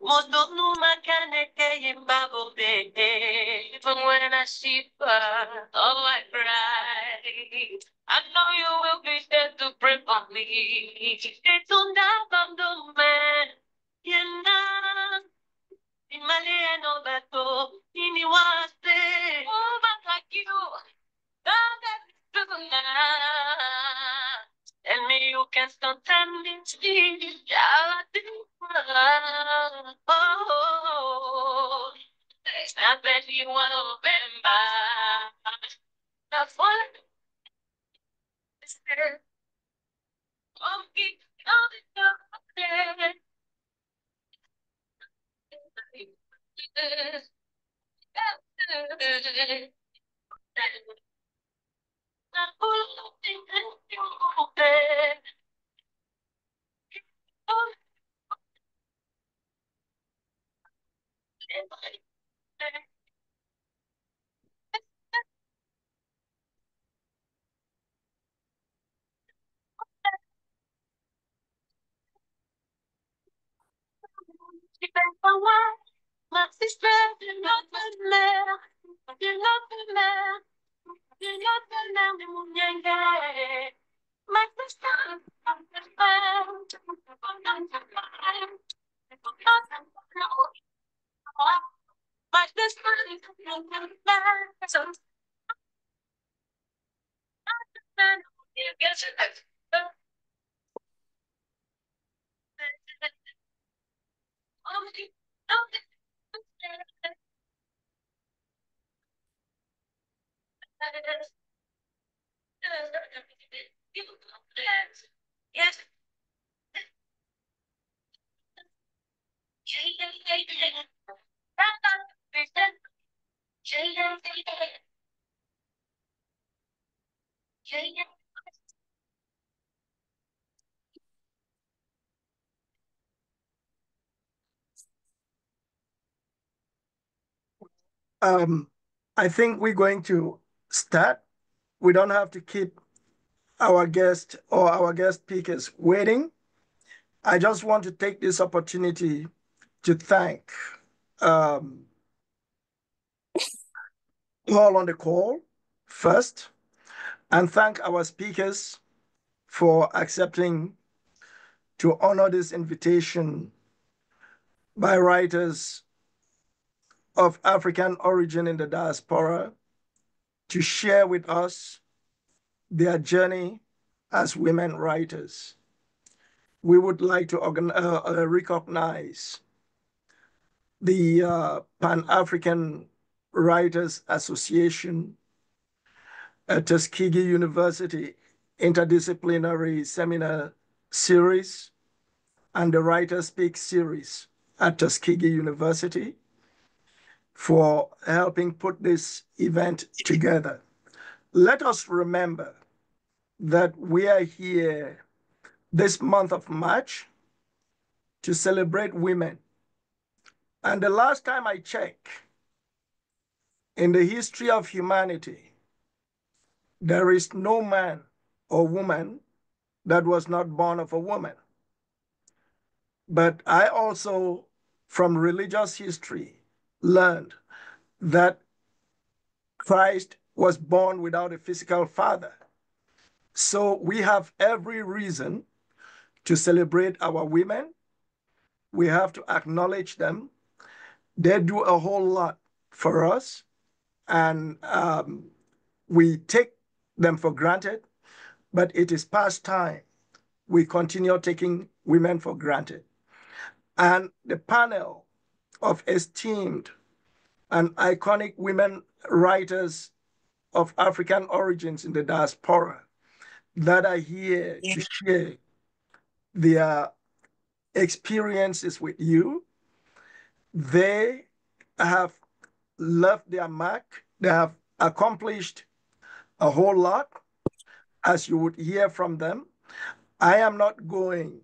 Most no makane ke imbabo be. Even when I see fire, oh I cry. I know you will be there to pray for me. It's on that bando man. Yena, in Malaya no bato, in Iwase. Oh, but like you, God that is now. Tell me you can stop time in speed. Yeah, I think. Oh, I bet you want to remember. That's what it's there. Okay, all the My sister, you're not the man. You're not the man. You're not the man. You're not the man. My sister, you're not the man. You're not the man. My sister, you're not the man. So, man, you get it. Yes. Um, I think we're going to start. We don't have to keep our guest or our guest speakers waiting. I just want to take this opportunity to thank um, all on the call first and thank our speakers for accepting to honor this invitation by writers of African origin in the diaspora to share with us their journey as women writers. We would like to recognize the Pan-African Writers Association at Tuskegee University Interdisciplinary Seminar Series and the Writer Speak series at Tuskegee University for helping put this event together. Let us remember that we are here this month of March to celebrate women. And the last time I checked, in the history of humanity, there is no man or woman that was not born of a woman. But I also, from religious history, learned that Christ was born without a physical father. So we have every reason to celebrate our women. We have to acknowledge them. They do a whole lot for us, and we take them for granted, but it is past time we continue taking women for granted. And the panel of esteemed and iconic women writers of African origins in the diaspora that are here to share their experiences with you. They have left their mark. They have accomplished a whole lot, as you would hear from them. I am not going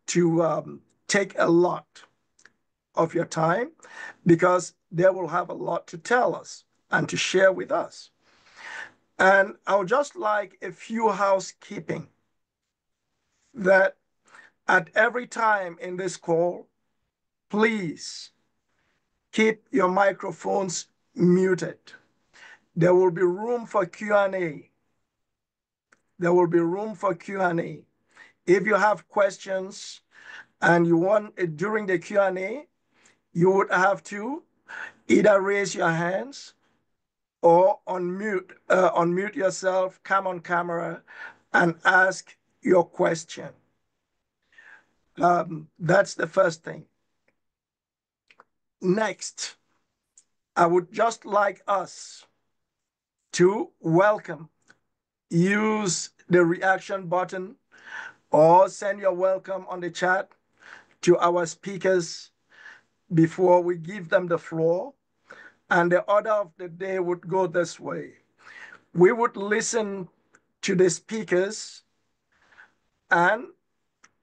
to take a lot of your time because they will have a lot to tell us and to share with us. And I would just like a few housekeeping that at every time in this call, please keep your microphones muted. There will be room for Q&A. There will be room for Q&A. If you have questions and you want during the Q&A, you would have to either raise your hands or unmute yourself, come on camera, and ask your question. That's the first thing. Next, I would just like us to welcome. Use the reaction button or send your welcome on the chat to our speakers before we give them the floor. And the order of the day would go this way. We would listen to the speakers, and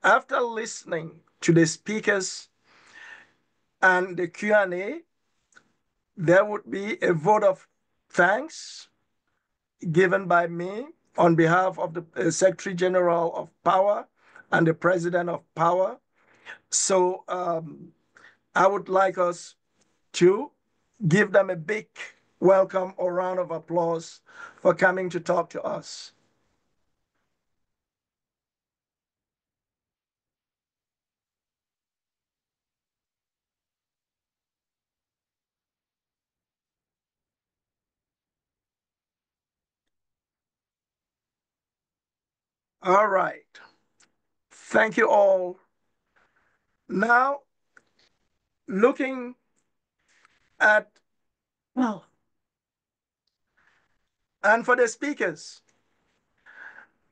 after listening to the speakers and the Q&A, there would be a vote of thanks given by me on behalf of the Secretary General of Power and the President of Power. So I would like us to give them a big welcome or round of applause for coming to talk to us. All right. Thank you all. Now, looking at, well, and for the speakers,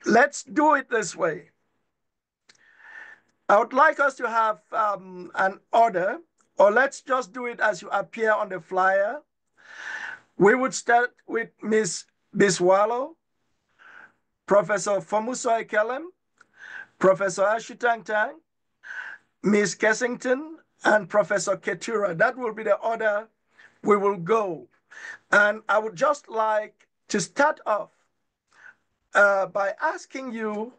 let's do it this way. I would like us to have an order, or let's just do it as you appear on the flyer. We would start with Ms. Biswalo, Professor Fomusoi Kellem, Professor Ashutang Tang, Ms. Kessington, and Professor Ketura. That will be the order we will go. And I would just like to start off by asking you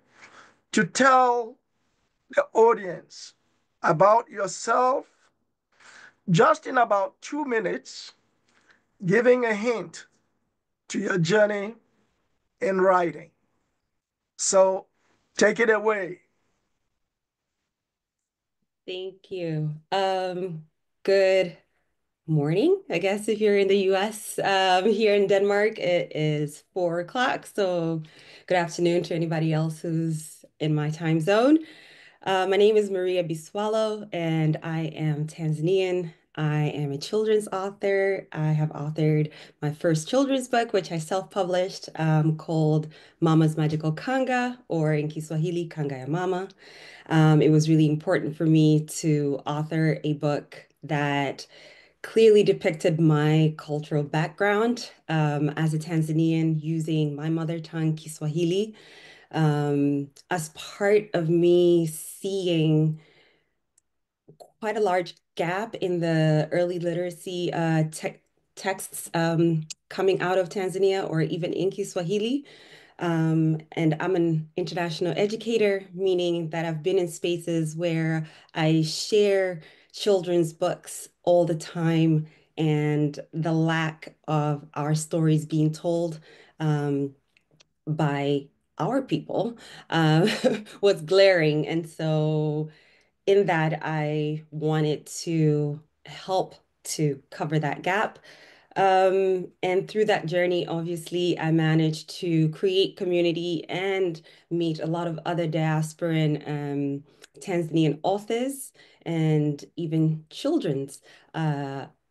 to tell the audience about yourself just in about 2 minutes, giving a hint to your journey in writing. So take it away. Thank you. Good morning, I guess, if you're in the US. Here in Denmark, it is 4 o'clock. So good afternoon to anybody else who's in my time zone. My name is Maria Biswalo, and I am Tanzanian. I am a children's author. I have authored my first children's book, which I self-published, called Mama's Magical Kanga, or in Kiswahili, Kanga ya Mama. It was really important for me to author a book that clearly depicted my cultural background as a Tanzanian, using my mother tongue, Kiswahili, as part of me seeing quite a large gap in the early literacy texts coming out of Tanzania, or even in Kiswahili. And I'm an international educator, meaning that I've been in spaces where I share children's books all the time, and the lack of our stories being told by our people was glaring. And so in that, I wanted to help to cover that gap. And through that journey, obviously, I managed to create community and meet a lot of other diasporan Tanzanian authors and even children's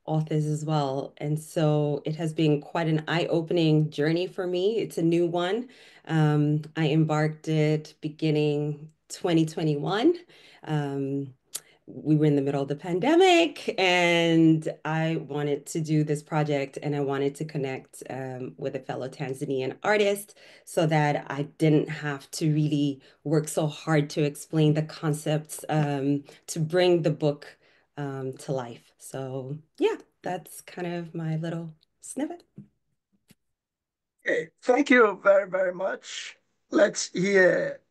authors as well. And so it has been quite an eye-opening journey for me. It's a new one. I embarked it beginning 2021. We were in the middle of the pandemic and I wanted to do this project and I wanted to connect with a fellow Tanzanian artist so that I didn't have to really work so hard to explain the concepts to bring the book to life. So yeah, that's kind of my little snippet. Okay, thank you very, very much. Let's hear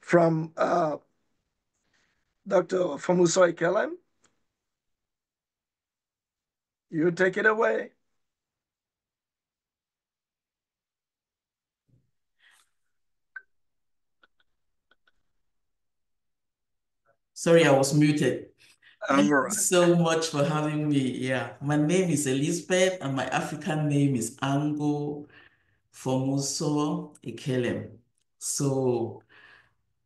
from Dr. Fomuso Ikelem. You take it away. Sorry, I was muted. Thank All you right. so much for having me. Yeah, my name is Elizabeth and my African name is Ango Fomuso Ikelem. So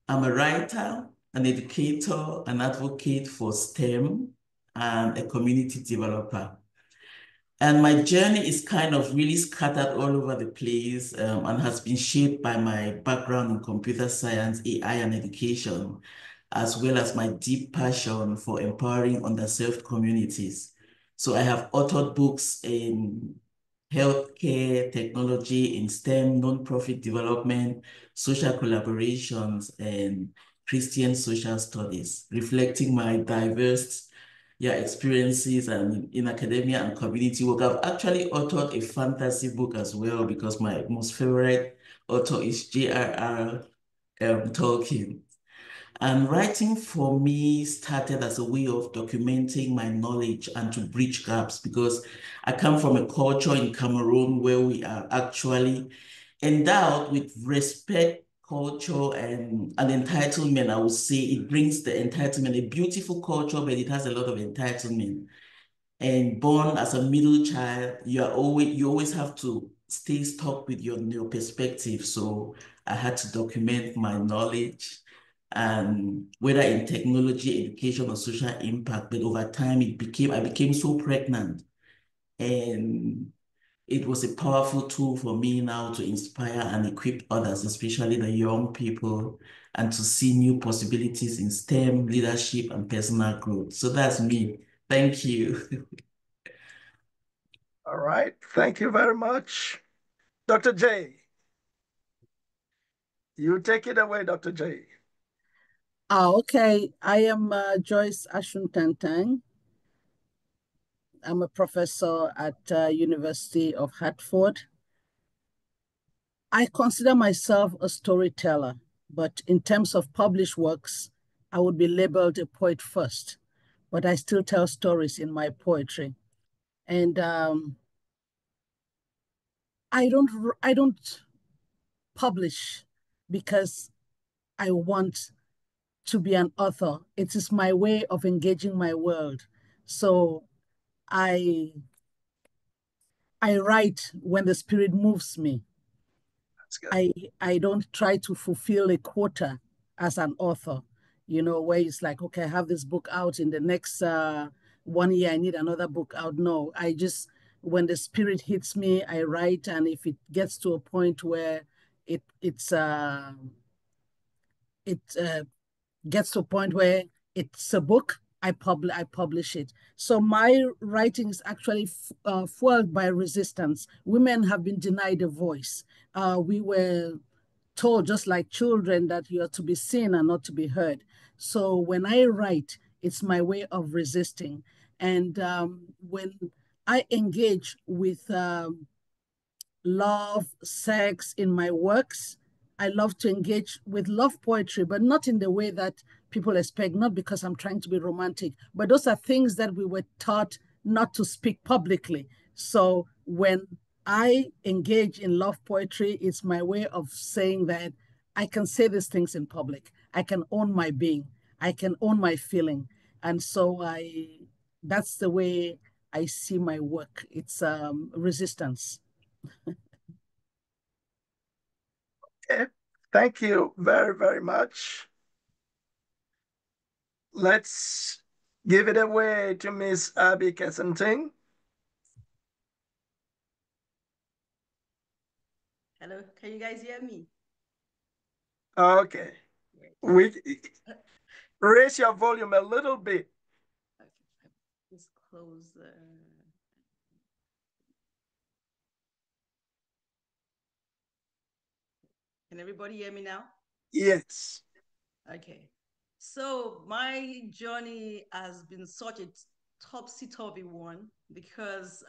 I'm a writer, an educator, an advocate for STEM, and a community developer. And my journey is kind of really scattered all over the place and has been shaped by my background in computer science, AI, and education, as well as my deep passion for empowering underserved communities. So I have authored books in healthcare, technology, in STEM, nonprofit development, social collaborations, and Christian social studies, reflecting my diverse experiences and in academia and community work. I've actually authored a fantasy book as well because my most favorite author is J.R.R. Tolkien. And writing for me started as a way of documenting my knowledge and to bridge gaps because I come from a culture in Cameroon where we are actually endowed with respect, culture, and an entitlement. I would say it brings the entitlement, a beautiful culture, but it has a lot of entitlement. And born as a middle child, you always have to stay stuck with your perspective. So I had to document my knowledge and whether in technology, education, or social impact. But over time, I became so pregnant. And it was a powerful tool for me now to inspire and equip others, especially the young people, and to see new possibilities in STEM, leadership, and personal growth. So that's me. Thank you. All right. Thank you very much. Dr. J, you take it away, Dr. J. Okay. I am Joyce Ashuntantang. I'm a professor at University of Hartford. I consider myself a storyteller, but in terms of published works, I would be labeled a poet first, but I still tell stories in my poetry. And I don't publish because I want to be an author. It is my way of engaging my world. So I write when the spirit moves me. That's good. I don't try to fulfill a quota as an author, where it's like, okay, I have this book out in the next 1 year, I need another book out. No, when the spirit hits me, I write. And if it gets to a point where it gets to a point where it's a book, I publish it. So my writing is actually fueled by resistance. Women have been denied a voice. We were told, just like children, that you are to be seen and not to be heard. So when I write, it's my way of resisting. And when I engage with love, sex in my works, I love to engage with love poetry, but not in the way that people expect, not because I'm trying to be romantic, but those are things that we were taught not to speak publicly. So when I engage in love poetry, it's my way of saying that I can say these things in public. I can own my being. I can own my feeling. And so that's the way I see my work. It's resistance. Okay. Thank you very, very much. Let's give it away to Miss Abby Kessenting. Hello, can you guys hear me? Okay. We raise your volume a little bit. Okay, just close. Can everybody hear me now? Yes. Okay. So my journey has been such a topsy-turvy one because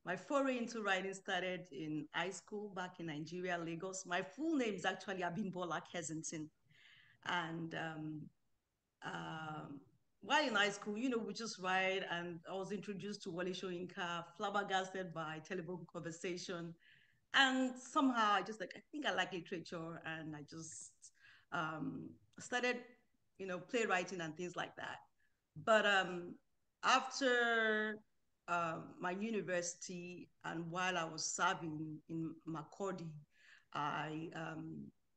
my foray into writing started in high school back in Nigeria, Lagos. My full name is actually Abimbola Kensington. And while in high school, we just write, and I was introduced to Wale Soyinka, flabbergasted by Telephone Conversation. And somehow I think I like literature, and I just started, playwriting and things like that. But after my university and while I was serving in Makurdi, I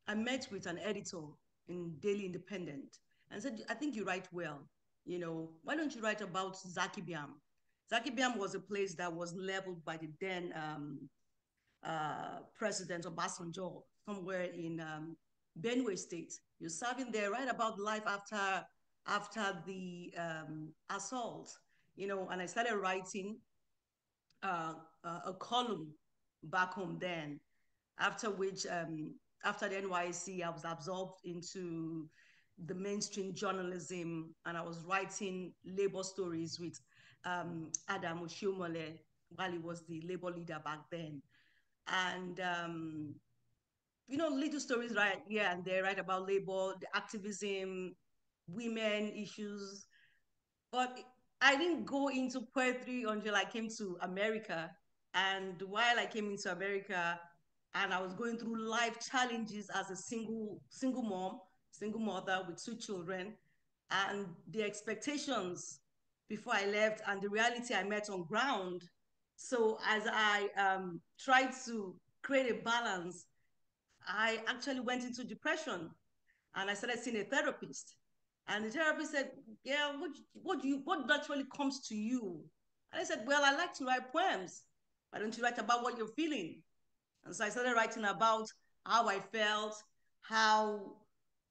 I met with an editor in Daily Independent and said, I think you write well. Why don't you write about Zaki Biam? Zaki Biam was a place that was leveled by the then President Obasanjo somewhere in Benue State. You're serving there right about life after the assault, and I started writing a column back home then, after which, after the NYC, I was absorbed into the mainstream journalism, and I was writing labor stories with Adam Oshiomhole while he was the labor leader back then. And little stories right here and there, right, about labor, the activism, women issues. But I didn't go into poetry until I came to America. And while I came into America and I was going through life challenges as a single mom, single mother with 2 children, and the expectations before I left and the reality I met on ground. So as I tried to create a balance, I actually went into depression, and I started seeing a therapist. And the therapist said, yeah, what naturally comes to you? And I said, well, I like to write poems. Why don't you write about what you're feeling? And so I started writing about how I felt, how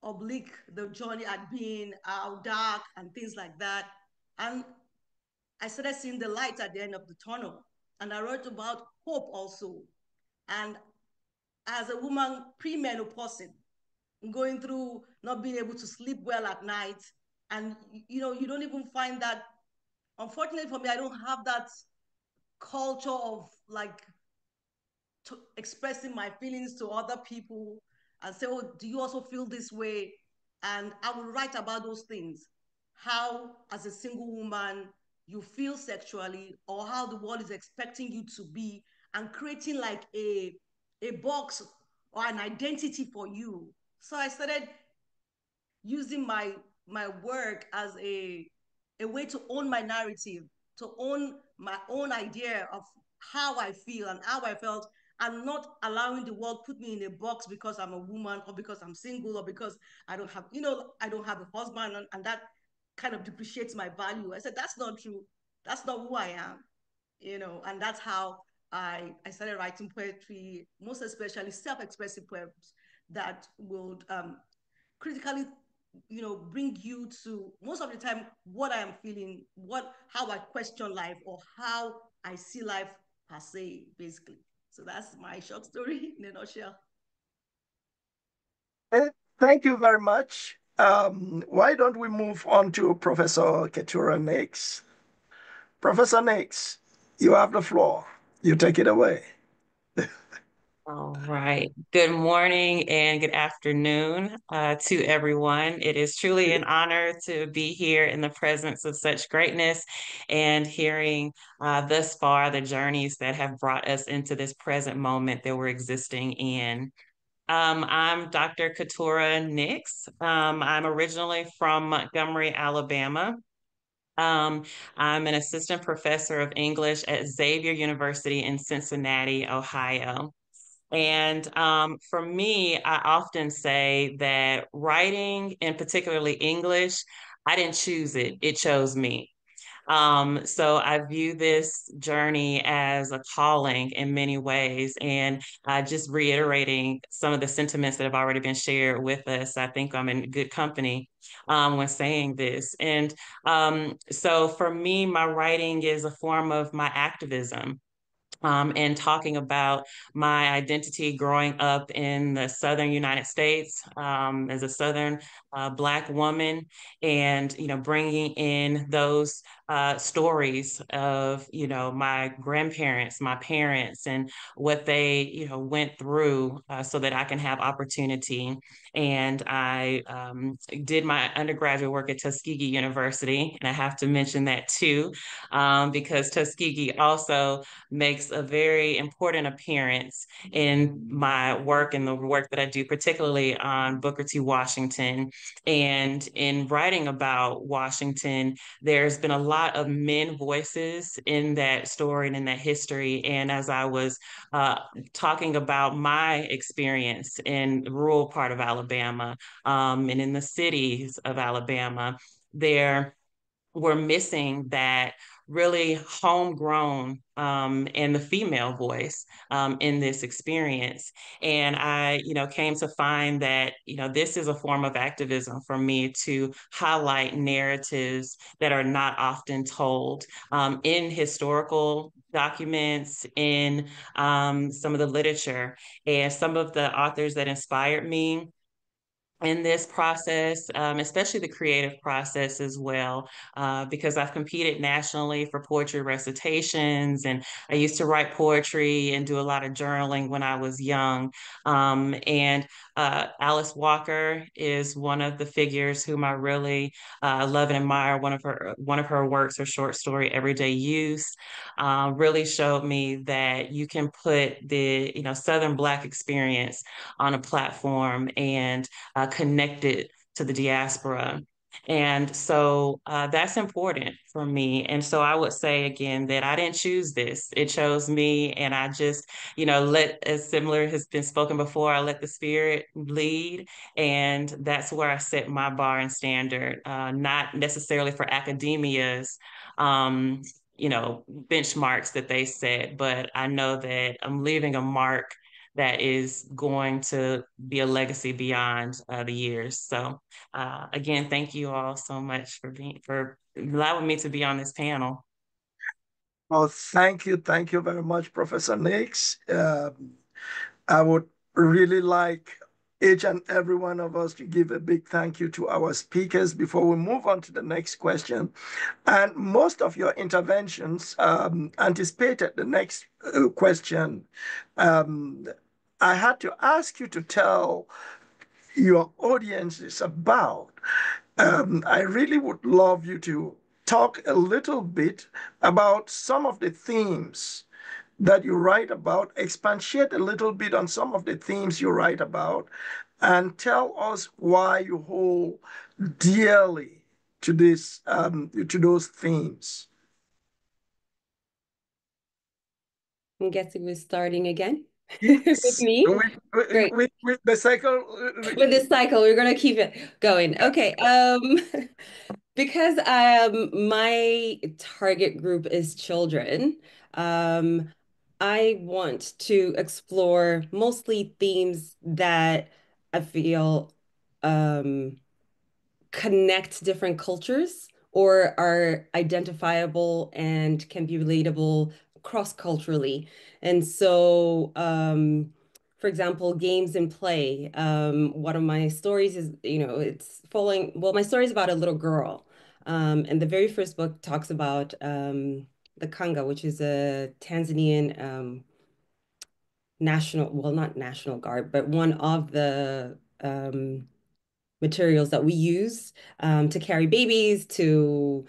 oblique the journey had been, how dark and things like that. And I started seeing the light at the end of the tunnel. And I wrote about hope also. And as a woman premenopausing, going through not being able to sleep well at night, and you don't even find that, unfortunately for me, I don't have that culture of like expressing my feelings to other people and say, oh, do you also feel this way? And I will write about those things, how as a single woman you feel sexually, or how the world is expecting you to be, and creating like a box or an identity for you. So I started using my work as a way to own my narrative, to own my own idea of how I feel and how I felt, and not allowing the world put me in a box because I'm a woman, or because I'm single, or because I don't have, I don't have a husband, and that kind of depreciates my value. I said, that's not true. That's not who I am, and that's how I started writing poetry, most especially self-expressive poems that would critically bring you to, most of the time, what I am feeling, how I question life, or how I see life per se, basically. So that's my short story in a nutshell. Thank you very much. Why don't we move on to Professor Keturah Nix? Professor Nix, you have the floor. You take it away. All right. Good morning and good afternoon to everyone. It is truly an honor to be here in the presence of such greatness and hearing thus far the journeys that have brought us into this present moment that we're existing in. I'm Dr. Keturah Nix. I'm originally from Montgomery, Alabama. I'm an assistant professor of English at Xavier University in Cincinnati, Ohio. And for me, I often say that writing, and particularly English, I didn't choose it, it chose me. So I view this journey as a calling in many ways. And just reiterating some of the sentiments that have already been shared with us, I think I'm in good company when saying this. And so for me, my writing is a form of my activism. And talking about my identity growing up in the Southern United States as a Southern Black woman, and bringing in those stories of my grandparents, my parents, and what they went through, so that I can have opportunity. And I did my undergraduate work at Tuskegee University, and I have to mention that too, because Tuskegee also makes a very important appearance in my work and the work that I do, particularly on Booker T. Washington. And in writing about Washington, there's been a lot of men voices in that story and in that history. And as I was talking about my experience in the rural part of Alabama, and in the cities of Alabama, there we're missing that really homegrown and the female voice in this experience. And I, came to find that, this is a form of activism for me to highlight narratives that are not often told in historical documents, in some of the literature, and some of the authors that inspired me in this process, especially the creative process as well, because I've competed nationally for poetry recitations, and I used to write poetry and do a lot of journaling when I was young. And Alice Walker is one of the figures whom I really love and admire. One of her works, her short story "Everyday Use," really showed me that you can put the Southern Black experience on a platform and connected to the diaspora. And so that's important for me. And so I would say again that I didn't choose this. It chose me. And I just, as similar has been spoken before, I let the spirit lead. And that's where I set my bar and standard, not necessarily for academia's, um, benchmarks that they set, but I know that I'm leaving a mark that is going to be a legacy beyond the years. So again, thank you all so much for allowing me to be on this panel. Well, thank you. Thank you very much, Professor Nix. I would really like each and every one of us to give a big thank you to our speakers before we move on to the next question. And most of your interventions anticipated the next question. I had to ask you to tell your audiences about. I really would love you to talk a little bit about some of the themes that you write about, expatiate a little bit on some of the themes you write about, and tell us why you hold dearly to those themes. I'm guessing we're starting again Yes. with me. Great. With the cycle. With this cycle, we're gonna keep it going. Okay. Because my target group is children, I want to explore mostly themes that I feel connect different cultures or are identifiable and can be relatable cross-culturally. And so, for example, games and play. One of my stories is, it's following, well, my story is about a little girl. And the very first book talks about the Kanga, which is a Tanzanian national, well, not National Guard, but one of the materials that we use to carry babies, to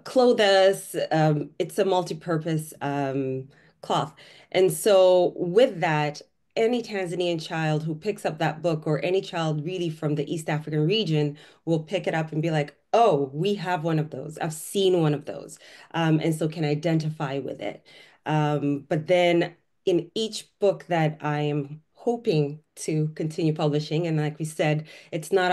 clothe us. It's a multi-purpose cloth. And so with that, any Tanzanian child who picks up that book, or any child really from the East African region, will pick it up and be like, oh, we have one of those. I've seen one of those. And so can identify with it. But then in each book that I am hoping to continue publishing, and like we said, it's not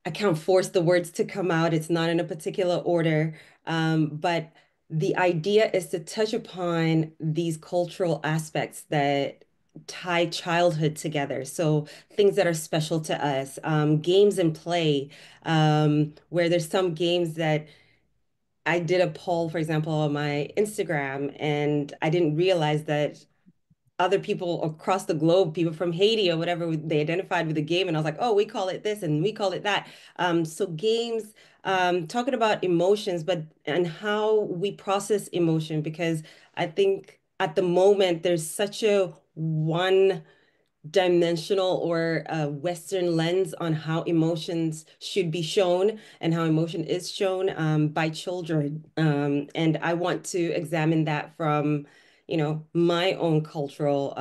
I can't force the words to come out. It's not in a particular order. But the idea is to touch upon these cultural aspects that tie childhood together. So things that are special to us, games and play, where there's some games that I did a poll, for example, on my Instagram, and I didn't realize that other people across the globe, people from Haiti or whatever, they identified with the game. And I was like, oh, we call it this and we call it that. So games, talking about emotions, but and how we process emotion, because I think at the moment there's such a one dimensional or a Western lens on how emotions should be shown and how emotion is shown by children. And I want to examine that from, my own cultural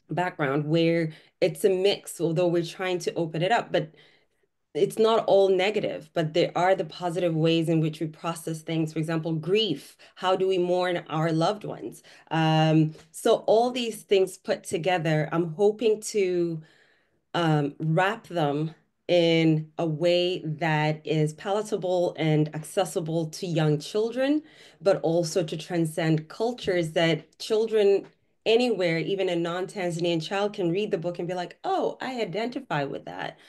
background, where it's a mix, although we're trying to open it up, but it's not all negative, but there are the positive ways in which we process things. For example, grief. How do we mourn our loved ones? So all these things put together, I'm hoping to wrap them in a way that is palatable and accessible to young children, but also to transcend cultures, that children anywhere, even a non-Tanzanian child, can read the book and be like, oh, I identify with that.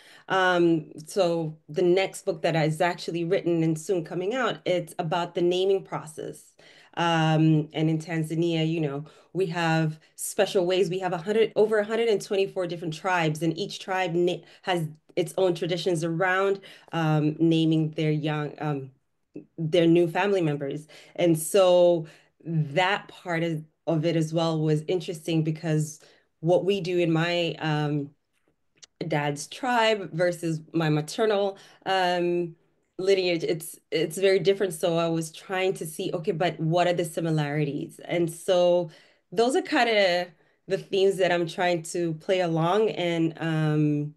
So the next book that is actually written and soon coming out, it's about the naming process. And in Tanzania, we have special ways. We have over 124 different tribes, and each tribe has its own traditions around naming their new family members. And so that part of it as well was interesting, because what we do in my dad's tribe versus my maternal lineage, it's very different. So I was trying to see, okay, but what are the similarities? And so those are kind of the themes that I'm trying to play along. And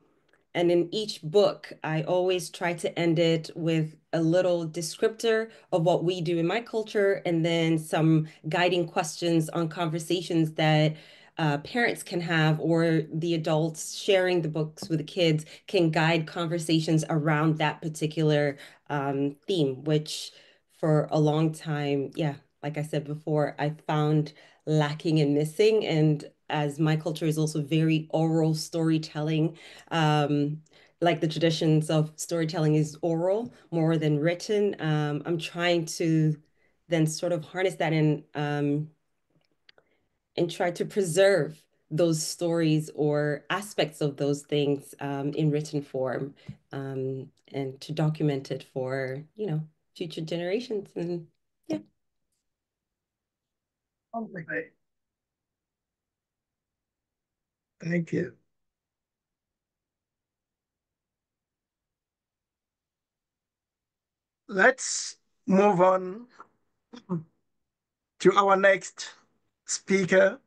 in each book, I always try to end it with a little descriptor of what we do in my culture, and then some guiding questions on conversations that parents can have, or the adults sharing the books with the kids can guide conversations around that particular theme, which for a long time, yeah, like I said before, I found lacking and missing. And as my culture is also very oral storytelling, like the traditions of storytelling is oral more than written. I'm trying to then sort of harness that and try to preserve those stories or aspects of those things in written form, and to document it for, future generations. And yeah. Okay. Thank you. Let's move on to our next speaker,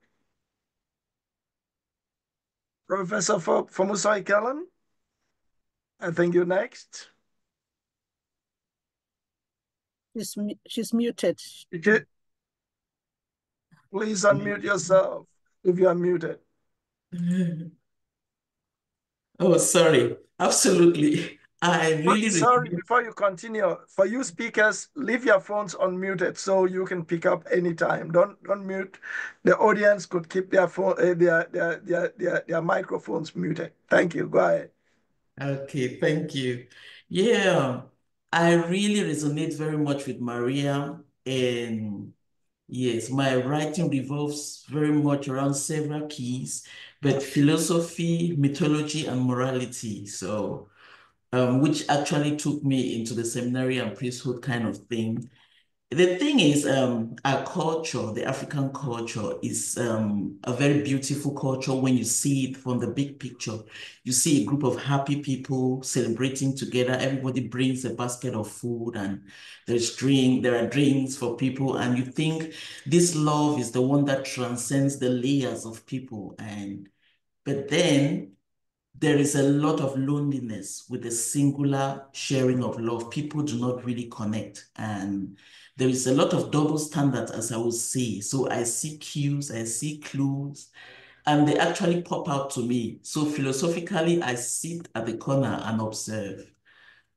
Professor Fomuso Ikelem. I think you're next. She's muted. Please unmute yourself if you are muted. Oh, sorry. Absolutely. Sorry, before you continue, for you speakers, leave your phones unmuted so you can pick up anytime. Don't mute. The audience could keep their phone, their microphones muted. Thank you. Go ahead. Okay, thank you. Yeah, I really resonate very much with Maria, and yes, my writing revolves very much around several keys, but philosophy, mythology, and morality. Which actually took me into the seminary and priesthood kind of thing. The thing is, our culture, the African culture, is a very beautiful culture when you see it from the big picture. You see a group of happy people celebrating together. Everybody brings a basket of food and there are drinks for people, and you think this love is the one that transcends the layers of people. But then there is a lot of loneliness with the singular sharing of love. People do not really connect. And there is a lot of double standards, as I would say. So I see cues, I see clues, and they actually pop out to me. So philosophically, I sit at the corner and observe.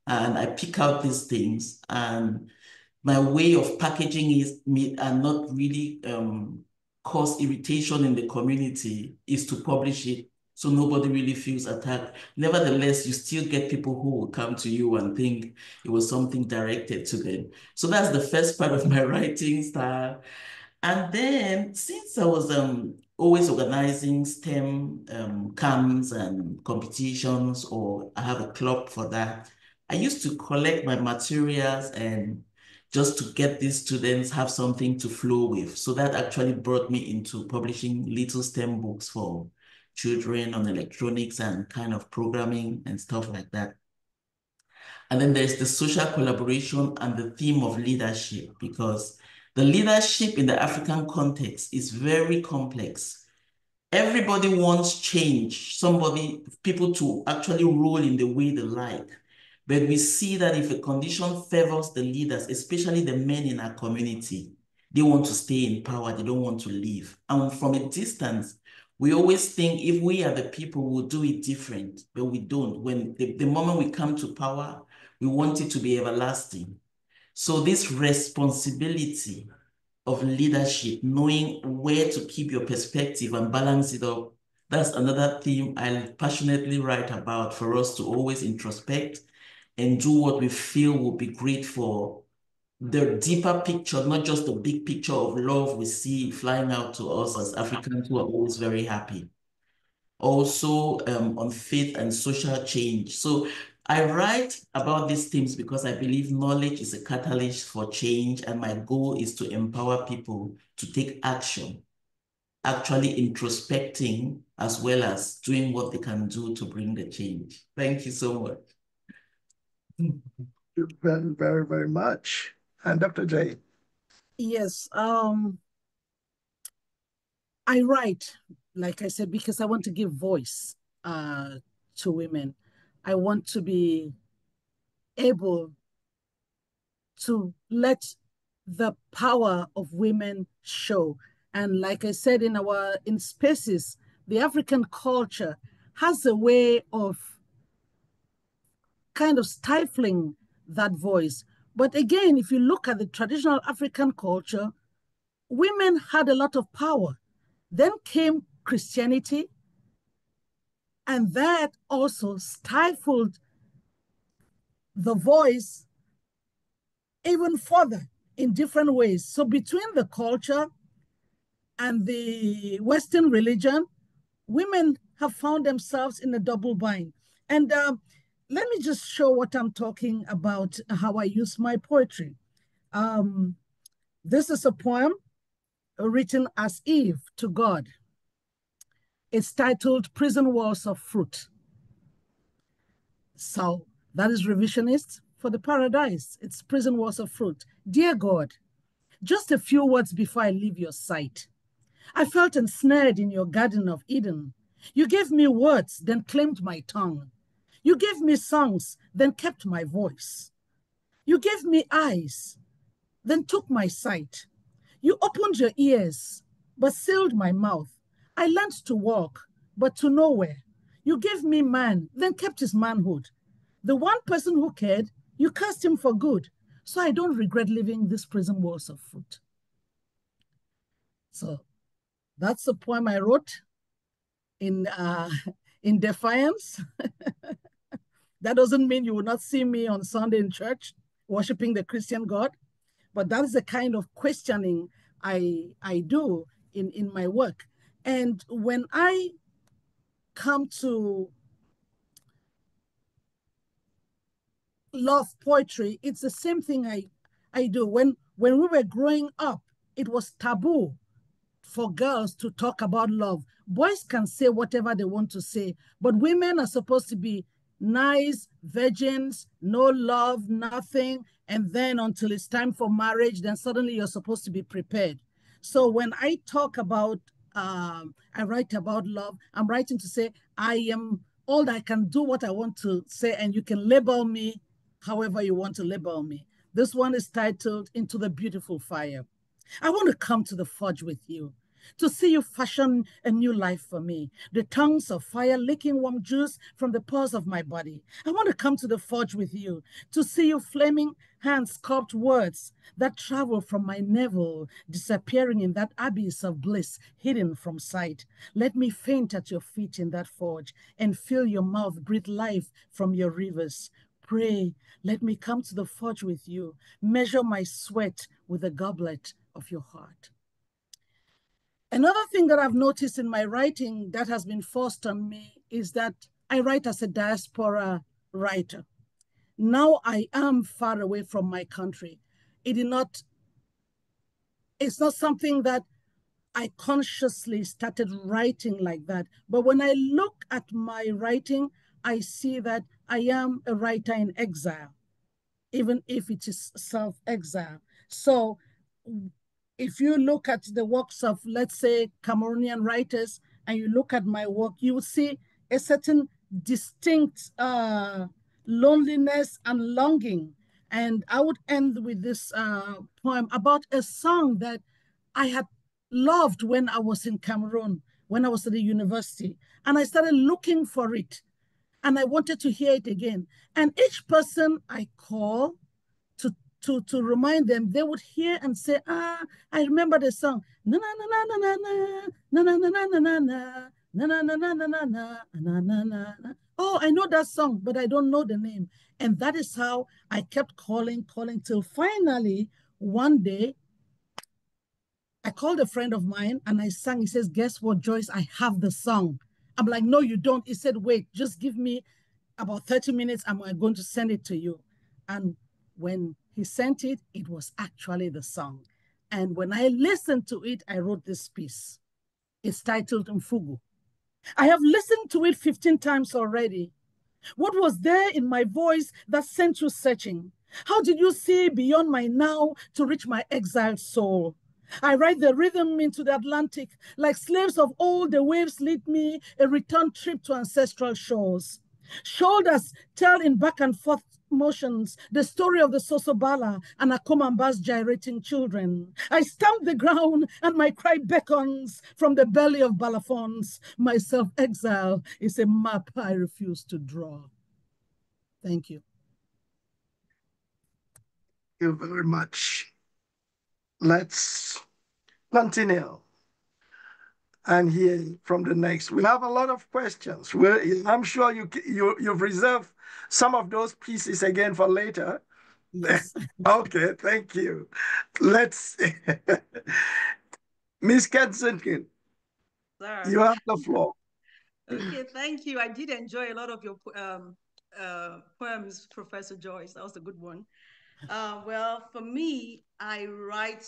And I pick out these things. And my way of packaging is me and not really cause irritation in the community is to publish it so nobody really feels attacked. Nevertheless, you still get people who will come to you and think it was something directed to them. So that's the first part of my writing style. And then since I was always organizing STEM camps and competitions, or I have a club for that, I used to collect my materials and just to get these students have something to flow with. So that actually brought me into publishing little STEM books for children on electronics and kind of programming and stuff like that. And then there's the social collaboration and the theme of leadership, because the leadership in the African context is very complex. Everybody wants change, people to actually rule in the way they like. But we see that if a condition favors the leaders, especially the men in our community, they want to stay in power, they don't want to leave. And from a distance, we always think if we are the people, we'll do it different, but we don't. When the moment we come to power, we want it to be everlasting. So this responsibility of leadership, knowing where to keep your perspective and balance it up, that's another theme I passionately write about, for us to always introspect and do what we feel will be great for the deeper picture, not just the big picture of love we see flying out to us as Africans who are always very happy. Also on faith and social change. So I write about these themes because I believe knowledge is a catalyst for change, and my goal is to empower people to take action, actually introspecting as well as doing what they can do to bring the change. Thank you so much. Thank you very, very, very much. And Dr. J. Yes, I write, like I said, because I want to give voice to women. I want to be able to let the power of women show. And like I said, in spaces, the African culture has a way of kind of stifling that voice. But again, if you look at the traditional African culture, women had a lot of power. Then came Christianity, and that also stifled the voice even further in different ways. So between the culture and the Western religion, women have found themselves in a double bind. And let me just show what I'm talking about, how I use my poetry. This is a poem written as Eve to God. It's titled Prison Walls of Fruit. So that is revisionist for the paradise. It's Prison Walls of Fruit. Dear God, just a few words before I leave your sight. I felt ensnared in your Garden of Eden. You gave me words, then claimed my tongue. You gave me songs, then kept my voice. You gave me eyes, then took my sight. You opened your ears, but sealed my mouth. I learned to walk, but to nowhere. You gave me man, then kept his manhood. The one person who cared, you cursed him for good. So I don't regret living this prison walls of fruit. So that's the poem I wrote in defiance. That doesn't mean you will not see me on Sunday in church worshiping the Christian God, but that is the kind of questioning I do in my work. And when I come to love poetry, it's the same thing I do. When When we were growing up, it was taboo for girls to talk about love. Boys can say whatever they want to say, but women are supposed to be nice, virgins, no love, nothing. And then until it's time for marriage, then suddenly you're supposed to be prepared. So when I talk about, I write about love, I'm writing to say, I am old, I can do what I want to say, and you can label me however you want to label me. This one is titled Into the Beautiful Fire. I want to come to the forge with you, to see you fashion a new life for me. The tongues of fire licking warm juice from the pores of my body. I want to come to the forge with you, to see you flaming hands sculpt words that travel from my navel, disappearing in that abyss of bliss hidden from sight. Let me faint at your feet in that forge and feel your mouth breathe life from your rivers. Pray, let me come to the forge with you, measure my sweat with a goblet of your heart. Another thing that I've noticed in my writing that has been forced on me is that I write as a diaspora writer. Now I am far away from my country. It's not something that I consciously started writing like that. But when I look at my writing, I see that I am a writer in exile, even if it is self-exile. So if you look at the works of, let's say, Cameroonian writers, and you look at my work, you will see a certain distinct loneliness and longing. And I would end with this poem about a song that I had loved when I was in Cameroon, when I was at the university. And I started looking for it. And I wanted to hear it again. And each person I call to remind them, they would hear and say, I remember the song. Na na na na na na na na na na na na na na na na na na na na. Oh, I know that song, but I don't know the name. And that is how I kept calling till finally one day I called a friend of mine and I sang. He says, guess what, Joyce? I have the song. I'm like, no, you don't. He said, wait, just give me about 30 minutes. I'm going to send it to you. And when he sent it, it was actually the song. And when I listened to it, I wrote this piece. It's titled Mfugu. I have listened to it 15 times already. What was there in my voice that sent you searching? How did you see beyond my now to reach my exiled soul? I ride the rhythm into the Atlantic. Like slaves of old, the waves lead me a return trip to ancestral shores. Shoulders tell in back and forth motions the story of the Sosobala and Akomamba's gyrating children. I stamp the ground and my cry beckons from the belly of Balafons. My self-exile is a map I refuse to draw. Thank you. Thank you very much. Let's continue and hear from the next. We have a lot of questions. I'm sure you've reserved some of those pieces again for later. Yes. Okay, thank you. Let's, Miss Kensington, you have the floor. Okay, thank you. I did enjoy a lot of your poems, Professor Joyce. That was a good one. Well, for me, I write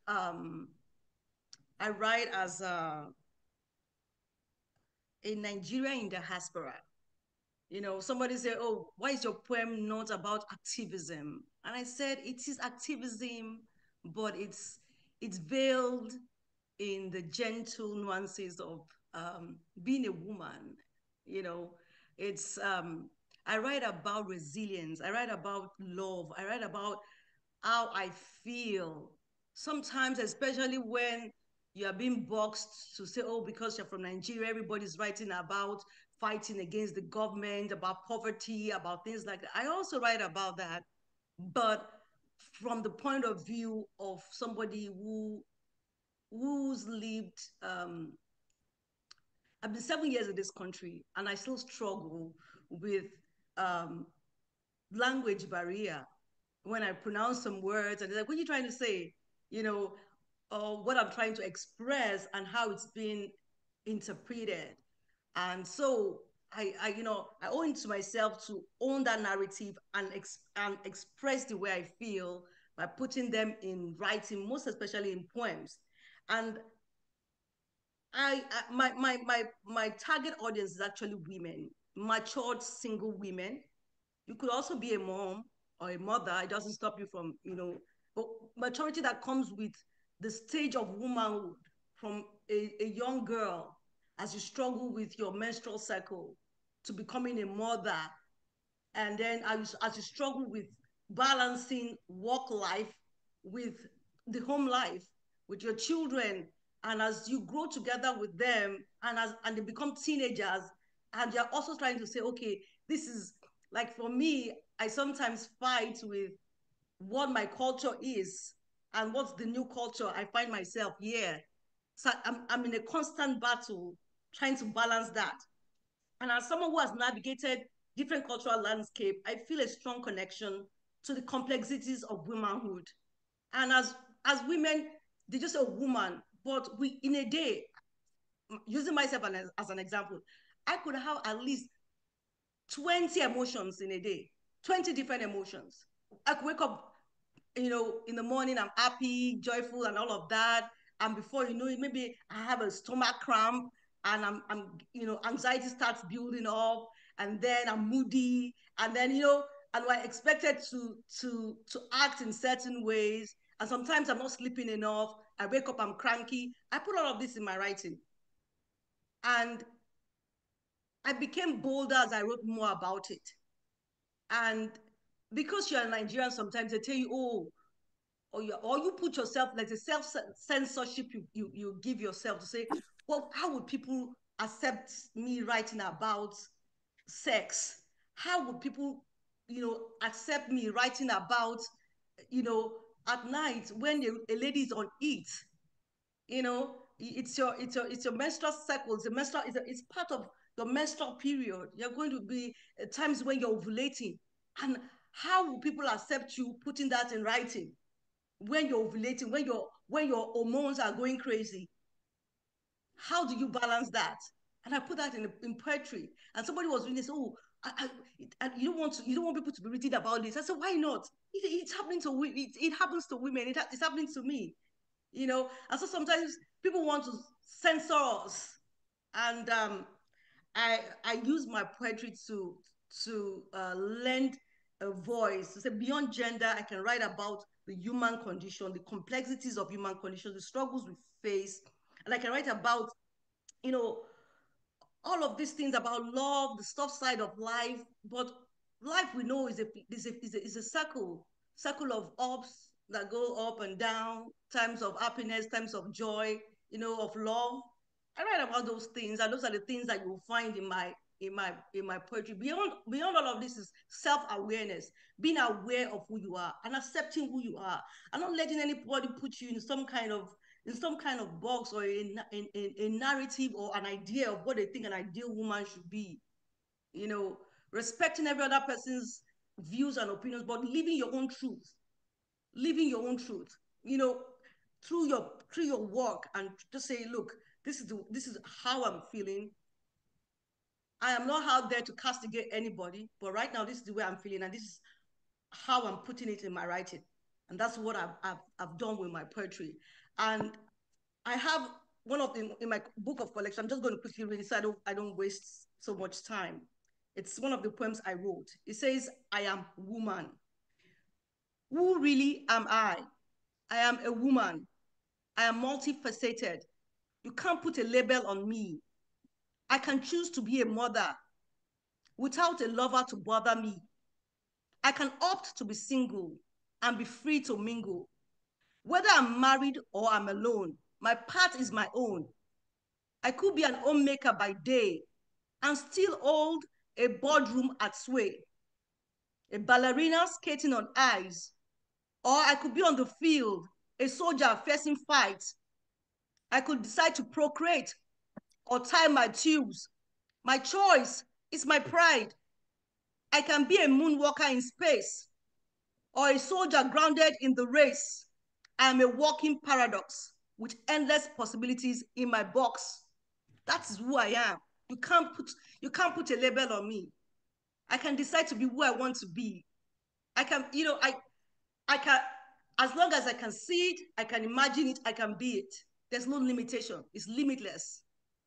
as a Nigerian in the diaspora. You know, somebody said, oh, why is your poem not about activism? And I said, it is activism, but it's veiled in the gentle nuances of being a woman. You know, it's, I write about resilience. I write about love. I write about how I feel. Sometimes, especially when you are being boxed to say, oh, because you're from Nigeria, everybody's writing about fighting against the government, about poverty, about things like that. I also write about that, but from the point of view of somebody who's lived, I've been 7 years in this country and I still struggle with language barrier. When I pronounce some words and they're like, what are you trying to say? You know, what I'm trying to express and how it's been interpreted. And so I owe it to myself to own that narrative and express the way I feel by putting them in writing, most especially in poems. And my target audience is actually women, matured single women. You could also be a mom or a mother. It doesn't stop you from, but maturity that comes with the stage of womanhood from a young girl as you struggle with your menstrual cycle to becoming a mother. And then as you struggle with balancing work life with the home life, with your children, and as you grow together with them and they become teenagers, and you're also trying to say, okay, this is like, for me, I sometimes fight with what my culture is and what's the new culture I find myself here. So I'm in a constant battle trying to balance that. And as someone who has navigated different cultural landscape, I feel a strong connection to the complexities of womanhood. And as women, they just a woman, but we in a day, using myself as an example, I could have at least 20 emotions in a day, 20 different emotions. I could wake up, in the morning, I'm happy, joyful, and all of that. And before you know it, maybe I have a stomach cramp and anxiety starts building up, and then I'm moody, and then, and we're expected to act in certain ways. And sometimes I'm not sleeping enough. I wake up, I'm cranky. I put all of this in my writing. And I became bolder as I wrote more about it. And because you're a Nigerian, sometimes they tell you, oh, or you put yourself, like a self-censorship you give yourself to say, well, how would people accept me writing about sex? How would people, accept me writing about, at night when a lady is on it? It's your menstrual cycle. It's part of the menstrual period. You're going to be times when you're ovulating. And how will people accept you putting that in writing when you're ovulating, when your hormones are going crazy? How do you balance that? And I put that in poetry. And somebody was reading this, oh, you don't want people to be reading about this. I said, why not? It's happening to it happens to women. It's happening to me. And so sometimes people want to censor us, and I use my poetry to lend a voice, to say, beyond gender, I can write about the human condition, the complexities of human condition, the struggles we face, and I can write about, all of these things about love, the soft side of life. But life, we know, is a circle of ups that go up and down, times of happiness, times of joy, of love. I write about those things, and those are the things that you'll find in my poetry. Beyond all of this is self-awareness, being aware of who you are and accepting who you are, and not letting anybody put you in some kind of box or a narrative or an idea of what they think an ideal woman should be. Respecting every other person's views and opinions, but living your own truth. Through your work, and just say, look, this is how I'm feeling. I am not out there to castigate anybody, but right now this is the way I'm feeling, and this is how I'm putting it in my writing. And that's what I've done with my poetry. And I have one of them in my book of collection. I'm just going to quickly read it so I don't waste so much time. It's one of the poems I wrote. It says, I am woman. Who really am I? I am a woman. I am multifaceted. You can't put a label on me. I can choose to be a mother without a lover to bother me. I can opt to be single and be free to mingle. Whether I'm married or I'm alone, my path is my own. I could be an homemaker by day and still hold a boardroom at sway, a ballerina skating on ice, or I could be on the field, a soldier facing fights. I could decide to procreate or tie my tubes. My choice is my pride. I can be a moonwalker in space or a soldier grounded in the race. I am a walking paradox with endless possibilities in my box. That is who I am. You can't put a label on me. I can decide to be who I want to be. I can As long as I can see it, I can imagine it, I can be it. There's no limitation. It's limitless.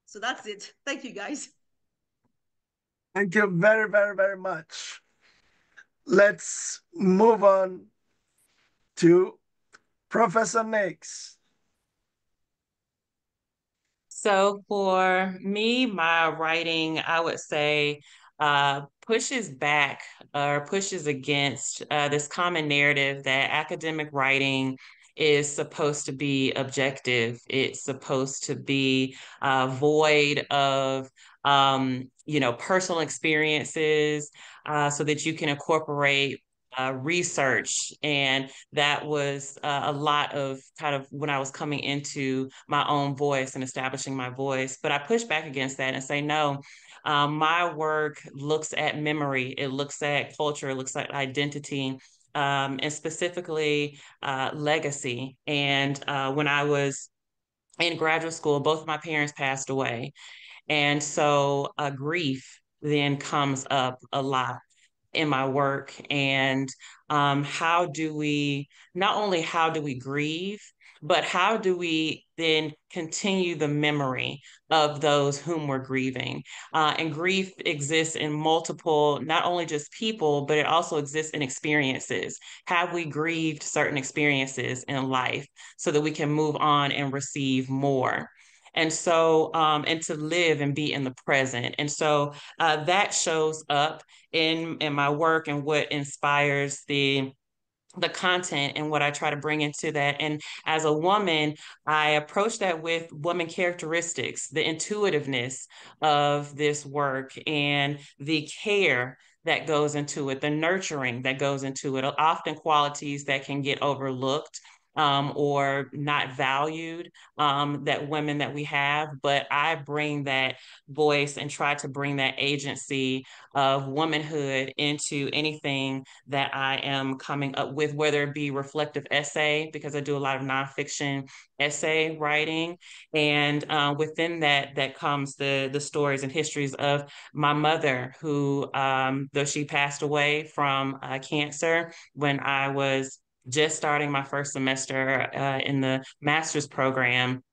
So that's it. Thank you, guys. Thank you very, very, very much. Let's move on to Professor Nix. So for me, my writing, I would say, pushes back or pushes against this common narrative that academic writing is supposed to be objective. It's supposed to be void of, personal experiences, so that you can incorporate research. And that was a lot of kind of when I was coming into my own voice and establishing my voice. But I push back against that and say, no, my work looks at memory, it looks at culture, it looks at identity. And specifically legacy. And when I was in graduate school, both of my parents passed away. And so grief then comes up a lot in my work. And how do we, not only how do we grieve, but how do we then continue the memory of those whom we're grieving? And grief exists in multiple, not only just people, but it also exists in experiences. Have we grieved certain experiences in life so that we can move on and receive more? And so, and to live and be in the present. And so that shows up in my work and what inspires the content and what I try to bring into that. And as a woman, I approach that with woman characteristics, the intuitiveness of this work and the care that goes into it, the nurturing that goes into it, often qualities that can get overlooked. Or not valued, that women that we have, but I bring that voice and try to bring that agency of womanhood into anything that I am coming up with, whether it be reflective essay, because I do a lot of nonfiction essay writing. And within that comes the stories and histories of my mother, who, though she passed away from cancer when I was just starting my first semester in the master's program.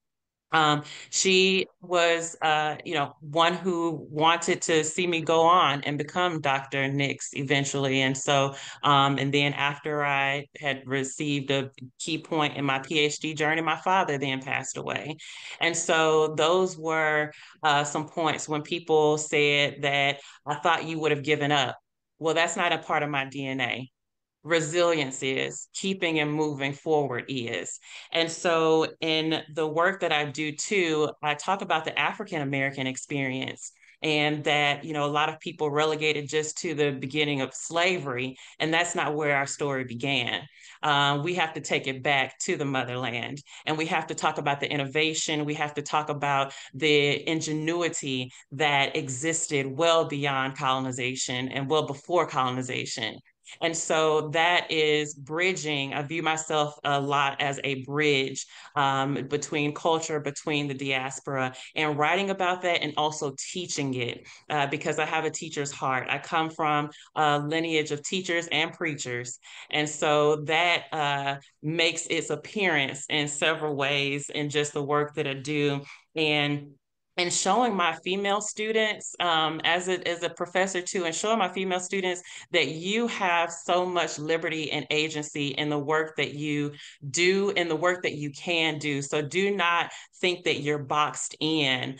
She was, one who wanted to see me go on and become Dr. Nix eventually. And so, and then after I had received a key point in my PhD journey, my father then passed away. And so those were some points when people said that I thought you would have given up. Well, that's not a part of my DNA. Resilience is, keeping and moving forward is. And so in the work that I do too, I talk about the African American experience, and that, a lot of people relegated just to the beginning of slavery, and that's not where our story began. We have to take it back to the motherland, and we have to talk about the innovation. We have to talk about the ingenuity that existed well beyond colonization and well before colonization. And so that is bridging. I view myself a lot as a bridge between culture, between the diaspora, and writing about that and also teaching it because I have a teacher's heart. I come from a lineage of teachers and preachers. And so that makes its appearance in several ways in just the work that I do. And showing my female students as a professor too, and showing my female students that you have so much liberty and agency in the work that you do and the work that you can do. So do not think that you're boxed in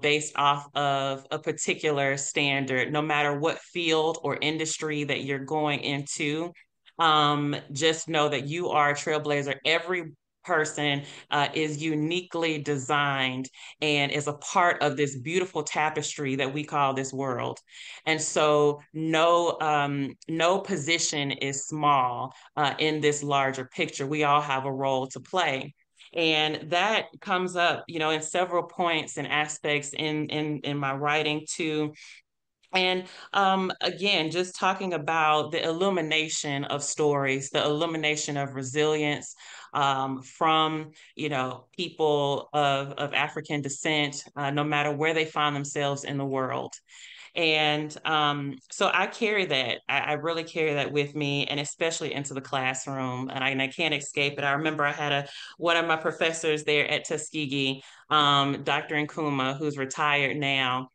based off of a particular standard, no matter what field or industry that you're going into. Just know that you are a trailblazer. Every person is uniquely designed and is a part of this beautiful tapestry that we call this world. And so no position is small in this larger picture. We all have a role to play. And that comes up, in several points and aspects in my writing too. And again, just talking about the illumination of stories, the illumination of resilience from, people of African descent, no matter where they find themselves in the world. And so I carry that. I really carry that with me, and especially into the classroom. And I can't escape it. I remember I had one of my professors there at Tuskegee, Dr. Nkrumah, who's retired now.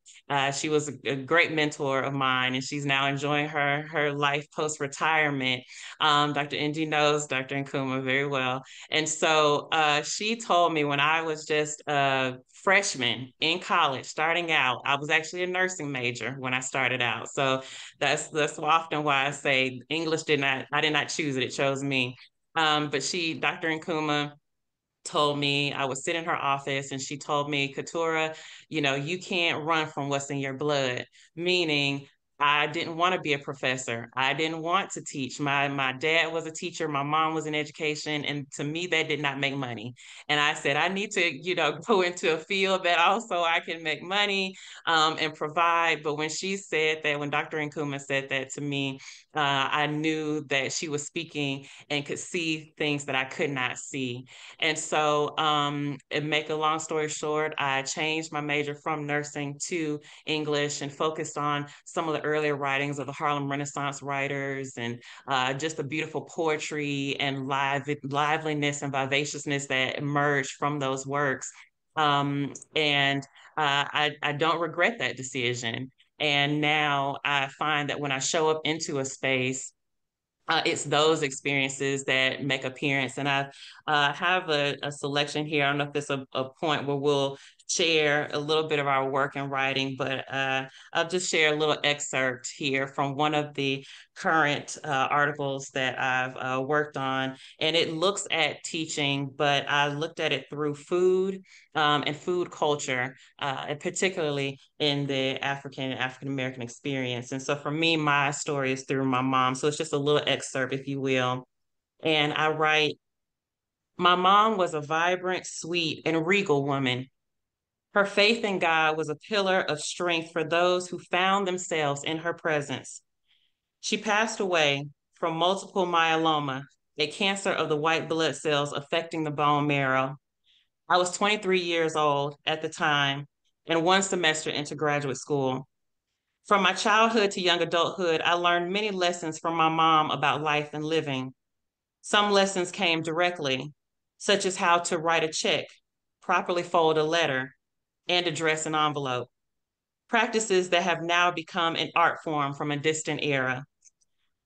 She was a great mentor of mine, and she's now enjoying her life post-retirement. Dr. Indy knows Dr. Nkrumah very well. And so she told me when I was just a freshman in college, starting out, I was actually a nursing major when I started out. So that's often why I say English I did not choose it, it chose me. But Dr. Nkrumah, told me, I would sit in her office and she told me, Keturah, you can't run from what's in your blood, meaning I didn't want to be a professor. I didn't want to teach. My dad was a teacher. My mom was in education. And to me, that did not make money. And I said, I need to, go into a field that also I can make money and provide. But when when Dr. Nkrumah said that to me, I knew that she was speaking and could see things that I could not see. And so, and make a long story short, I changed my major from nursing to English and focused on some of the earlier writings of the Harlem Renaissance writers and just the beautiful poetry and liveliness and vivaciousness that emerged from those works. And I don't regret that decision. And now I find that when I show up into a space, it's those experiences that make appearance. And I have a selection here. I don't know if it's a point where we'll share a little bit of our work in writing, but I'll just share a little excerpt here from one of the current articles that I've worked on. And it looks at teaching, but I looked at it through food and food culture, and particularly in the African-American experience. And so for me, my story is through my mom. So it's just a little excerpt, if you will. And I write, my mom was a vibrant, sweet, and regal woman. Her faith in God was a pillar of strength for those who found themselves in her presence. She passed away from multiple myeloma, a cancer of the white blood cells affecting the bone marrow. I was 23 years old at the time and one semester into graduate school. From my childhood to young adulthood, I learned many lessons from my mom about life and living. Some lessons came directly, such as how to write a check, properly fold a letter, and address an envelope. Practices that have now become an art form from a distant era.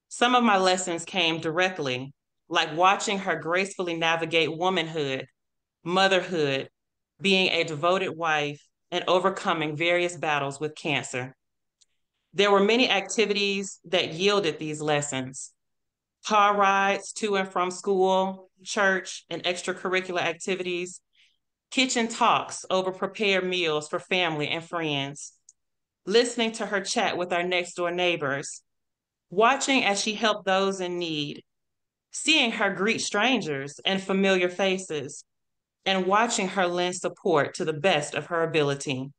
Some of my lessons came directly, like watching her gracefully navigate womanhood, motherhood, being a devoted wife, and overcoming various battles with cancer. There were many activities that yielded these lessons. Car rides to and from school, church, and extracurricular activities, kitchen talks over prepared meals for family and friends, listening to her chat with our next door neighbors, watching as she helped those in need, seeing her greet strangers and familiar faces, and watching her lend support to the best of her ability.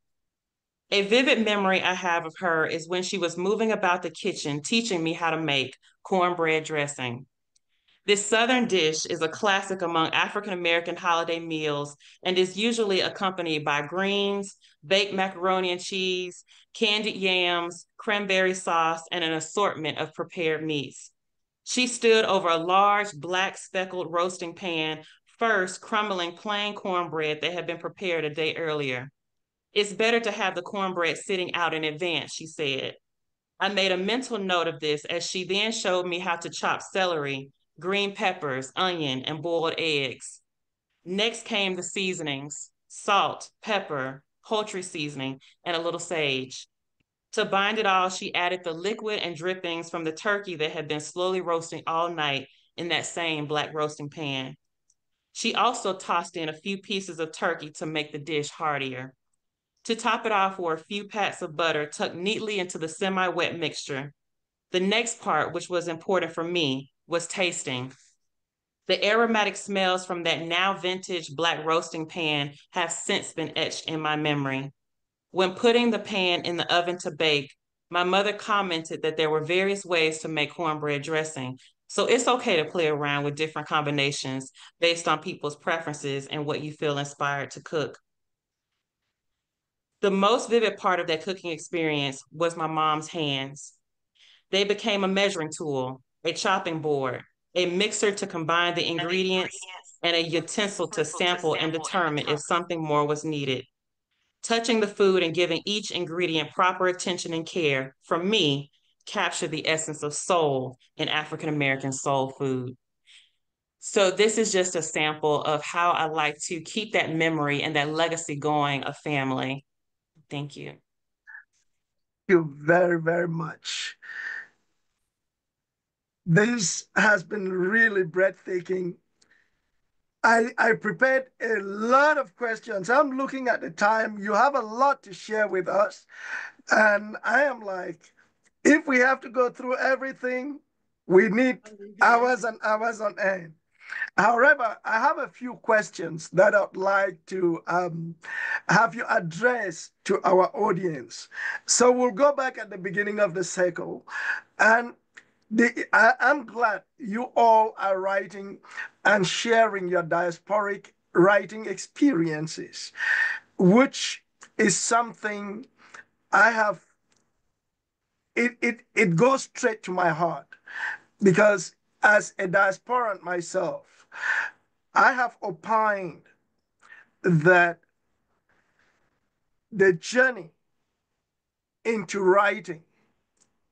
A vivid memory I have of her is when she was moving about the kitchen teaching me how to make cornbread dressing. This Southern dish is a classic among African-American holiday meals and is usually accompanied by greens, baked macaroni and cheese, candied yams, cranberry sauce, and an assortment of prepared meats. She stood over a large black speckled roasting pan, first crumbling plain cornbread that had been prepared a day earlier. It's better to have the cornbread sitting out in advance, she said. I made a mental note of this as she then showed me how to chop celery, green peppers, onion, and boiled eggs. Next came the seasonings, salt, pepper, poultry seasoning, and a little sage. To bind it all, she added the liquid and drippings from the turkey that had been slowly roasting all night in that same black roasting pan. She also tossed in a few pieces of turkey to make the dish heartier. To top it off were a few pats of butter tucked neatly into the semi-wet mixture. The next part, which was important for me, was tasting. The aromatic smells from that now vintage black roasting pan have since been etched in my memory. When putting the pan in the oven to bake, my mother commented that there were various ways to make cornbread dressing. So it's okay to play around with different combinations based on people's preferences and what you feel inspired to cook. The most vivid part of that cooking experience was my mom's hands. They became a measuring tool, a chopping board, a mixer to combine the ingredients, and a utensil to sample and determine if something more was needed. Touching the food and giving each ingredient proper attention and care, for me, captured the essence of soul in African American soul food. So this is just a sample of how I like to keep that memory and that legacy going of family. Thank you. Thank you very, very much. This has been really breathtaking. I prepared a lot of questions. I'm looking at the time. You have a lot to share with us. And I am like, if we have to go through everything, we need hours and hours on end. However, I have a few questions that I'd like to have you address to our audience. So we'll go back at the beginning of the cycle. And I'm glad you all are writing and sharing your diasporic writing experiences, which is something I have. It goes straight to my heart because as a diasporan myself, I have opined that the journey into writing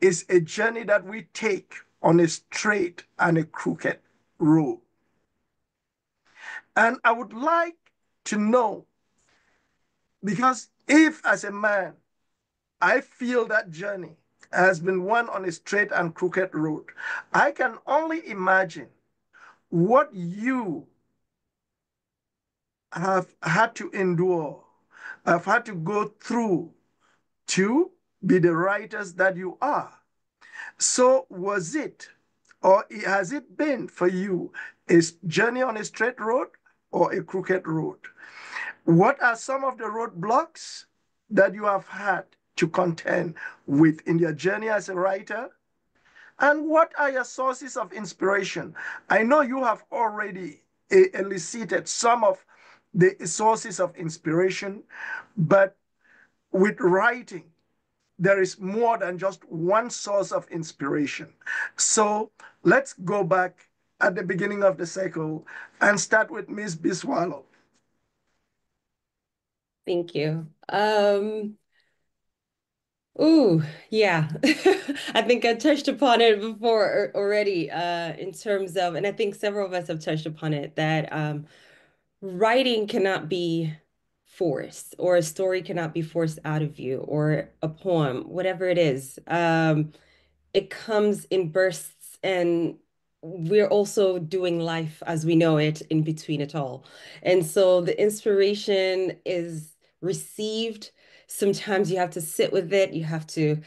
is a journey that we take on a straight and a crooked road. And I would like to know, because if as a man, I feel that journey has been one on a straight and crooked road, I can only imagine what you have had to endure, have had to go through to be the writers that you are. So was it, or has it been for you, a journey on a straight road or a crooked road? What are some of the roadblocks that you have had to contend with in your journey as a writer? And what are your sources of inspiration? I know you have already elicited some of the sources of inspiration, but with writing, there is more than just one source of inspiration. So let's go back at the beginning of the cycle and start with Ms. Biswalo. Thank you. Ooh, yeah. I think I touched upon it before already, in terms of, and I think several of us have touched upon it, that writing cannot be forced, or a story cannot be forced out of you, or a poem, whatever it is. It comes in bursts, and we're also doing life as we know it in between it all. And so the inspiration is received. Sometimes you have to sit with it, you have to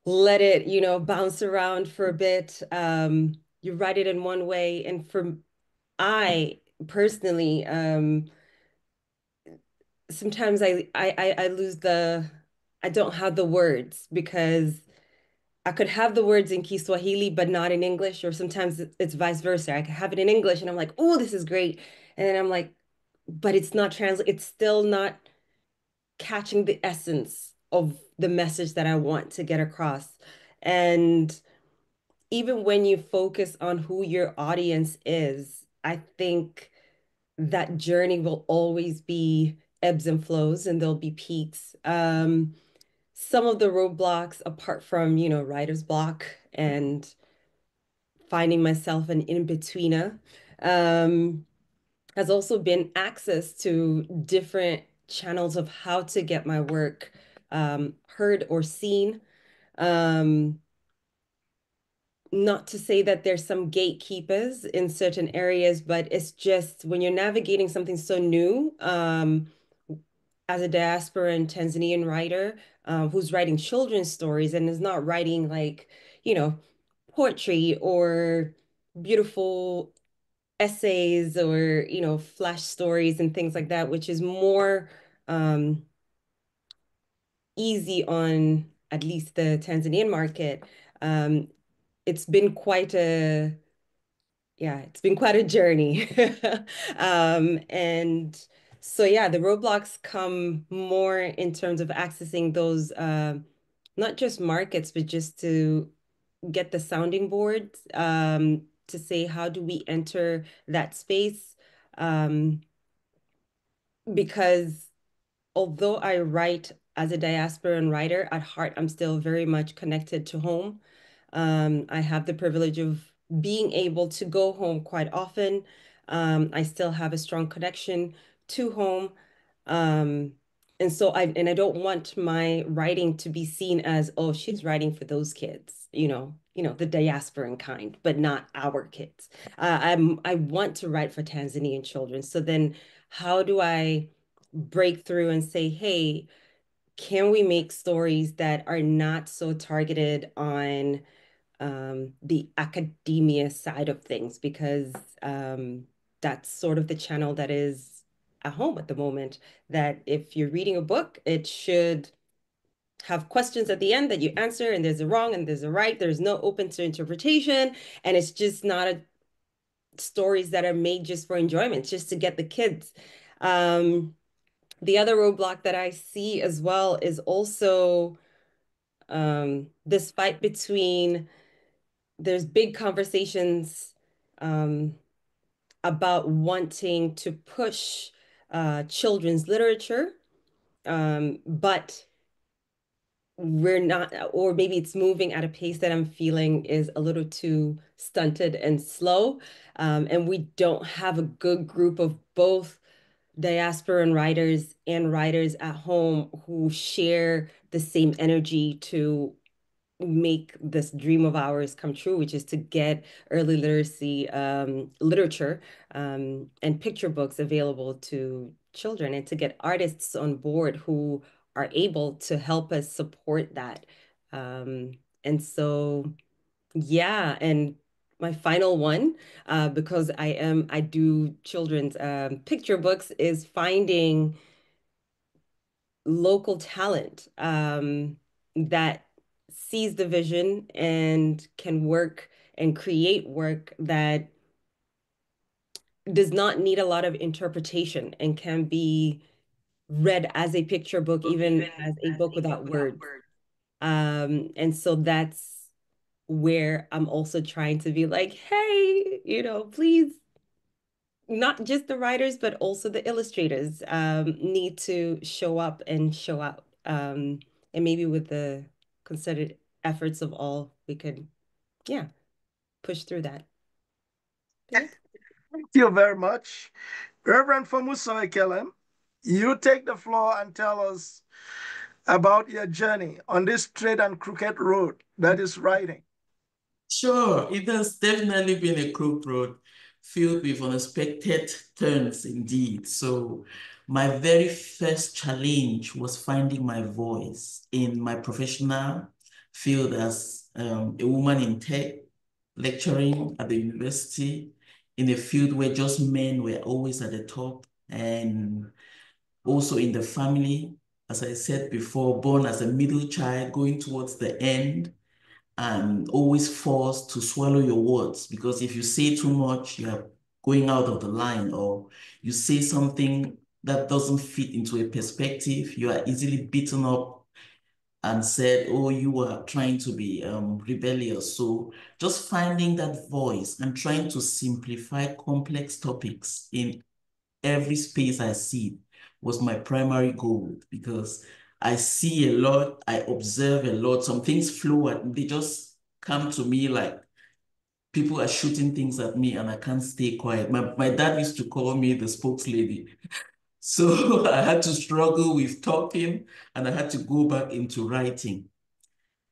let it, bounce around for a bit. You write it in one way. And for I personally, sometimes I lose I don't have the words, because I could have the words in Kiswahili, but not in English, or sometimes it's vice versa. I could have it in English and I'm like, oh, this is great. And then I'm like, but it's not it's still not catching the essence of the message that I want to get across. And even when you focus on who your audience is, I think that journey will always be ebbs and flows, and there'll be peaks. Some of the roadblocks, apart from, writer's block and finding myself an in-betweener, has also been access to different channels of how to get my work heard or seen. Not to say that there's some gatekeepers in certain areas, but it's just when you're navigating something so new, as a diaspora and Tanzanian writer, who's writing children's stories and is not writing like, poetry or beautiful essays or, flash stories and things like that, which is more easy on at least the Tanzanian market. It's been quite a journey. And So yeah, the roadblocks come more in terms of accessing those not just markets, but just to get the sounding board to say how do we enter that space? Because although I write as a diasporan writer, at heart, I'm still very much connected to home. I have the privilege of being able to go home quite often. I still have a strong connection to home. Um, and so I don't want my writing to be seen as, oh, she's writing for those kids, the diasporan kind, but not our kids. I want to write for Tanzanian children. So then how do I break through and say, hey, can we make stories that are not so targeted on the academia side of things? Because that's sort of the channel that is at home at the moment, that if you're reading a book, it should have questions at the end that you answer, and there's a wrong and there's a right. There's no open to interpretation, and it's just not stories that are made just for enjoyment, just to get the kids. The other roadblock that I see as well is also this fight between, there's big conversations about wanting to push children's literature, but we're not, or maybe it's moving at a pace that I'm feeling is a little too stunted and slow. And we don't have a good group of both diasporan writers and writers at home who share the same energy to make this dream of ours come true, which is to get early literacy literature and picture books available to children, and to get artists on board who are able to help us support that. And so, yeah, and my final one, because I do children's picture books, is finding local talent that sees the vision and can work and create work that does not need a lot of interpretation and can be read as a picture book, even as a book without words. And so that's where I'm also trying to be like, hey, please, not just the writers, but also the illustrators need to show up and show out. And maybe with the concerted efforts of all, we could, yeah, push through that. Yeah. Thank you very much. Reverend Fomuso Ekelem, you take the floor and tell us about your journey on this straight and crooked road that is writing. Sure, it has definitely been a crooked road filled with unexpected turns indeed. So my very first challenge was finding my voice in my professional field as a woman in tech, lecturing at the university in a field where just men were always at the top, and also in the family, as I said before, born as a middle child, going towards the end, and always forced to swallow your words, because if you say too much, you are going out of the line, or you say something that doesn't fit into a perspective, you are easily beaten up and said, oh, you are trying to be rebellious. So just finding that voice and trying to simplify complex topics in every space I see was my primary goal, because I see a lot, I observe a lot, some things flow and they just come to me like people are shooting things at me and I can't stay quiet. My dad used to call me the spokeslady. So I had to struggle with talking and I had to go back into writing.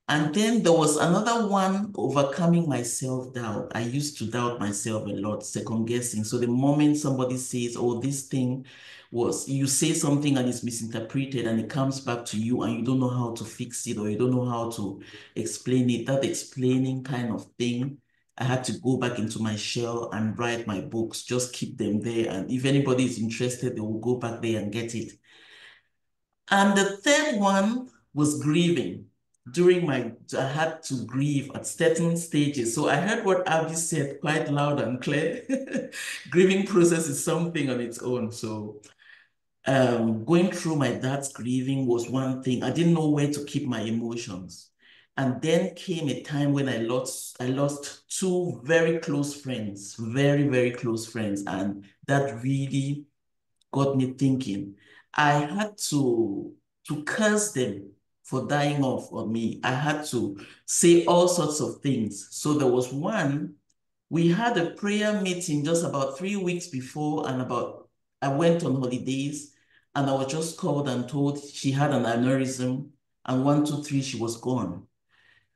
And then there was another one, overcoming my self-doubt. I used to doubt myself a lot, second guessing. So the moment somebody says, oh, this thing was, you say something and it's misinterpreted and it comes back to you and you don't know how to fix it or you don't know how to explain it, that explaining kind of thing, I had to go back into my shell and write my books, just keep them there. And if anybody is interested, they will go back there and get it. And the third one was grieving. I had to grieve at certain stages. So I heard what Abby said quite loud and clear. Grieving process is something on its own. So going through my dad's grieving was one thing. I didn't know where to keep my emotions. And then came a time when I lost two very close friends, very, very close friends. And that really got me thinking. I had to curse them for dying off on me. I had to say all sorts of things. So there was one, we had a prayer meeting just about 3 weeks before, and I went on holidays, and I was just called and told she had an aneurysm, and 1, 2, 3, she was gone.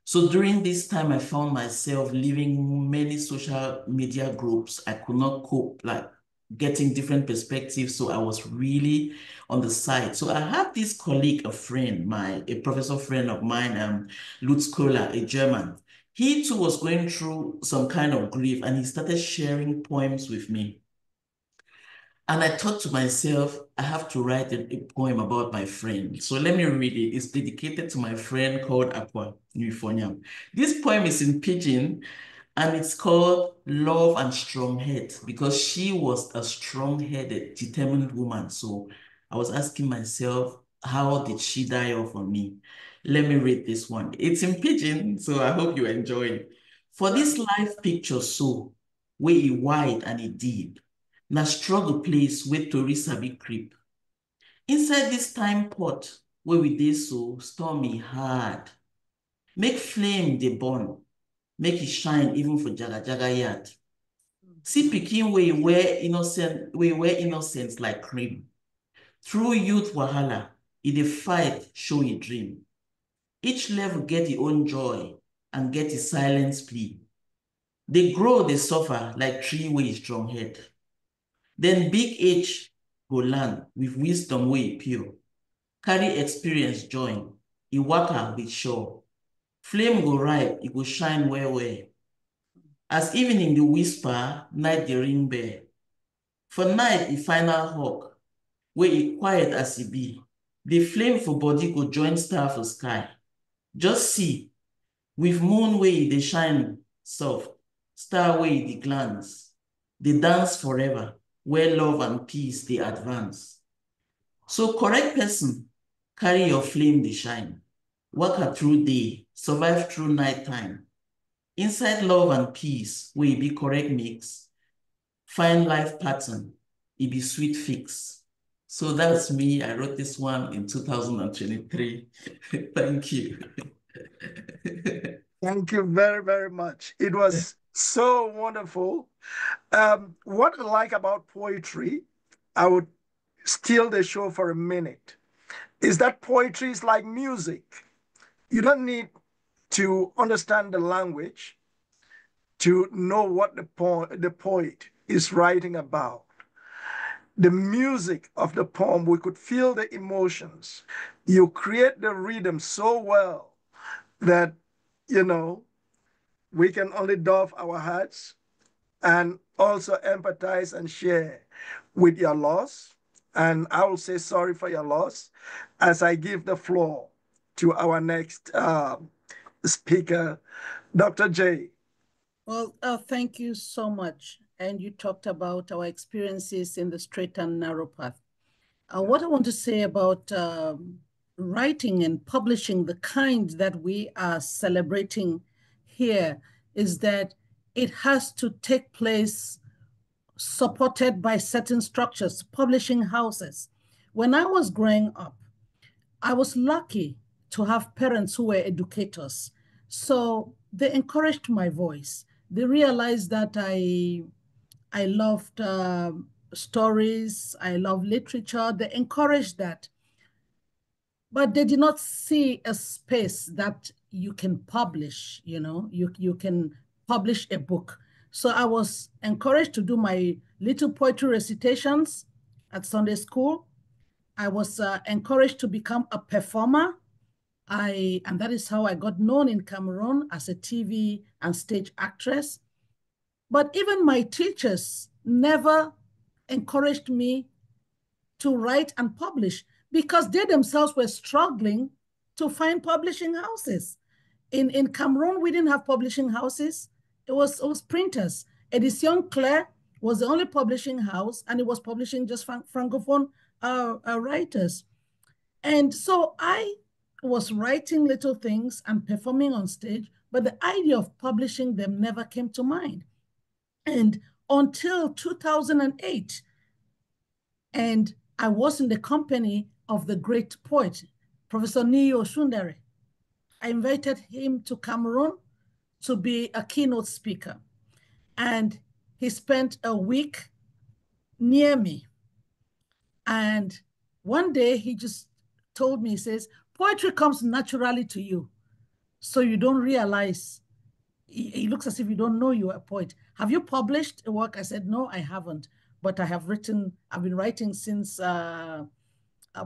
So during this time, I found myself leaving many social media groups. I could not cope, like getting different perspectives. So I was really on the side. So I had this colleague, a professor friend of mine, Lutz Kohler, a German. He too was going through some kind of grief, and he started sharing poems with me. And I thought to myself, I have to write a poem about my friend. So let me read it. It's dedicated to my friend called Aqua Nufoniam. This poem is in Pidgin, and it's called Love and Strong Head, because she was a strong-headed, determined woman. So I was asking myself, how did she die off on me? Let me read this one. It's in Pidgin, so I hope you enjoy it. For this life picture so, where it wide and it deep, na struggle place where tori sabi creep. Inside this time pot where we dey so stormy hard. Make flame dey burn, make it shine even for jaga jaga yard. See pikin wey wear innocence like cream. Through youth wahala, e dey fight show e dream. Each level get e own joy and get e silence plea. They grow, they suffer like tree wey e strong head. Then big age go land with wisdom wey pure. Carry experience join, e waka with sure. Flame go ripe, e go shine well well. As evening dey whisper, night dey ring bell. For night, e final hawk, wey e quiet as e be. The flame for body go join star for sky. Just see, with moon wey e dey shine soft, star wey e dey glance, dey dance forever, where love and peace dey advance. So correct person, carry your flame dey shine. Waka through day, survive through night time. Inside love and peace, wey e be correct mix, find life pattern, e be sweet fix. So that's me. I wrote this one in 2023. Thank you. Thank you very, very much. It was so wonderful. What I like about poetry, I would steal the show for a minute, is that poetry is like music. You don't need to understand the language to know what the poet is writing about. The music of the poem, we could feel the emotions. You create the rhythm so well that, we can only doff our hats and also empathize and share with your loss. And I will say sorry for your loss as I give the floor to our next speaker, Dr. J. Well, thank you so much. And you talked about our experiences in the straight and narrow path. What I want to say about writing and publishing the kind that we are celebrating here is that it has to take place supported by certain structures, publishing houses. When I was growing up, I was lucky to have parents who were educators. So they encouraged my voice. They realized that I loved stories, I love literature. They encouraged that. But they did not see a space that you can publish, you can publish a book. So I was encouraged to do my little poetry recitations at Sunday school. I was encouraged to become a performer. And that is how I got known in Cameroon as a TV and stage actress. But even my teachers never encouraged me to write and publish because they themselves were struggling to find publishing houses. In Cameroon, we didn't have publishing houses. It was printers. Edition Claire was the only publishing house, and it was publishing just Francophone writers. And so I was writing little things and performing on stage, but the idea of publishing them never came to mind. And until 2008, and I was in the company of the great poet, Professor Niyi Oshundere. I invited him to Cameroon to be a keynote speaker. And he spent a week near me. And one day he just told me, he says, poetry comes naturally to you. So you don't realize, he looks as if you don't know you're a poet. Have you published a work? I said, no, I haven't. But I have written, I've been writing since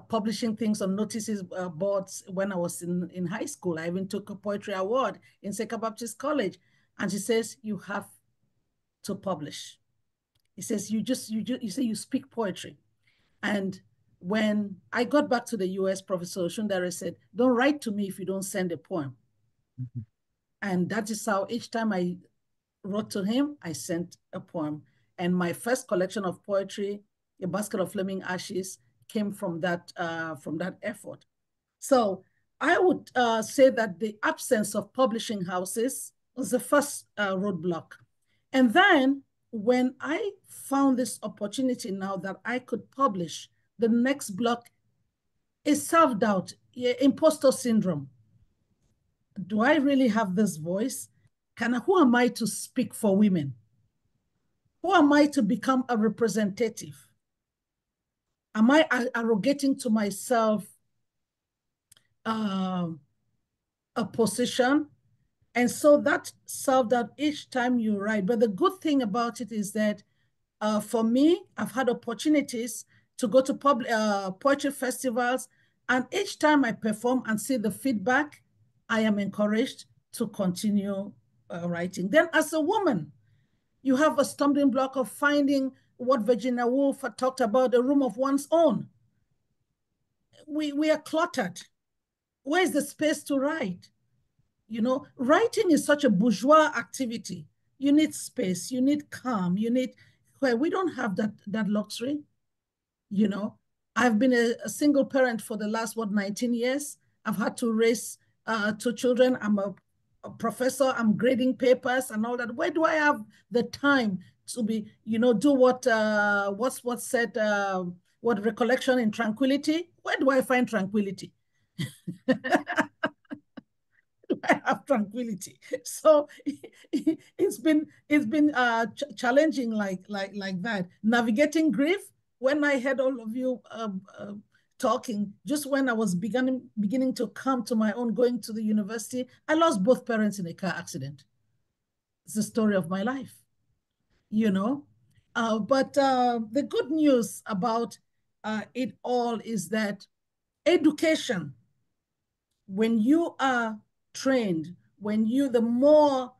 publishing things on notices boards when I was in high school. I even took a poetry award in Seka Baptist College. And she says, you have to publish. He says, you say you speak poetry. And when I got back to the US, Professor Oshundere said, don't write to me if you don't send a poem. Mm-hmm. And that is how each time I wrote to him, I sent a poem. And my first collection of poetry, A Basket of Flaming Ashes, came from that effort. So I would say that the absence of publishing houses was the first roadblock. And then when I found this opportunity now that I could publish, the next block is self-doubt, imposter syndrome. Do I really have this voice? Who am I to speak for women? Who am I to become a representative? Am I arrogating to myself a position? And so that self-doubt each time you write. But the good thing about it is that for me, I've had opportunities to go to poetry festivals. And each time I perform and see the feedback, I am encouraged to continue writing. Then as a woman, you have a stumbling block of finding what Virginia Woolf had talked about, a room of one's own. We are cluttered. Where's the space to write? You know, writing is such a bourgeois activity. You need space, you need calm, you need, well, we don't have that luxury. You know, I've been a single parent for the last, 19 years. I've had to raise 2 children. I'm a professor, I'm grading papers and all that. Where do I have the time to be, you know, do what's said, what recollection in tranquility? Where do I find tranquility? I have tranquility. So it's been challenging like that. Navigating grief. When I heard all of you talking, just when I was beginning to come to my own, going to the university, I lost both parents in a car accident. It's the story of my life, you know. But the good news about it all is that education, when you are trained, the more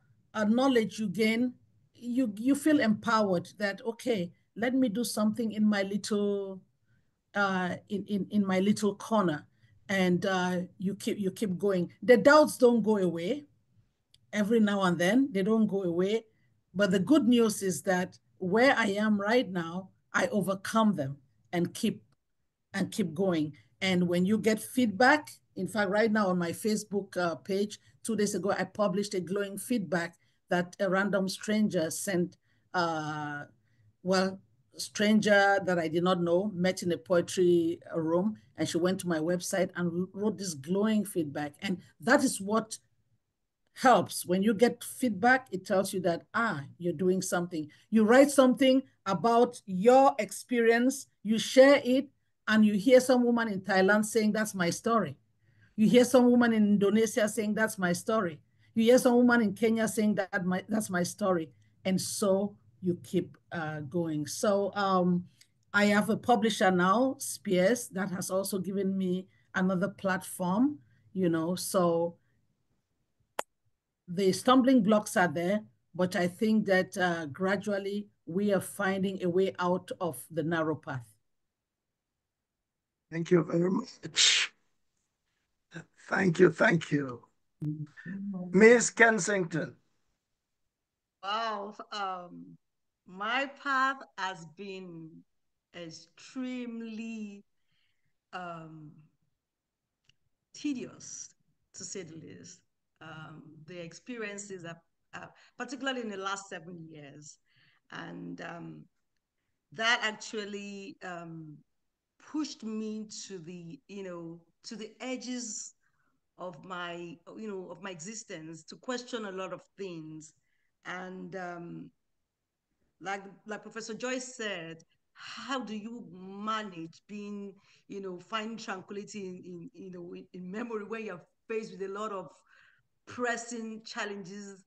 knowledge you gain, you feel empowered that, okay, let me do something in my little in my little corner, and you keep going. The doubts don't go away. Every now and then they don't go away, but the good news is that where I am right now, I overcome them and keep going. And when you get feedback, in fact, right now on my Facebook page, 2 days ago, I published a glowing feedback that a random stranger sent, stranger that I did not know, met in a poetry room, and she went to my website and wrote this glowing feedback. And that is what helps. When you get feedback, it tells you that, you're doing something. You write something about your experience, you share it, and you hear some woman in Thailand saying, that's my story. You hear some woman in Indonesia saying, that's my story. You hear some woman in Kenya saying, that's my story. And so you keep going. So I have a publisher now, Spears, that has also given me another platform, you know. So the stumbling blocks are there, but I think that gradually we are finding a way out of the narrow path. Thank you very much. Thank you. Miss Kensington. Wow. My path has been extremely tedious, to say the least. The experiences are particularly in the last 7 years. And that actually pushed me to the, to the edges of my, of my existence, to question a lot of things. And like Professor Joyce said, how do you manage being, finding tranquility in memory when you're faced with a lot of pressing challenges,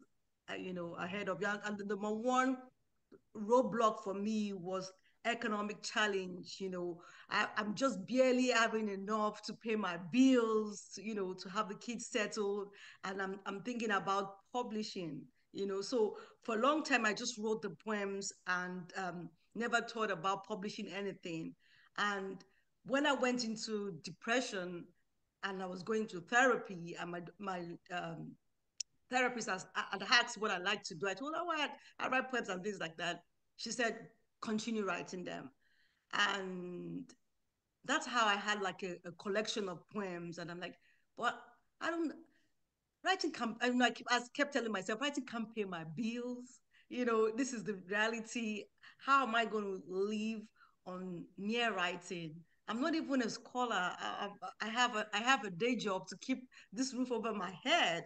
ahead of you? And the number one roadblock for me was economic challenge. I'm just barely having enough to pay my bills, to have the kids settled, and I'm thinking about publishing. So for a long time I just wrote the poems and never thought about publishing anything. And when I went into depression and I was going to therapy, and my therapist had asked what I like to do. I told her, "What? I write poems and things like that." She said, "Continue writing them." And that's how I had like a collection of poems. And I'm like, "But I don't, writing can't," I kept telling myself, writing can't pay my bills. This is the reality. How am I going to live on mere writing? I'm not even a scholar. I have a day job to keep this roof over my head.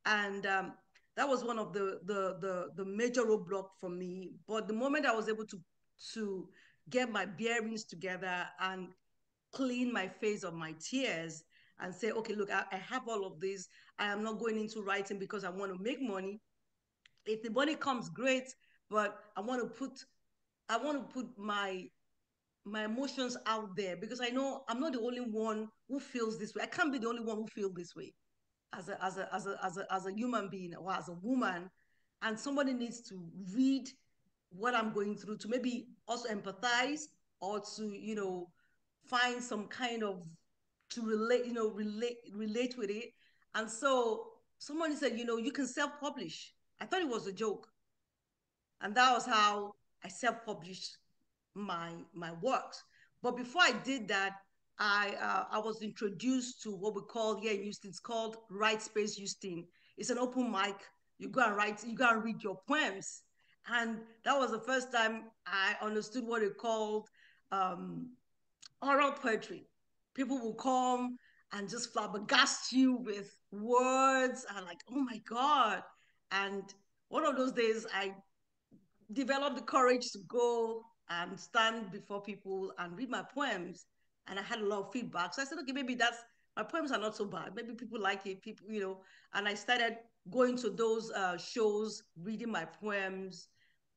And that was one of the major roadblock for me. But the moment I was able to get my bearings together and clean my face of my tears and say, okay, look, I have all of this. I am not going into writing because I want to make money. If the money comes, great, but I want to put my emotions out there, because I know I'm not the only one who feels this way. I can't be the only one who feels this way as a human being or as a woman. And somebody needs to read what I'm going through to maybe also empathize, or to, find some kind of, to relate with it. And so somebody said, you can self-publish. I thought it was a joke. And that was how I self-published my works. But before I did that, I was introduced to what we call here in Houston. It's called Write Space Houston. It's an open mic. You go and write. You go and read your poems. And that was the first time I understood what it called oral poetry. People will come and just flabbergast you with words, and like, oh my God. And one of those days I developed the courage to go and stand before people and read my poems. And I had a lot of feedback. So I said, okay, maybe my poems are not so bad. Maybe people like it, and I started going to those shows, reading my poems.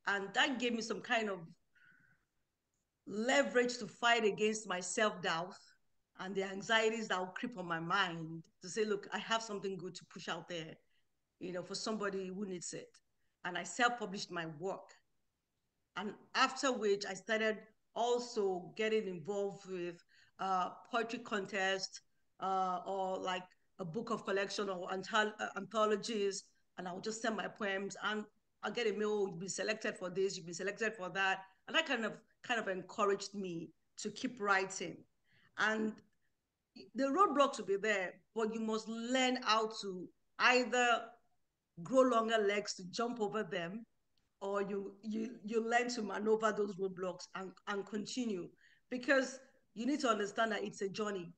And that gave me some kind of leverage to fight against my self-doubt and the anxieties that will creep on my mind, to say, look, I have something good to push out there, for somebody who needs it. And I self-published my work. And after which I started also getting involved with poetry contests, or like a book of collection or anthologies. And I would just send my poems, and I'll get a mail, you've been selected for this, you've been selected for that. And that kind of encouraged me to keep writing. And the roadblocks will be there, but you must learn how to either grow longer legs to jump over them, or you learn to maneuver those roadblocks and continue, because you need to understand that it's a journey.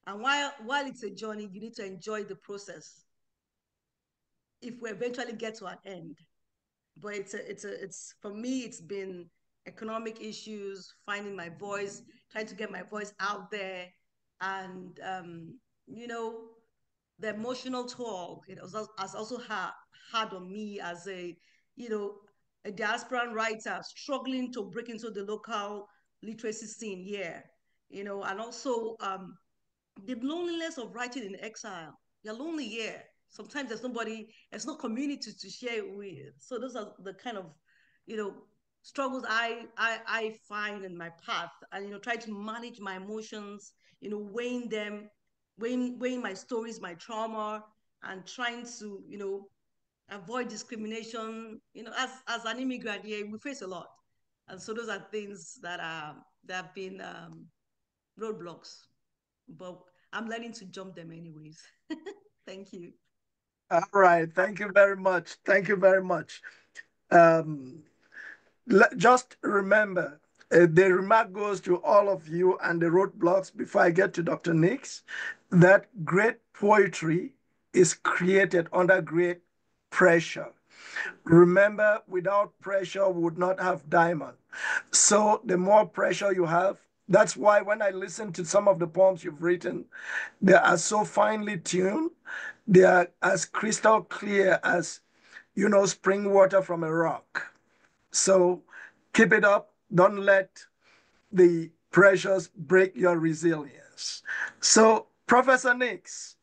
And while it's a journey, you need to enjoy the process if we eventually get to an end. But it's for me, it's been economic issues, finding my voice, trying to get my voice out there. And you know the emotional toll it has also had on me as you know a diasporan writer struggling to break into the local literacy scene here. And also the loneliness of writing in exile. You're lonely here. Sometimes there's no community to share it with. So those are the kind of, you know, struggles I find in my path, and try to manage my emotions, weighing them, weighing my stories, my trauma, and trying to, avoid discrimination. As an immigrant here, we face a lot. And so those are things that have been roadblocks, but I'm learning to jump them anyways. Thank you. All right. Thank you very much. Thank you very much. Just remember, the remark goes to all of you and the roadblocks before I get to Dr. Nix, that great poetry is created under great pressure. Remember, without pressure, we would not have diamond. So the more pressure you have, that's why when I listen to some of the poems you've written, they are so finely tuned. They are as crystal clear as, spring water from a rock. So keep it up. Don't let the pressures break your resilience. So, Professor Nix.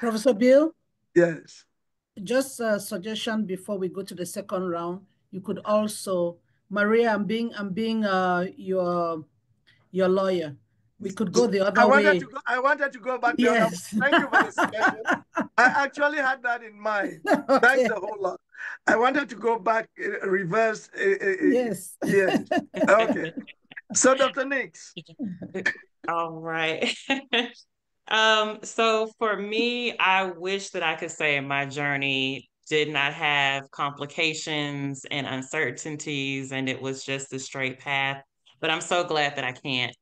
Professor Bill? Yes. Just a suggestion before we go to the second round. You could also, Maria, I'm being your lawyer. We could go the other way. I wanted to go back the other way. Yes. Thank you for the suggestion. I actually had that in mind. Okay. Thanks a whole lot. I wanted to go back, reverse. Yes. Yes. Okay. So, Dr. Nix. All right. So for me, I wish that I could say my journey did not have complications and uncertainties, and it was just a straight path. But I'm so glad that I can't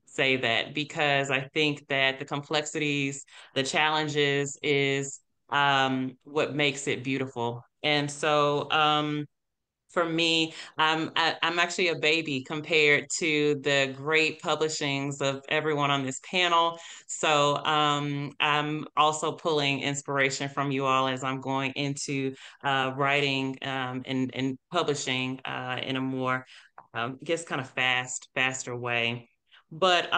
say that, because I think that the complexities, the challenges is what makes it beautiful. And so for me, I'm actually a baby compared to the great publishings of everyone on this panel. So I'm also pulling inspiration from you all as I'm going into writing and publishing in a more, I guess, kind of faster way. But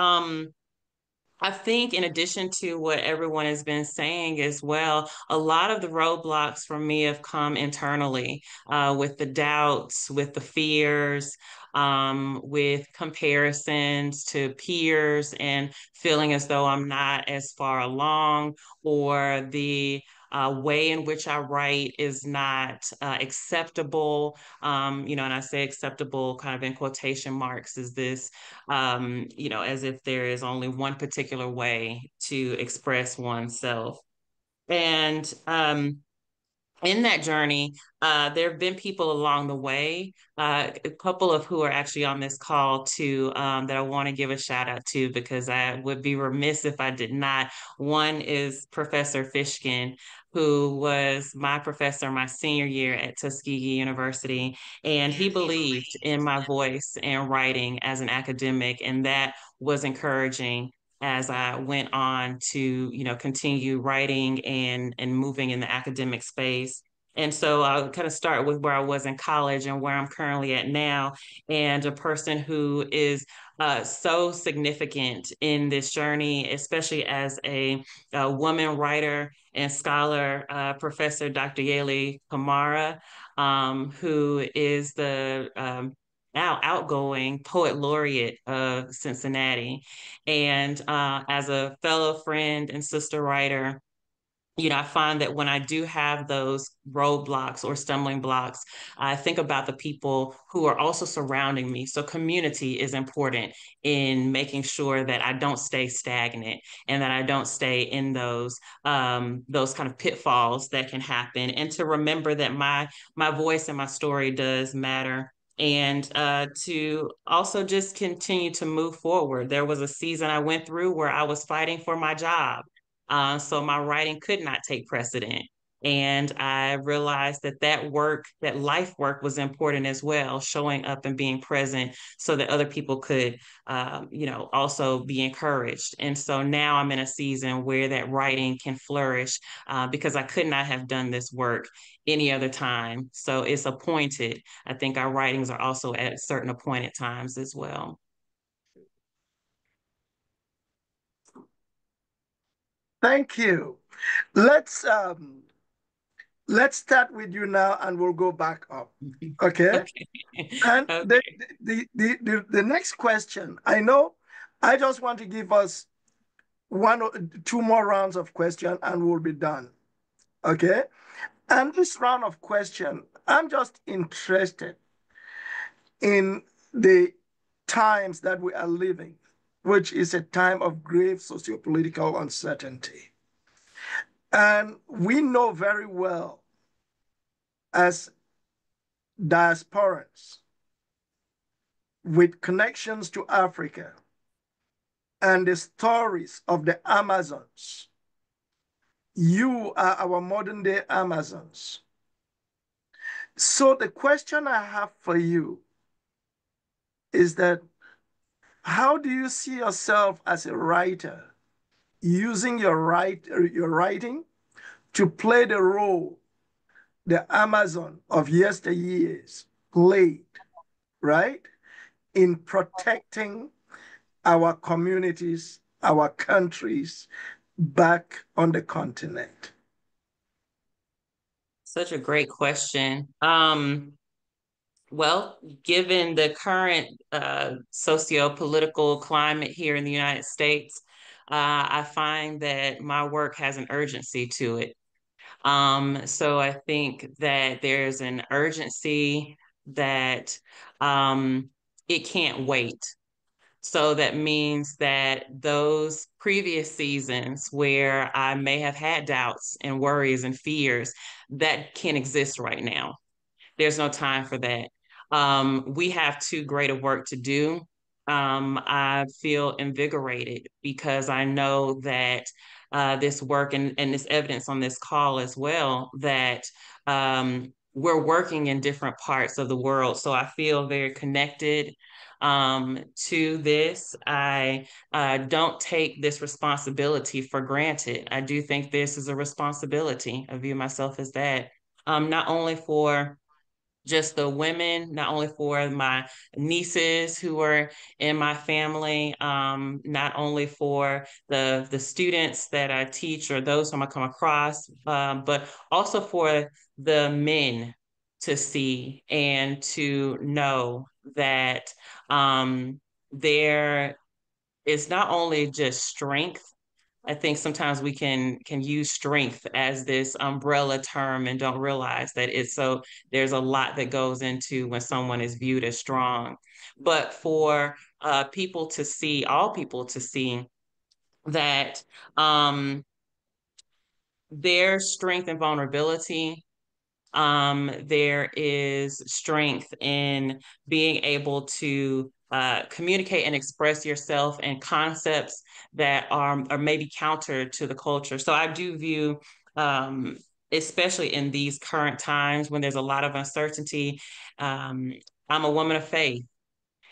I think in addition to what everyone has been saying as well, a lot of the roadblocks for me have come internally, with the doubts, with the fears, with comparisons to peers and feeling as though I'm not as far along, or the way in which I write is not acceptable. And I say acceptable kind of in quotation marks, is this as if there is only one particular way to express oneself. And in that journey, there have been people along the way, a couple of who are actually on this call too, that I want to give a shout out to, because I would be remiss if I did not. One is Professor Fishkin, who was my professor my senior year at Tuskegee University, and he believed in my voice and writing as an academic, and that was encouraging as I went on to, continue writing and moving in the academic space. And so I'll kind of start with where I was in college and where I'm currently at now. And a person who is so significant in this journey, especially as a woman writer and scholar, Professor Dr. Yali Kamara, who is the now outgoing poet laureate of Cincinnati. And as a fellow friend and sister writer, I find that when I do have those roadblocks or stumbling blocks, I think about the people who are also surrounding me. So community is important in making sure that I don't stay stagnant and that I don't stay in those kind of pitfalls that can happen. And to remember that my voice and my story does matter, and to also just continue to move forward. There was a season I went through where I was fighting for my job. So my writing could not take precedent. And I realized that life work was important as well, showing up and being present so that other people could, also be encouraged. And so now I'm in a season where that writing can flourish, because I could not have done this work any other time. So it's appointed. I think our writings are also at certain appointed times as well. Thank you. Let's start with you now, and we'll go back up. Okay. And Okay. the next question, I just want to give us one or two more rounds of question, and we'll be done. Okay. And this round of question, I'm just interested in the times that we are living, which is a time of grave sociopolitical uncertainty. And we know very well as diasporans with connections to Africa and the stories of the Amazons. You are our modern day Amazons. So the question I have for you is that how do you see yourself as a writer using your writing to play the role the Amazon of yesteryears played, right, in protecting our communities, our countries back on the continent? Such a great question. Well, given the current socio-political climate here in the United States, I find that my work has an urgency to it. So I think that there's an urgency that it can't wait. So that means that those previous seasons where I may have had doubts and worries and fears that can't exist right now. There's no time for that. We have too great a work to do. I feel invigorated because I know that this work and this evidence on this call as well, that we're working in different parts of the world. So I feel very connected to this. I don't take this responsibility for granted. I do think this is a responsibility. I view myself as that, not only for just the women, not only for my nieces who are in my family, not only for the students that I teach or those whom I come across, but also for the men to see and to know that there is not only just strength. I think sometimes we can use strength as this umbrella term and don't realize that there's a lot that goes into when someone is viewed as strong. But for people to see, all people to see that their strength and vulnerability, there is strength in being able to communicate and express yourself and concepts that are maybe counter to the culture. So I do view, especially in these current times when there's a lot of uncertainty, um, I'm a woman of faith.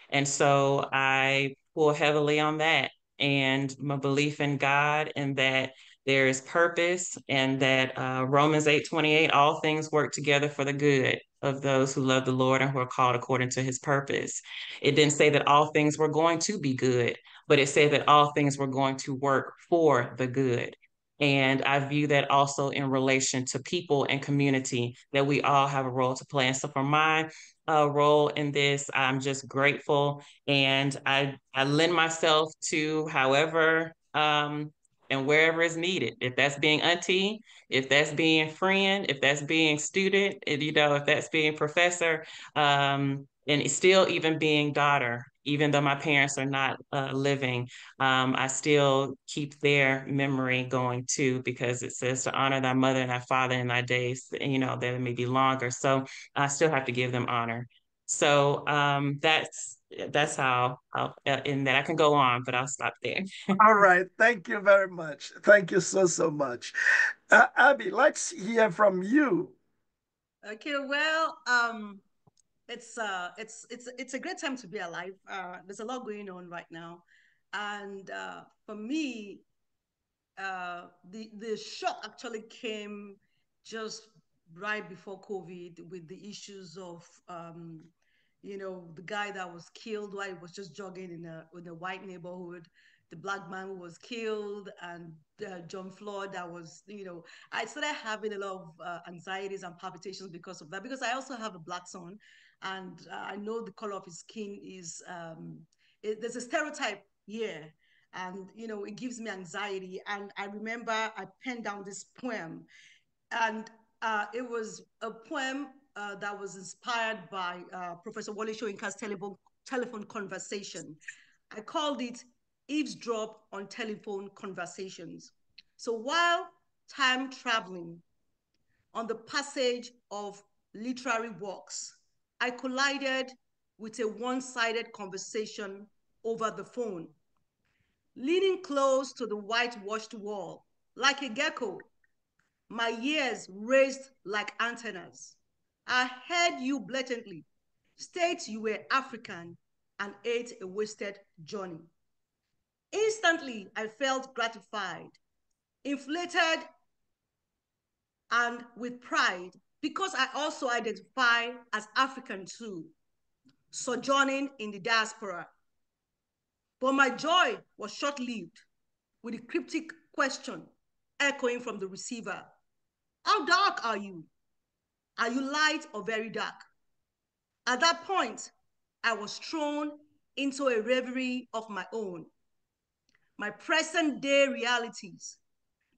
And so I pull heavily on that and my belief in God and that there is purpose and that Romans 8:28, all things work together for the good of those who love the Lord and who are called according to his purpose. It didn't say that all things were going to be good, but it said that all things were going to work for the good. And I view that also in relation to people and community, that we all have a role to play. And so for my role in this, I'm just grateful, and I lend myself to however and wherever is needed. If that's being auntie, if that's being friend, if that's being student, if that's being professor, and it's still even being daughter. Even though my parents are not living, I still keep their memory going too, because it says to honor thy mother and thy father in thy days, that it may be longer. So I still have to give them honor. So that's how in that I can go on, but I'll stop there. All right. Thank you very much. Thank you so much. Abby, let's hear from you. Okay, well, it's a great time to be alive. There's a lot going on right now, and for me, the shock actually came just right before COVID with the issues of the guy that was killed while he was just jogging in a white neighborhood, the black man who was killed, and John Floyd that was, I started having a lot of anxieties and palpitations because of that, because I also have a black son, and I know the color of his skin is, there's a stereotype here, and it gives me anxiety. And I remember I penned down this poem, and it was a poem that was inspired by Professor Wole Soyinka's telephone conversation. I called it Eavesdrop on Telephone Conversations. So while time traveling on the passage of literary works, I collided with a one-sided conversation over the phone. Leaning close to the whitewashed wall, like a gecko, my ears raised like antennas. I heard you blatantly state you were African and ate a wasted journey. Instantly, I felt gratified, inflated, and with pride, because I also identify as African too, sojourning in the diaspora. But my joy was short-lived, with a cryptic question echoing from the receiver. How dark are you? Are you light or very dark? At that point, I was thrown into a reverie of my own. My present day realities,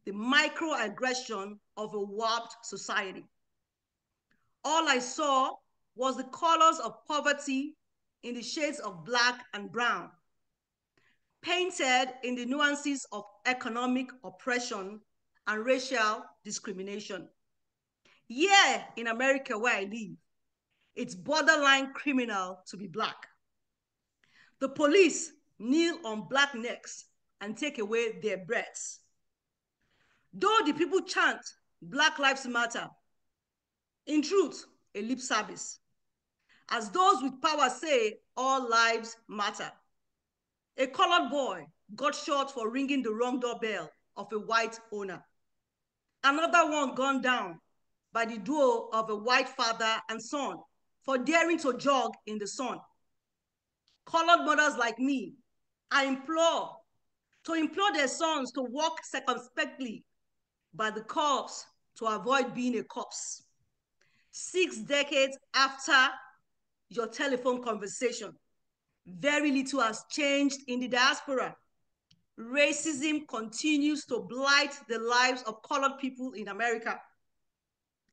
the microaggression of a warped society. All I saw was the colors of poverty in the shades of Black and brown, painted in the nuances of economic oppression and racial discrimination. Here in America, where I live, it's borderline criminal to be Black. The police kneel on Black necks and take away their breaths. Though the people chant Black Lives Matter, in truth, a lip service. As those with power say, all lives matter. A colored boy got shot for ringing the wrong doorbell of a white owner. Another one gunned down by the duo of a white father and son for daring to jog in the sun. Colored mothers like me, I implore their sons to walk circumspectly by the corpse to avoid being a corpse. 6 decades after your telephone conversation, very little has changed in the diaspora. Racism continues to blight the lives of colored people in America.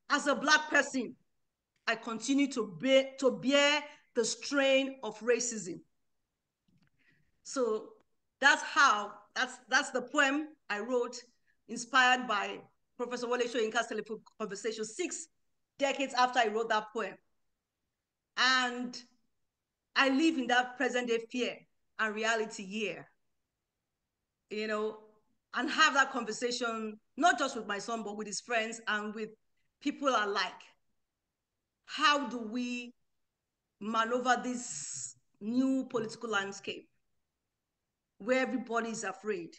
As a Black person, I continue to bear the strain of racism. So that's the poem I wrote, inspired by Professor Wole Soyinka's telephone conversation 6 decades after I wrote that poem. And I live in that present day fear and reality here, you know, and have that conversation, not just with my son, but with his friends and with people alike. How do we maneuver this new political landscape where everybody is afraid?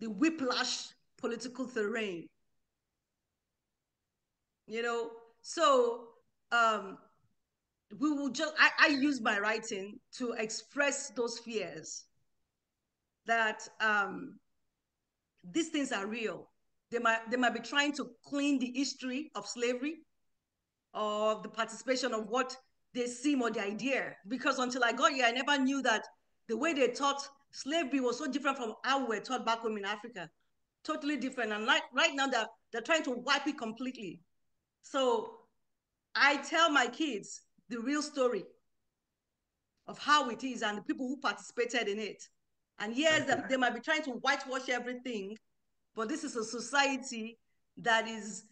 The whiplash political terrain, you know? So we will just, I use my writing to express those fears that these things are real. They might be trying to clean the history of slavery or the participation of what they seem or the idea. Because until I got here, I never knew that the way they taught slavery was so different from how we were taught back home in Africa. Totally different. And right now, they're trying to wipe it completely. So I tell my kids the real story of how it is and the people who participated in it. And yes, they might be trying to whitewash everything, but this is a society that is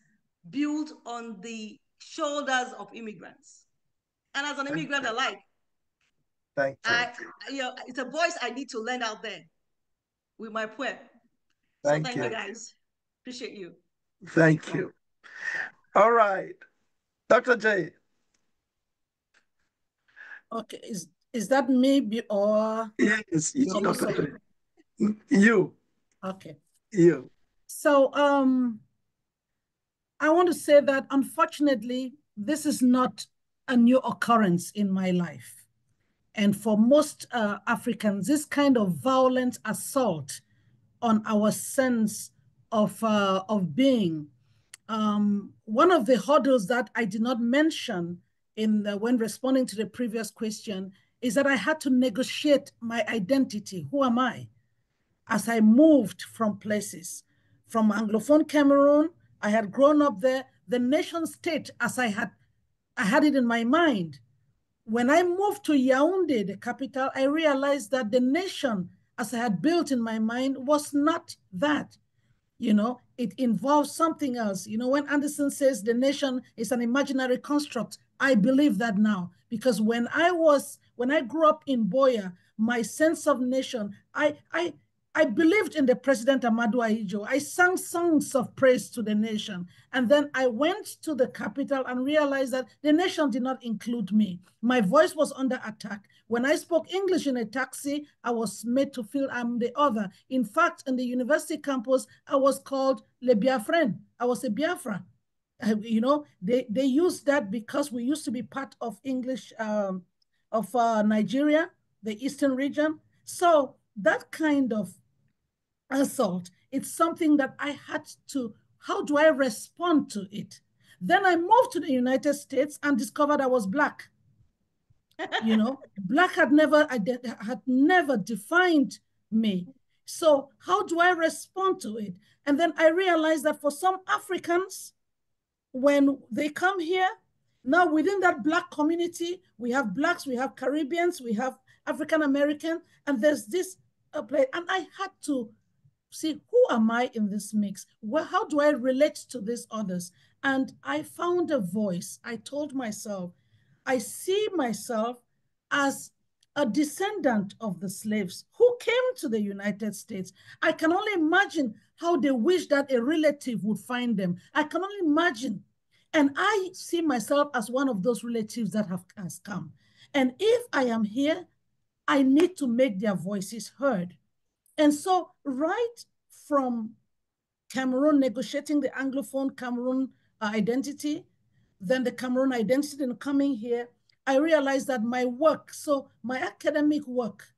built on the shoulders of immigrants. And as an immigrant alike, Thank you. It's a voice I need to lend out there with my poem. Thank you, guys. Appreciate you. Thank you. All right. Dr. J. Okay, is that me or? Yes, you, Dr. J. You. Okay. You. So I want to say that unfortunately, this is not a new occurrence in my life. And for most Africans, this kind of violent assault on our sense of being. One of the hurdles that I did not mention when responding to the previous question is that I had to negotiate my identity. Who am I? As I moved from places, from Anglophone Cameroon I had grown up there. The nation state, as I had it in my mind. When I moved to Yaoundé, the capital, I realized that the nation, as I had built in my mind, was not that. It involves something else. When Anderson says the nation is an imaginary construct, I believe that now. Because when I grew up in Buea, my sense of nation, I believed in the President Amadou Ahidjo. I sang songs of praise to the nation. And then I went to the capital and realized that the nation did not include me. My voice was under attack. When I spoke English in a taxi, I was made to feel I'm the other. In fact, in the university campus, I was called Le Biafran. I was a Biafra. They used that because we used to be part of English, of Nigeria, the Eastern region. So that kind of assault, it's something that I had to, how do I respond to it? Then I moved to the United States and discovered I was Black. Black had never defined me. So how do I respond to it? And then I realized that for some Africans, when they come here, now within that Black community, we have Blacks, we have Caribbeans, we have African American, and there's this play. And I had to see, who am I in this mix? Well, how do I relate to these others? And I found a voice. I told myself, I see myself as a descendant of the slaves who came to the United States. I can only imagine how they wish that a relative would find them. I can only imagine. And I see myself as one of those relatives that has come. And if I am here, I need to make their voices heard. And so right from Cameroon negotiating the Anglophone Cameroon identity, then the Cameroon identity and coming here, I realized that my work, so my academic work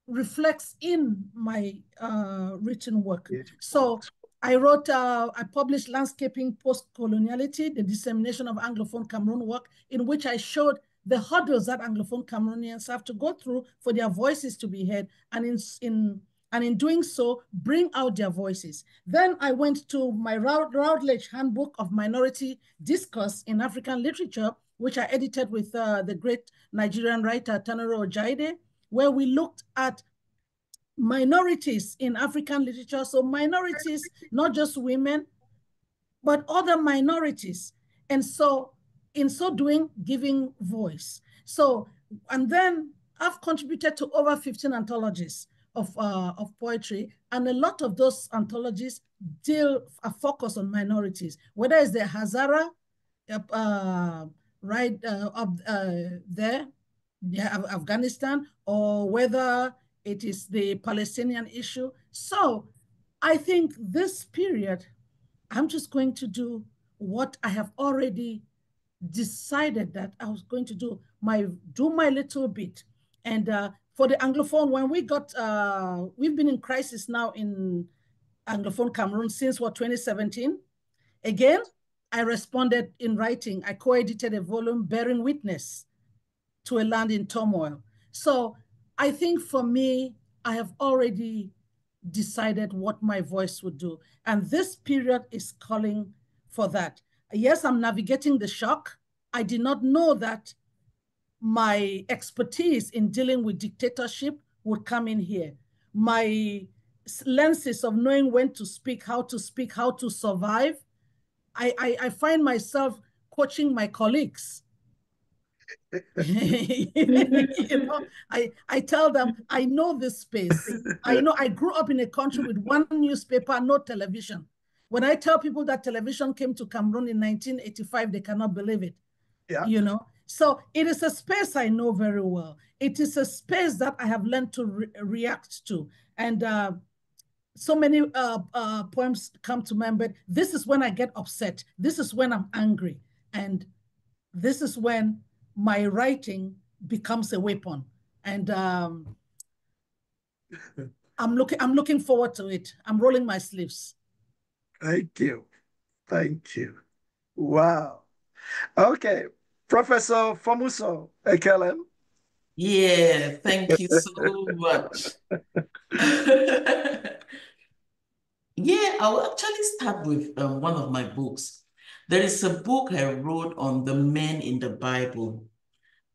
reflects in my written work. So I published Landscaping Post-Coloniality, the Dissemination of Anglophone Cameroon work, in which I showed the hurdles that Anglophone Cameroonians have to go through for their voices to be heard, and in doing so, bring out their voices. Then I went to my Routledge Handbook of Minority Discourse in African Literature, which I edited with the great Nigerian writer Tanaro Ojaide, where we looked at minorities in African literature. So minorities, not just women, but other minorities. And so in so doing, giving voice. So, and then I've contributed to over 15 anthologies of poetry, and a lot of those anthologies focus on minorities, whether it's the Hazara, up there, Afghanistan, or whether it is the Palestinian issue. So I think this period, I'm just going to do what I have already decided that I was going to do my little bit. And for the Anglophone, when we've been in crisis now in Anglophone Cameroon since 2017. Again, I responded in writing. I co-edited a volume, Bearing Witness to a Land in Turmoil. So I think for me, I have already decided what my voice would do. And this period is calling for that. Yes, I'm navigating the shock. I did not know that my expertise in dealing with dictatorship would come in here. My lenses of knowing when to speak, how to survive. I find myself coaching my colleagues. I tell them, I know this space. I know I grew up in a country with one newspaper, no television. When I tell people that television came to Cameroon in 1985, they cannot believe it. Yeah. So it is a space I know very well. It is a space that I have learned to react to. And so many poems come to mind, but this is when I get upset. This is when I'm angry. And this is when my writing becomes a weapon. And I'm looking forward to it. I'm rolling my sleeves. Thank you. Thank you. Wow. Okay. Professor Fomuso Ekelem. Yeah, thank you so much. Yeah, I'll actually start with one of my books. There is a book I wrote on the men in the Bible.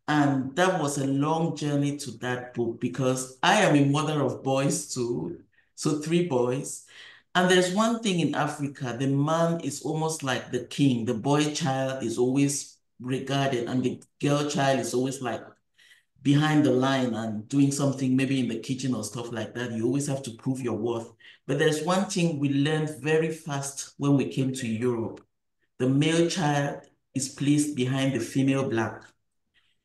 And that was a long journey to that book because I am a mother of boys too. So 3 boys. And there's one thing in Africa, the man is almost like the king. The boy child is always regarded, and the girl child is always like behind the line and doing something maybe in the kitchen or stuff like that. You always have to prove your worth. But there's one thing we learned very fast when we came to Europe. The male child is placed behind the female black.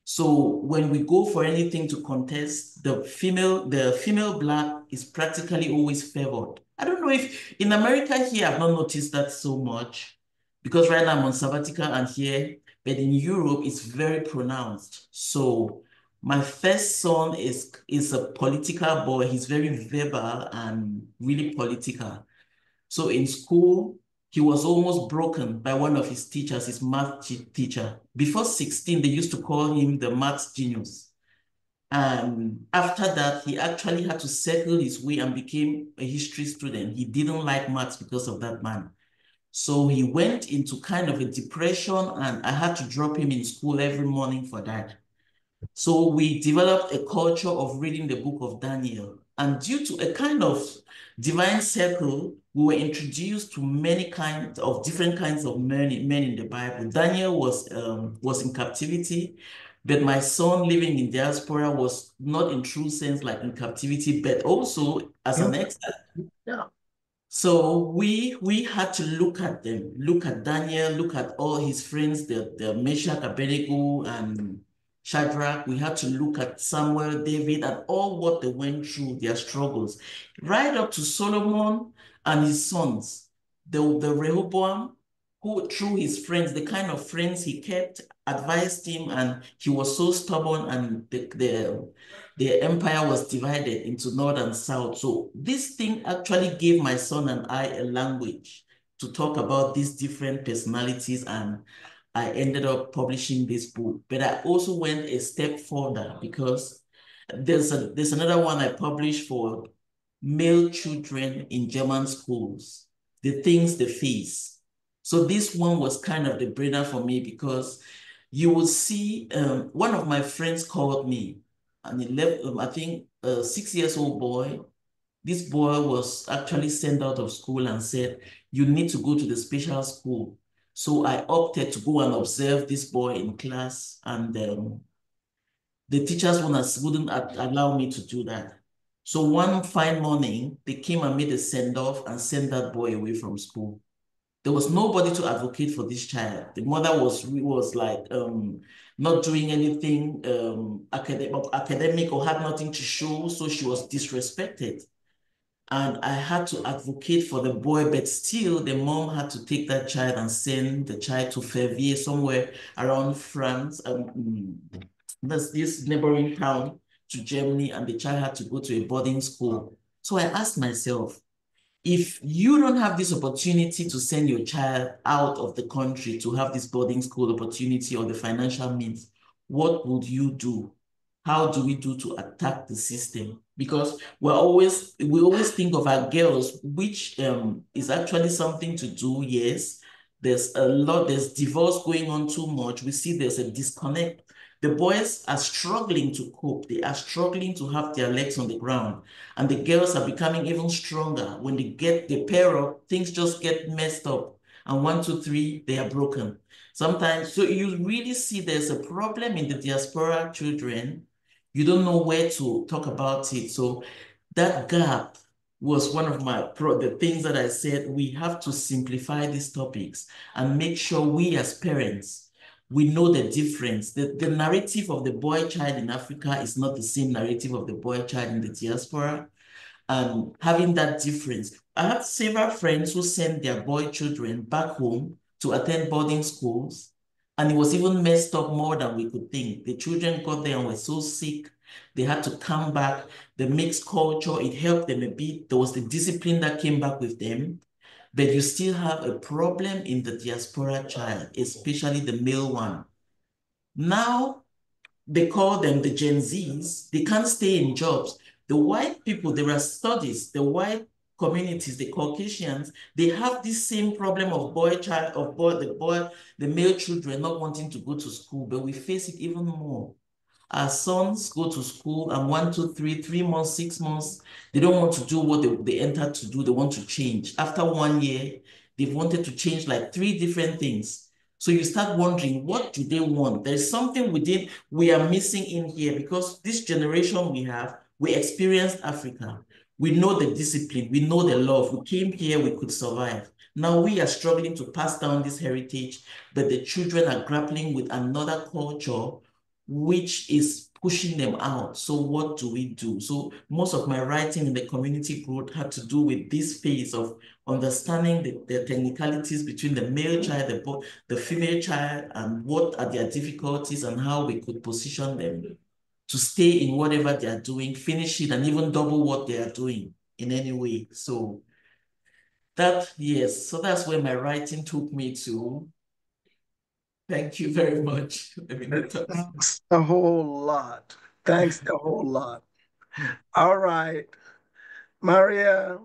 So when we go for anything to contest, the female black is practically always favored. I don't know if in America here, I've not noticed that so much because right now I'm on sabbatical and here, but in Europe, it's very pronounced. So my first son is a political boy. He's very verbal and really political. So in school, he was almost broken by one of his teachers, his math teacher. Before 16, they used to call him the math genius. And after that, he actually had to settle his way and became a history student. He didn't like maths because of that man. So he went into kind of a depression, and I had to drop him in school every morning for that. So we developed a culture of reading the book of Daniel. And due to a kind of divine circle, we were introduced to many kinds of different kinds of men in the Bible. Daniel was in captivity, but my son living in diaspora was not in true sense like in captivity, but also as an exile. Yeah. So we had to look at them, look at Daniel, look at all his friends, the Meshach, Abednego, and Shadrach. We had to look at Samuel, David, and all what they went through, their struggles, right up to Solomon and his sons, the Rehoboam, who through his friends, the kind of friends he kept, advised him, and he was so stubborn, and the empire was divided into north and south. So this thing actually gave my son and I a language to talk about these different personalities, and I ended up publishing this book. But I also went a step further because there's another one I published for male children in German schools, the things they face. So this one was kind of the brainer for me because you will see one of my friends called me, and I think a 6 years old boy. This boy was actually sent out of school and said, you need to go to the special school. So I opted to go and observe this boy in class, and the teachers wouldn't allow me to do that. So one fine morning, they came and made a send-off and sent that boy away from school. There was nobody to advocate for this child. The mother was like not doing anything academic or had nothing to show, so she was disrespected. And I had to advocate for the boy, but still the mom had to take that child and send the child to Verviers, somewhere around France, that's this neighboring town to Germany, and the child had to go to a boarding school. So I asked myself, if you don't have this opportunity to send your child out of the country to have this boarding school opportunity or the financial means, what would you do? How do we do to attack the system? Because we always think of our girls, which is actually something to do. Yes, there's divorce going on too much. We see there's a disconnect. The boys are struggling to cope. They are struggling to have their legs on the ground. And the girls are becoming even stronger. When they pair up, things just get messed up. And 1, 2, 3, they are broken. Sometimes, so you really see there's a problem in the diaspora children. You don't know where to talk about it. So that gap was one of the things that I said, we have to simplify these topics and make sure we as parents, we know the difference. The narrative of the boy child in Africa is not the same narrative of the boy child in the diaspora. And having that difference. I have several friends who send their boy children back home to attend boarding schools, and it was even messed up more than we could think. The children got there and were so sick. They had to come back. The mixed culture, it helped them a bit. There was the discipline that came back with them. But you still have a problem in the diaspora child, especially the male one. Now, they call them the Gen Zs. They can't stay in jobs. The white people, there are studies, the white communities, the Caucasians, they have this same problem of the male children not wanting to go to school, but we face it even more. Our sons go to school and 1, 2, 3, 3 months, 6 months, they don't want to do what they entered to do. They want to change. After 1 year, they've wanted to change like 3 different things. So you start wondering, what do they want? There's something we are missing in here, because this generation we experienced Africa. We know the discipline, we know the love. We came here, we could survive. Now we are struggling to pass down this heritage, but the children are grappling with another culture which is pushing them out. So what do we do? So most of my writing in the community group had to do with this phase of understanding the technicalities between the male child, the female child, and what are their difficulties and how we could position them to stay in whatever they are doing, finish it, and even double what they are doing in any way. So so that's where my writing took me to. Thank you very much. Thanks a whole lot. Thanks a whole lot. All right. Maria.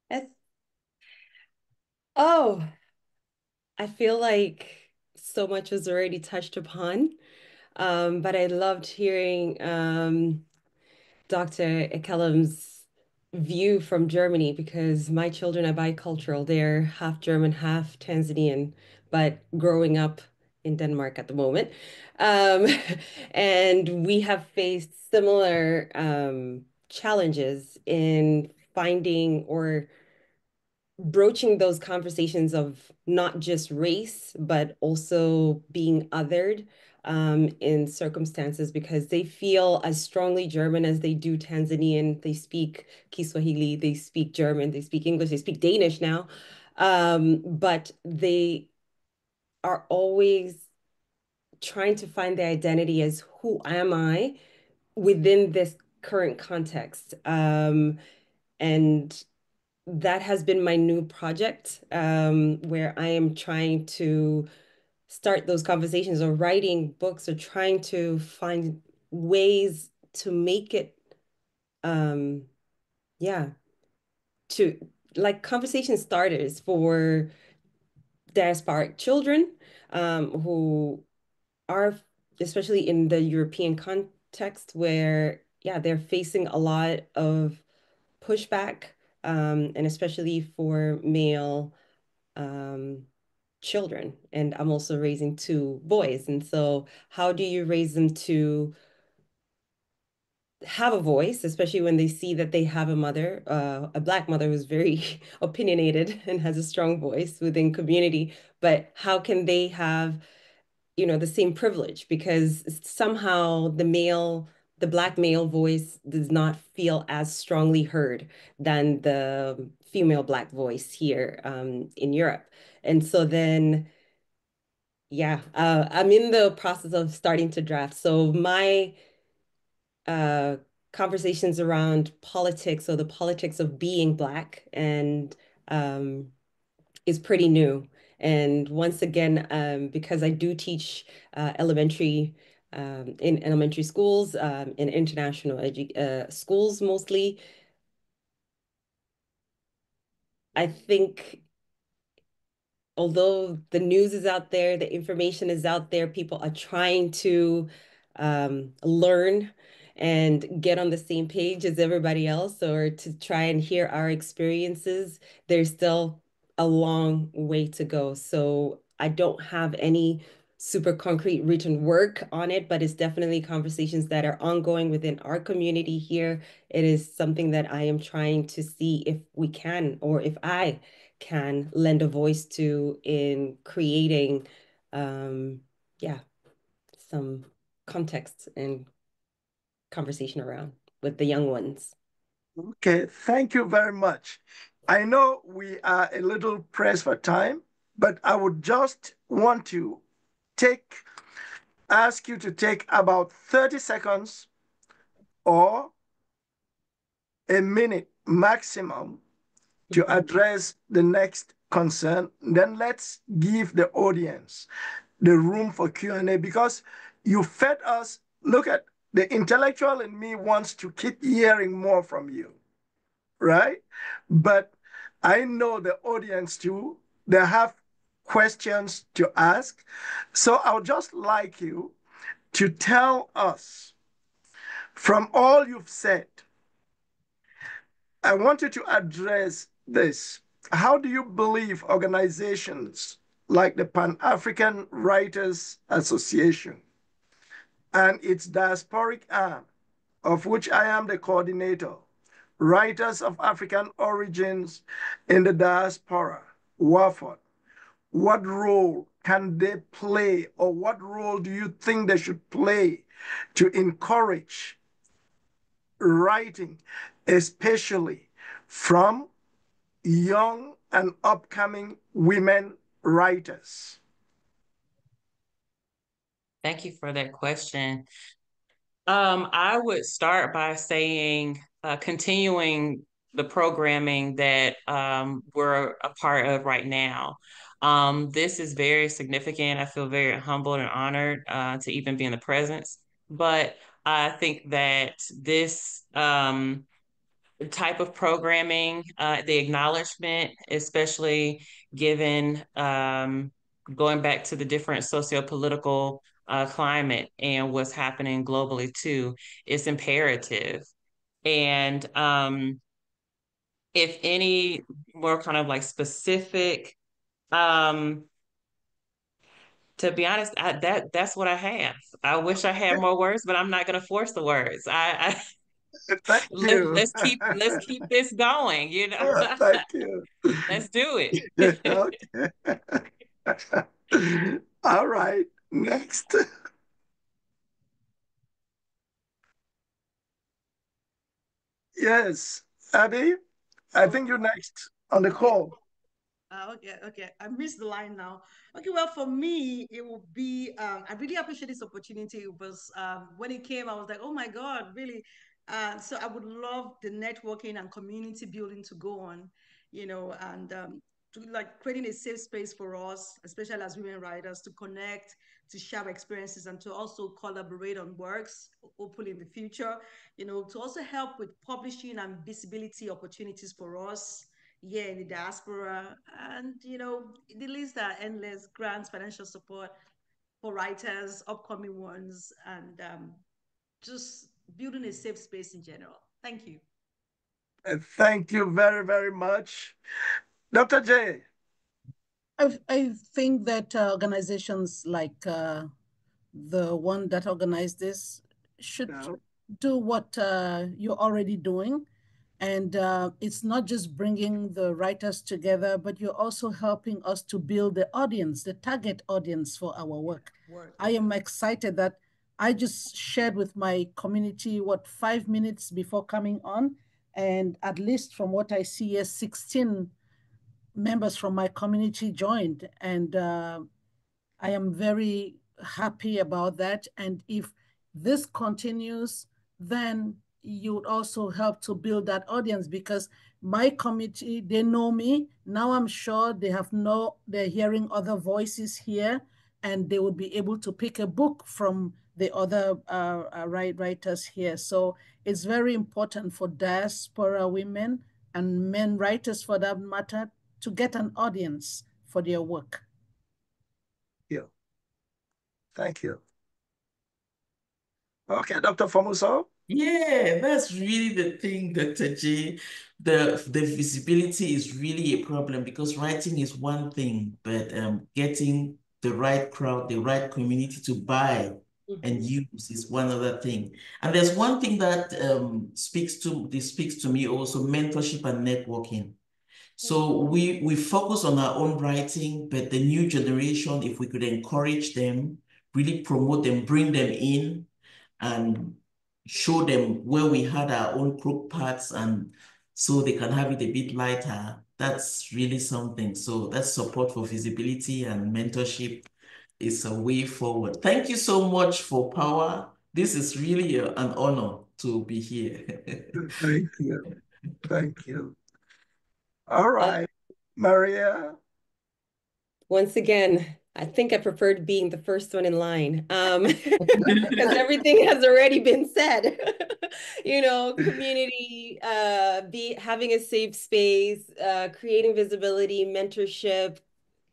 Yes. Oh, I feel like so much was already touched upon, but I loved hearing Dr. Ekelem's view from Germany, because my children are bicultural. They're half German, half Tanzanian, but growing up in Denmark at the moment. And we have faced similar challenges in finding or broaching those conversations of not just race, but also being othered in circumstances, because they feel as strongly German as they do Tanzanian. They speak Kiswahili, they speak German, they speak English, they speak Danish now. But they are always trying to find their identity as, who am I within this current context? And that has been my new project, where I am trying to start those conversations, or writing books, or trying to find ways to make it, yeah, to like conversation starters for diasporic children, who are, especially in the European context, where, yeah, they're facing a lot of pushback, and especially for male children. And I'm also raising 2 boys. And so how do you raise them to have a voice, especially when they see that they have a mother, a Black mother who's very opinionated and has a strong voice within community, but how can they have, the same privilege? Because somehow the Black male voice does not feel as strongly heard than the female Black voice here in Europe. And so then, yeah, I'm in the process of starting to draft. So my conversations around politics, or the politics of being Black, and is pretty new. And once again, because I do teach elementary in elementary schools, in international schools mostly, I think although the news is out there, the information is out there, people are trying to learn and get on the same page as everybody else, or to try and hear our experiences. There's still a long way to go. So I don't have any super concrete written work on it, but it's definitely conversations that are ongoing within our community here. It is something that I am trying to see if we can, or if I can lend a voice to, in creating, yeah, some context and conversation around with the young ones. Okay, thank you very much. I know we are a little pressed for time, but I would just want to ask you to take about 30 seconds or a minute maximum to address the next concern. Then let's give the audience the room for Q&A, because you fed us. Look, at the intellectual in me wants to keep hearing more from you. right? But I know the audience too, they have questions to ask. So I would just like you to tell us, from all you've said, I want you to address this. How do you believe organizations like the Pan African Writers Association and its diasporic arm, of which I am the coordinator, Writers of African Origins in the Diaspora, WAFOD, what role can they play, or what role do you think they should play to encourage writing, especially from young and upcoming women writers? Thank you for that question. I would start by saying continuing the programming that we're a part of right now. This is very significant. I feel very humbled and honored to even be in the presence. But I think that this type of programming, the acknowledgement, especially given going back to the different socio-political climate and what's happening globally too, is imperative. And if any more kind of like specific, to be honest, that's what I have. I wish I had more words, but I'm not going to force the words. Thank you. Let's keep this going, you know. Thank you. Let's do it. Okay. All right. Next. Yes, Abby, I think you're next on the call. Okay. I missed the line now. Okay, well, for me, it will be, I really appreciate this opportunity because when it came, I was like, oh my God, really? So I would love the networking and community building to go on, and to like creating a safe space for us, especially as women writers, to connect, to share experiences, and to also collaborate on works, hopefully in the future, to also help with publishing and visibility opportunities for us in the diaspora. And, the list are endless: grants, financial support for writers, upcoming ones, and just building a safe space in general. Thank you. Thank you very, very much. Dr. J. I think that organizations like the one that organized this should do what you're already doing. And it's not just bringing the writers together, but you're also helping us to build the audience, the target audience for our work. I am excited that I just shared with my community, 5 minutes before coming on. And at least from what I see, 16 members from my community joined. And I am very happy about that. And if this continues, then you would also help to build that audience, because my committee, they know me. Now I'm sure they're hearing other voices here, and they would be able to pick a book from the other writers here. So it's very important for diaspora women and men writers, for that matter, to get an audience for their work. Yeah. Thank you. Okay, Dr. Fomuso. Yeah, that's really the thing, Dr. J. The visibility is really a problem, because writing is one thing, but getting the right crowd, the right community to buy and use is one other thing. And there's one thing that speaks to me also: mentorship and networking. So we focus on our own writing, but the new generation, if we could encourage them, really promote them, bring them in, and show them where we had our own crook parts, and so they can have it a bit lighter. That's really something. So that's support for visibility and mentorship is a way forward. Thank you so much for Power. This is really an honor to be here. Thank you. Thank you. All right, Maria. Once again, I think I preferred being the first one in line, because everything has already been said. You know, community, having a safe space, creating visibility, mentorship,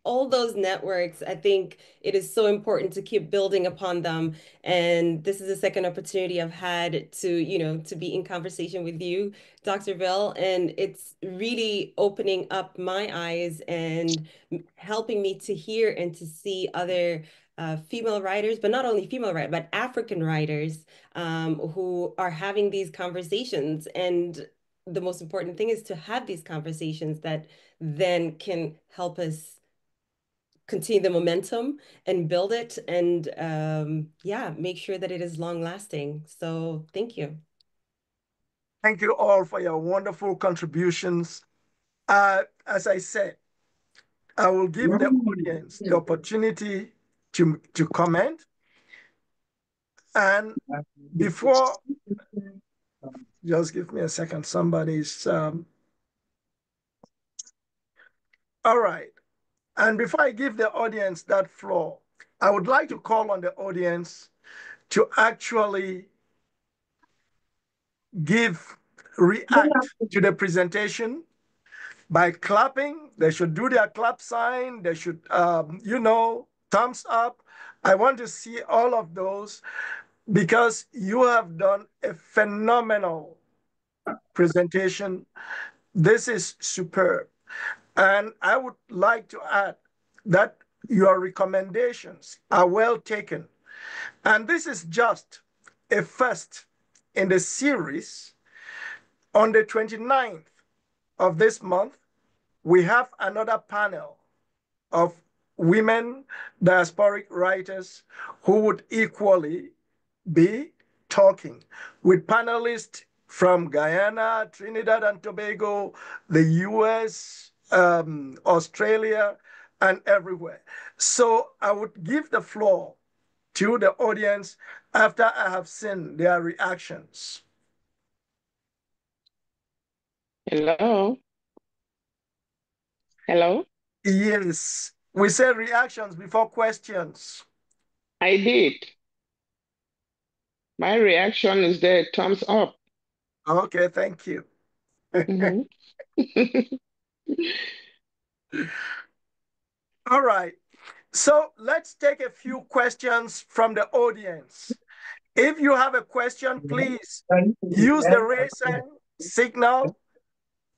all those networks. I think it is so important to keep building upon them. And this is the second opportunity I've had to, you know, to be in conversation with you, Dr. Bell. And it's really opening up my eyes and helping me to hear and to see other female writers, but not only female writers, but African writers who are having these conversations. And the most important thing is to have these conversations that then can help us continue the momentum and build it and yeah, make sure that it is long lasting. So thank you. Thank you all for your wonderful contributions. As I said, I will give the audience the opportunity to comment. And before, just give me a second, somebody's, all right. And before I give the audience that floor, I would like to call on the audience to actually react to the presentation by clapping. They should do their clap sign. They should, you know, thumbs up. I want to see all of those because you have done a phenomenal presentation. This is superb. And I would like to add that your recommendations are well taken. And this is just a first in the series. On the 29th of this month, we have another panel of women diasporic writers who would equally be talking with panelists from Guyana, Trinidad and Tobago, the US, Australia, and everywhere. So I would give the floor to the audience after I have seen their reactions. Hello. Hello. Yes, we said reactions before questions. I did. My reaction is there, thumbs up. Okay, thank you. All right. So let's take a few questions from the audience. If you have a question, please use the raise hand signal.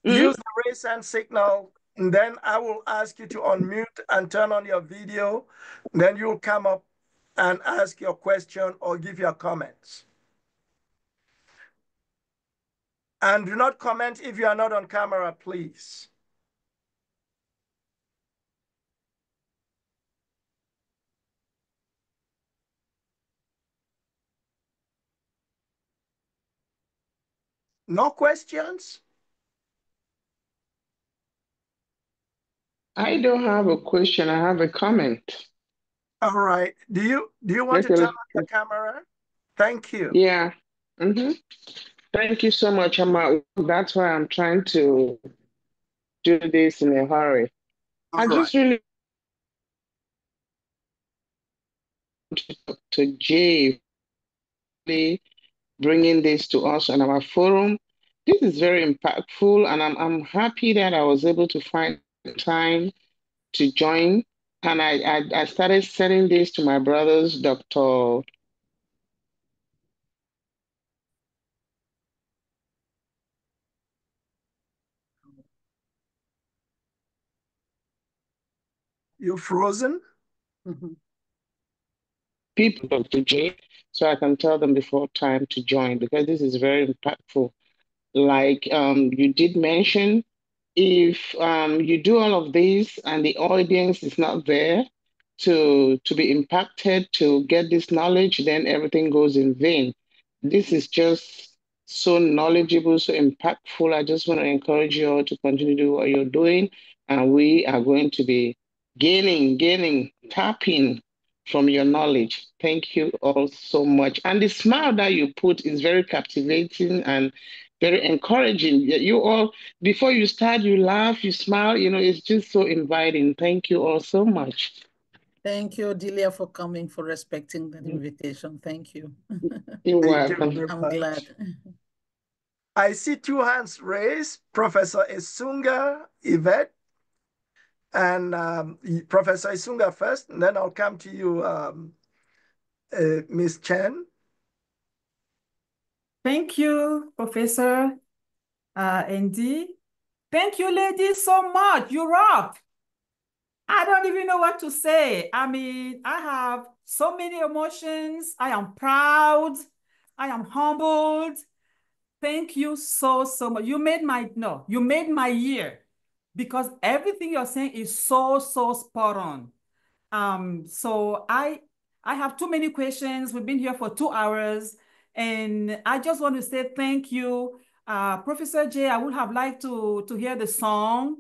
Use the raise hand signal, and then I will ask you to unmute and turn on your video. Then you'll come up and ask your question or give your comments. And do not comment if you are not on camera, please. No questions? I don't have a question. I have a comment. All right. Do you want to turn on the camera? Thank you. Yeah. Thank you so much, Amma. That's why I'm trying to do this in a hurry. I just really want to talk to Jay, bringing this to us on our forum. This is very impactful, and I'm happy that I was able to find time to join. And I started sending this to my brothers, Dr. You frozen? People, Dr. J, so I can tell them before time to join because this is very impactful. Like you did mention, if you do all of this and the audience is not there to be impacted to get this knowledge, then everything goes in vain. This is just so knowledgeable, so impactful. I just want to encourage you all to continue to do what you're doing, and we are going to be tapping from your knowledge. Thank you all so much. And the smile that you put is very captivating and very encouraging. You all, before you start, you laugh, you smile, you know, it's just so inviting. Thank you all so much. Thank you, Delia, for coming, for respecting that invitation. Thank you. You're Thank you welcome. very I'm much. glad. I see two hands raised, Professor Isunga Yvette, and Professor Isunga first, and then I'll come to you, Ms. Chen. Thank you, Professor ND. Thank you, ladies, so much. You rock. I don't even know what to say. I mean, I have so many emotions. I am proud. I am humbled. Thank you so much. You made my year, because everything you're saying is so spot on. So I have too many questions. We've been here for 2 hours, and I just want to say thank you. Professor J, I would have liked to hear the song,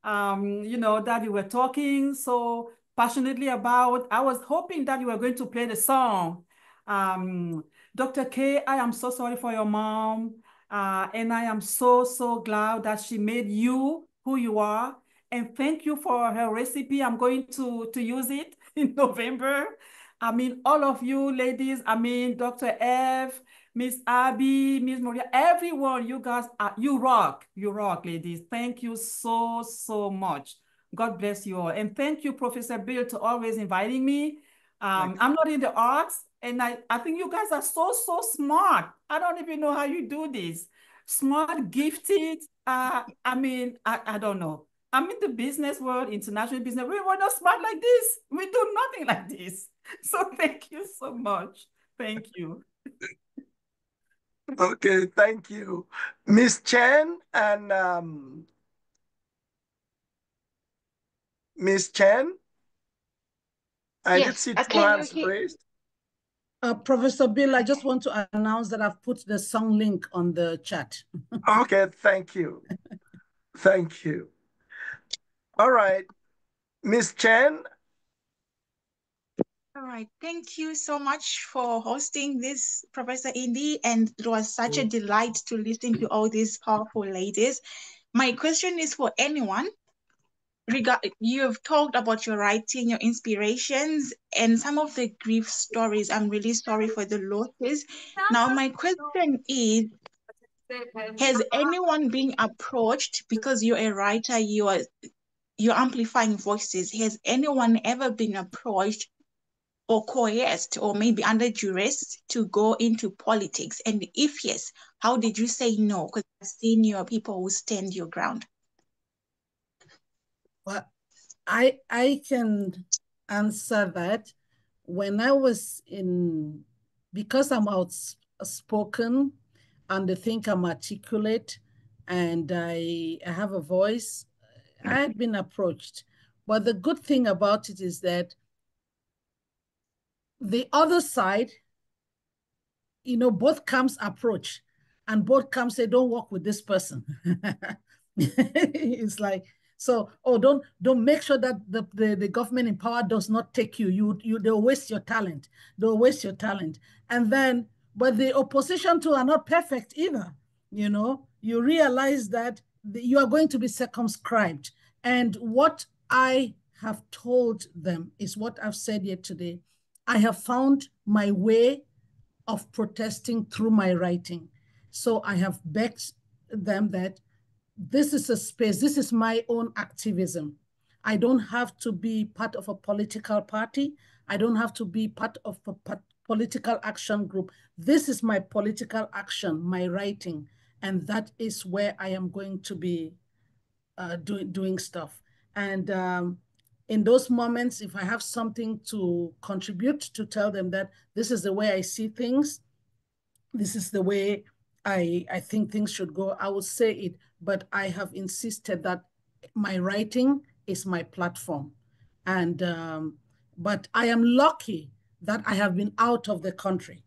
that you were talking so passionately about. I was hoping that you were going to play the song. Dr. K, I am so sorry for your mom. And I am so glad that she made you who you are. And thank you for her recipe. I'm going to use it in November. I mean, all of you ladies, I mean, Dr. F, Miss Abby, Miss Maria, everyone, you guys, you rock, ladies. Thank you so much. God bless you all. And thank you, Professor Bill, to always inviting me. I'm not in the arts, and I think you guys are so smart. I don't even know how you do this. Smart, gifted. I mean, I don't know. I'm in the business world, international business. We were not smart like this. We do nothing like this. So thank you so much. Thank you. Okay, thank you. Ms. Chen and Ms. Chen, I did see two hands raised. Professor Bill, I just want to announce that I've put the song link on the chat. Okay, thank you. Thank you. All right, Ms. Chen. All right, thank you so much for hosting this, Professor Indy, and it was such a delight to listen to all these powerful ladies. My question is for anyone. You've talked about your writing, your inspirations, and some of the grief stories. I'm really sorry for the losses. Now, my question is, has anyone been approached, because you're a writer, you're amplifying voices, has anyone ever been approached or coerced or maybe under duress to go into politics? And if yes, how did you say no? Because I've seen your people who stand your ground. Well, I can answer that. When I was because I'm outspoken and I think I'm articulate and I have a voice, I had been approached. But the good thing about it is that the other side, both camps approach and both camps say, don't work with this person. It's like, so, don't make sure that the government in power does not take you. They'll waste your talent. They'll waste your talent. And then, but the opposition too are not perfect either. You realize that you are going to be circumscribed. And what I have told them is what I've said here today. I have found my way of protesting through my writing. So I have begged them that this is a space, this is my own activism. I don't have to be part of a political party. I don't have to be part of a political action group. This is my political action, my writing, and that is where I am going to be doing stuff. And in those moments, if I have something to contribute, to tell them that this is the way I see things, this is the way I think things should go, I will say it. But I have insisted that my writing is my platform. And but I am lucky that I have been out of the country.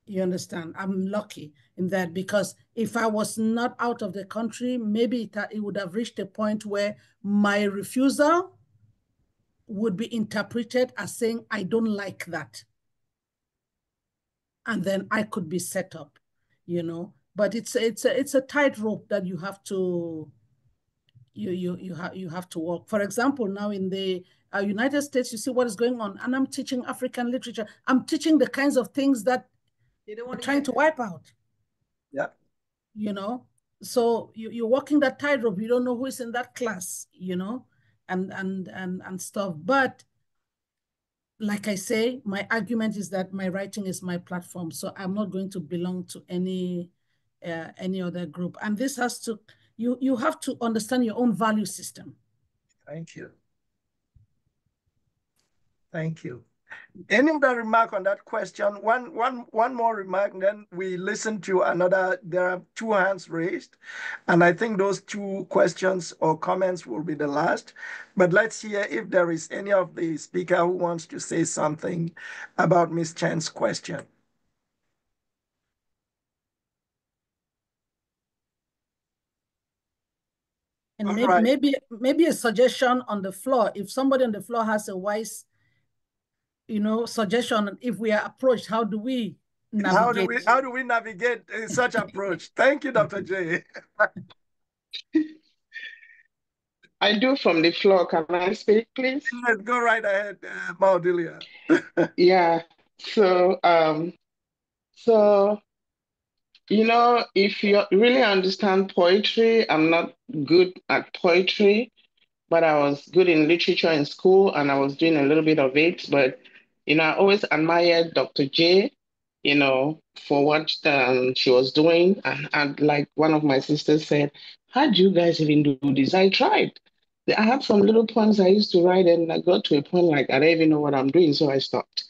You understand? I'm lucky in that, because if I was not out of the country, maybe it would have reached a point where my refusal would be interpreted as saying, I don't like that. And then I could be set up, But it's a tightrope that you have to you have to work. For example, now in the United States, you see what is going on, and I'm teaching African literature. I'm teaching the kinds of things that they're trying to wipe out. Yeah. You know, so you're walking that tightrope. You don't know who is in that class, you know, and stuff. But like I say, my argument is that my writing is my platform, so I'm not going to belong to any other group. And this has to, you have to understand your own value system. Thank you. Thank you. Any other remark on that question? One more remark, and then we listen to another. There are 2 hands raised, and I think those 2 questions or comments will be the last. But let's hear if there is any of the speaker who wants to say something about Ms. Chen's question. And maybe a suggestion on the floor. If somebody on the floor has a wise, suggestion, if we are approached, how do we navigate? How do we navigate such approach? Thank you, Dr. J. I do from the floor. Can I speak, please? Let's go right ahead, Maudelia. Yeah. So, if you really understand poetry, I'm not good at poetry, but I was good in literature in school, and I was doing a little bit of it. But, I always admired Dr. J, for what she was doing. And like one of my sisters said, how do you guys even do this? I tried. I had some little poems I used to write, and I got to a point like I don't even know what I'm doing, so I stopped.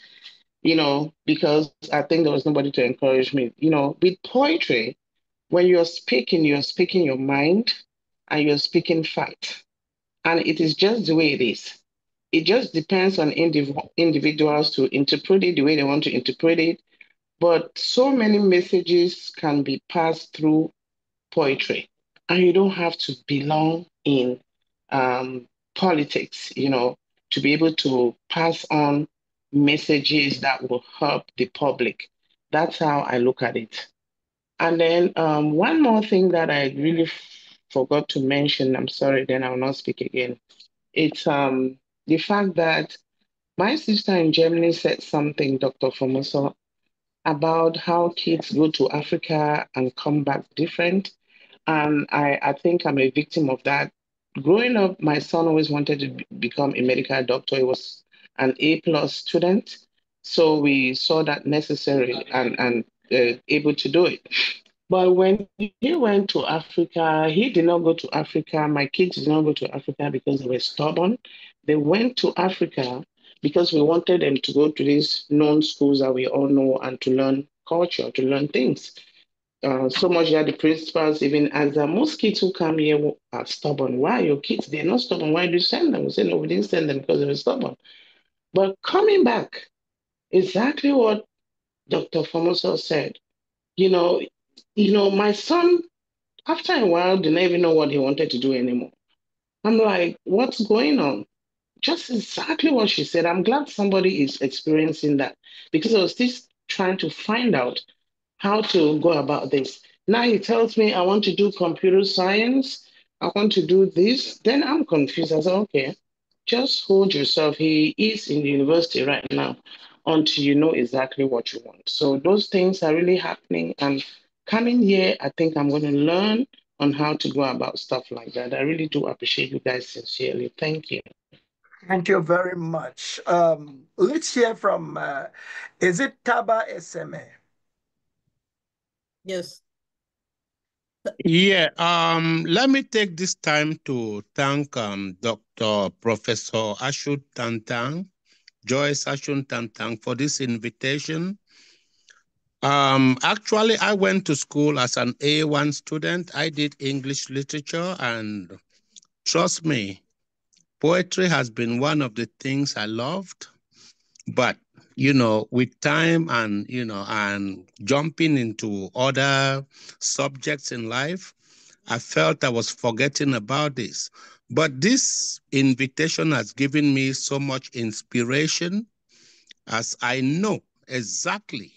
Because I think there was nobody to encourage me. With poetry, when you're speaking your mind, and you're speaking fact. And it is just the way it is. It just depends on individuals to interpret it the way they want to interpret it. But so many messages can be passed through poetry. And you don't have to belong in politics, to be able to pass on messages that will help the public. That's how I look at it. And then one more thing that I really forgot to mention, I'm sorry, then I will not speak again. It's the fact that my sister in Germany said something, Dr. Fomoso, about how kids go to Africa and come back different. And I think I'm a victim of that. Growing up, my son always wanted to become a medical doctor. He was an A+ student. So we saw that necessary and able to do it. But when he went to Africa, he did not go to Africa. My kids did not go to Africa because they were stubborn. They went to Africa because we wanted them to go to these known schools that we all know and to learn culture, to learn things. So much that the principals even asked that most kids who come here are stubborn. Why are your kids? They're not stubborn. Why do you send them? We said, no, we didn't send them because they were stubborn. But coming back, exactly what Dr. Fomoso said, my son, after a while, didn't even know what he wanted to do anymore. I'm like, what's going on? Just exactly what she said. I'm glad somebody is experiencing that because I was still trying to find out how to go about this. Now he tells me I want to do computer science. I want to do this. Then I'm confused. I said, okay, just hold yourself. He is in the university right now until you know exactly what you want. So those things are really happening. And coming here, I think I'm going to learn on how to go about stuff like that. I really do appreciate you guys sincerely. Thank you. Thank you very much. Let's hear from, is it Taba Eseme? Yes. Yeah, let me take this time to thank Dr. Professor Ashut Tantang, Joyce Ashut Tantang, for this invitation. Actually, I went to school as an A1 student. I did English literature, and trust me, poetry has been one of the things I loved. But with time and, and jumping into other subjects in life, I felt I was forgetting about this. But this invitation has given me so much inspiration as I know exactly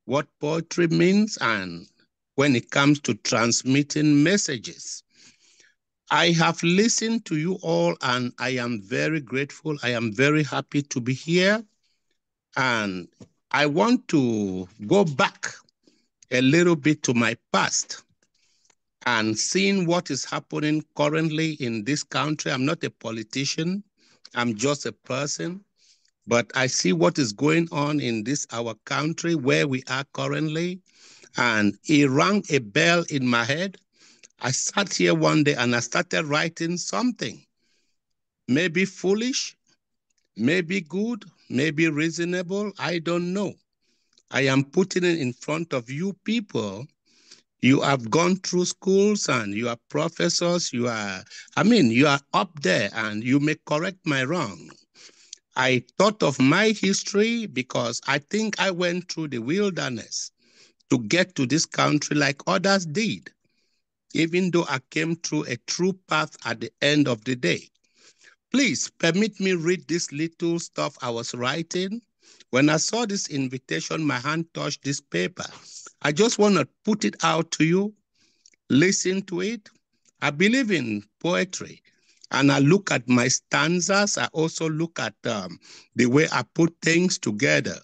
what poetry means and when it comes to transmitting messages. I have listened to you all, and I am very grateful. I am very happy to be here. And I want to go back a little bit to my past and seeing what is happening currently in this country. I'm not a politician. I'm just a person. But I see what is going on in this, our country, where we are currently. And it rang a bell in my head. I sat here one day and I started writing something. Maybe foolish, maybe good, maybe reasonable, I don't know. I am putting it in front of you people. You have gone through schools and you are professors, you are up there and you may correct my wrong. I thought of my history because I think I went through the wilderness to get to this country like others did, even though I came through a true path at the end of the day. Please permit me read this little stuff I was writing. When I saw this invitation, my hand touched this paper. I just want to put it out to you. Listen to it. I believe in poetry, and I look at my stanzas. I also look at the way I put things together,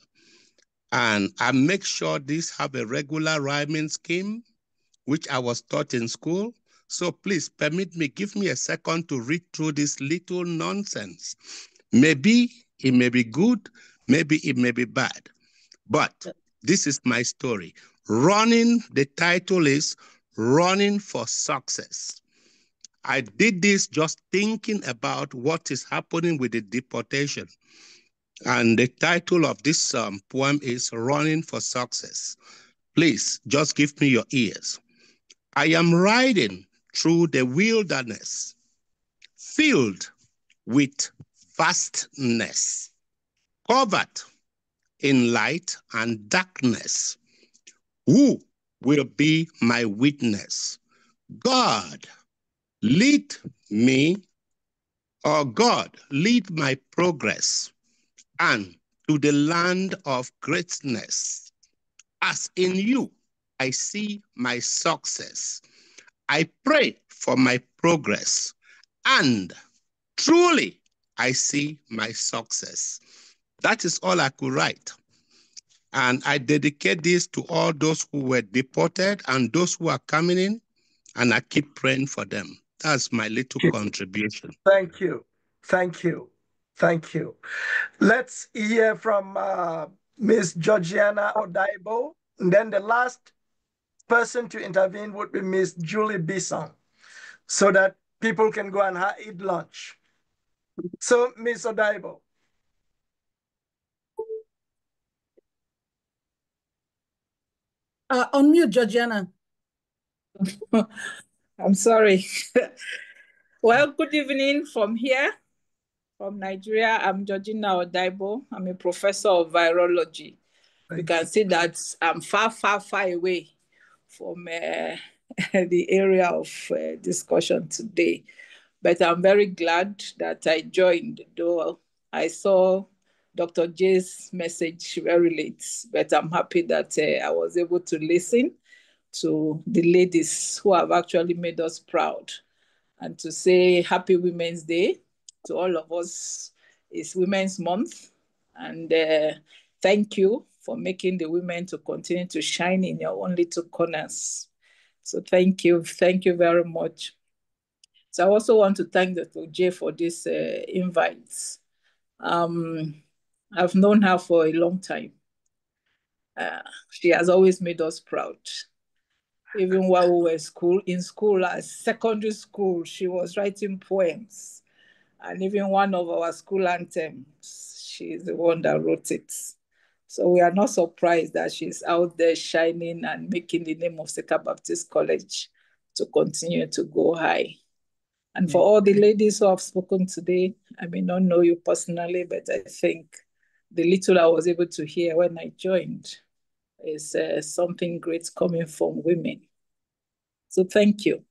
and I make sure these have a regular rhyming scheme, which I was taught in school. So please permit me, give me a second to read through this little nonsense. Maybe it may be good, maybe it may be bad, but this is my story. The title is Running for Success. I did this just thinking about what is happening with the deportation. And the title of this poem is Running for Success. Please, just give me your ears. I am riding through the wilderness, filled with vastness, covered in light and darkness. Who will be my witness? God, lead me, or God, lead my progress and to the land of greatness. As in you, I see my success. I pray for my progress, and truly, I see my success. That is all I could write. And I dedicate this to all those who were deported and those who are coming in, and I keep praying for them. That's my little contribution. Thank you. Thank you. Thank you. Let's hear from Ms. Georgiana Odaibo. And then the last person to intervene would be Ms. Julie Bisson, so that people can go and eat lunch. So, Ms. Odaibo. Unmute, Georgiana. I'm sorry. Well, good evening from here, from Nigeria. I'm Georgina Odaibo. I'm a professor of virology. You can see that I'm far, far, far away from the area of discussion today. But I'm very glad that I joined, though I saw Dr. J's message very late. But I'm happy that I was able to listen to the ladies who have actually made us proud, and to say Happy Women's Day to all of us. It's Women's Month, and thank you for making the women to continue to shine in your own little corners. So thank you very much. So I also want to thank Dr. J for this invite. I've known her for a long time. She has always made us proud. Even while we were in school, as secondary school, she was writing poems. And even one of our school anthems, she's the one that wrote it. So we are not surprised that she's out there shining and making the name of Seka Baptist College to continue to go high. And for all the ladies who have spoken today, I may not know you personally, but I think the little I was able to hear when I joined is something great coming from women. So thank you.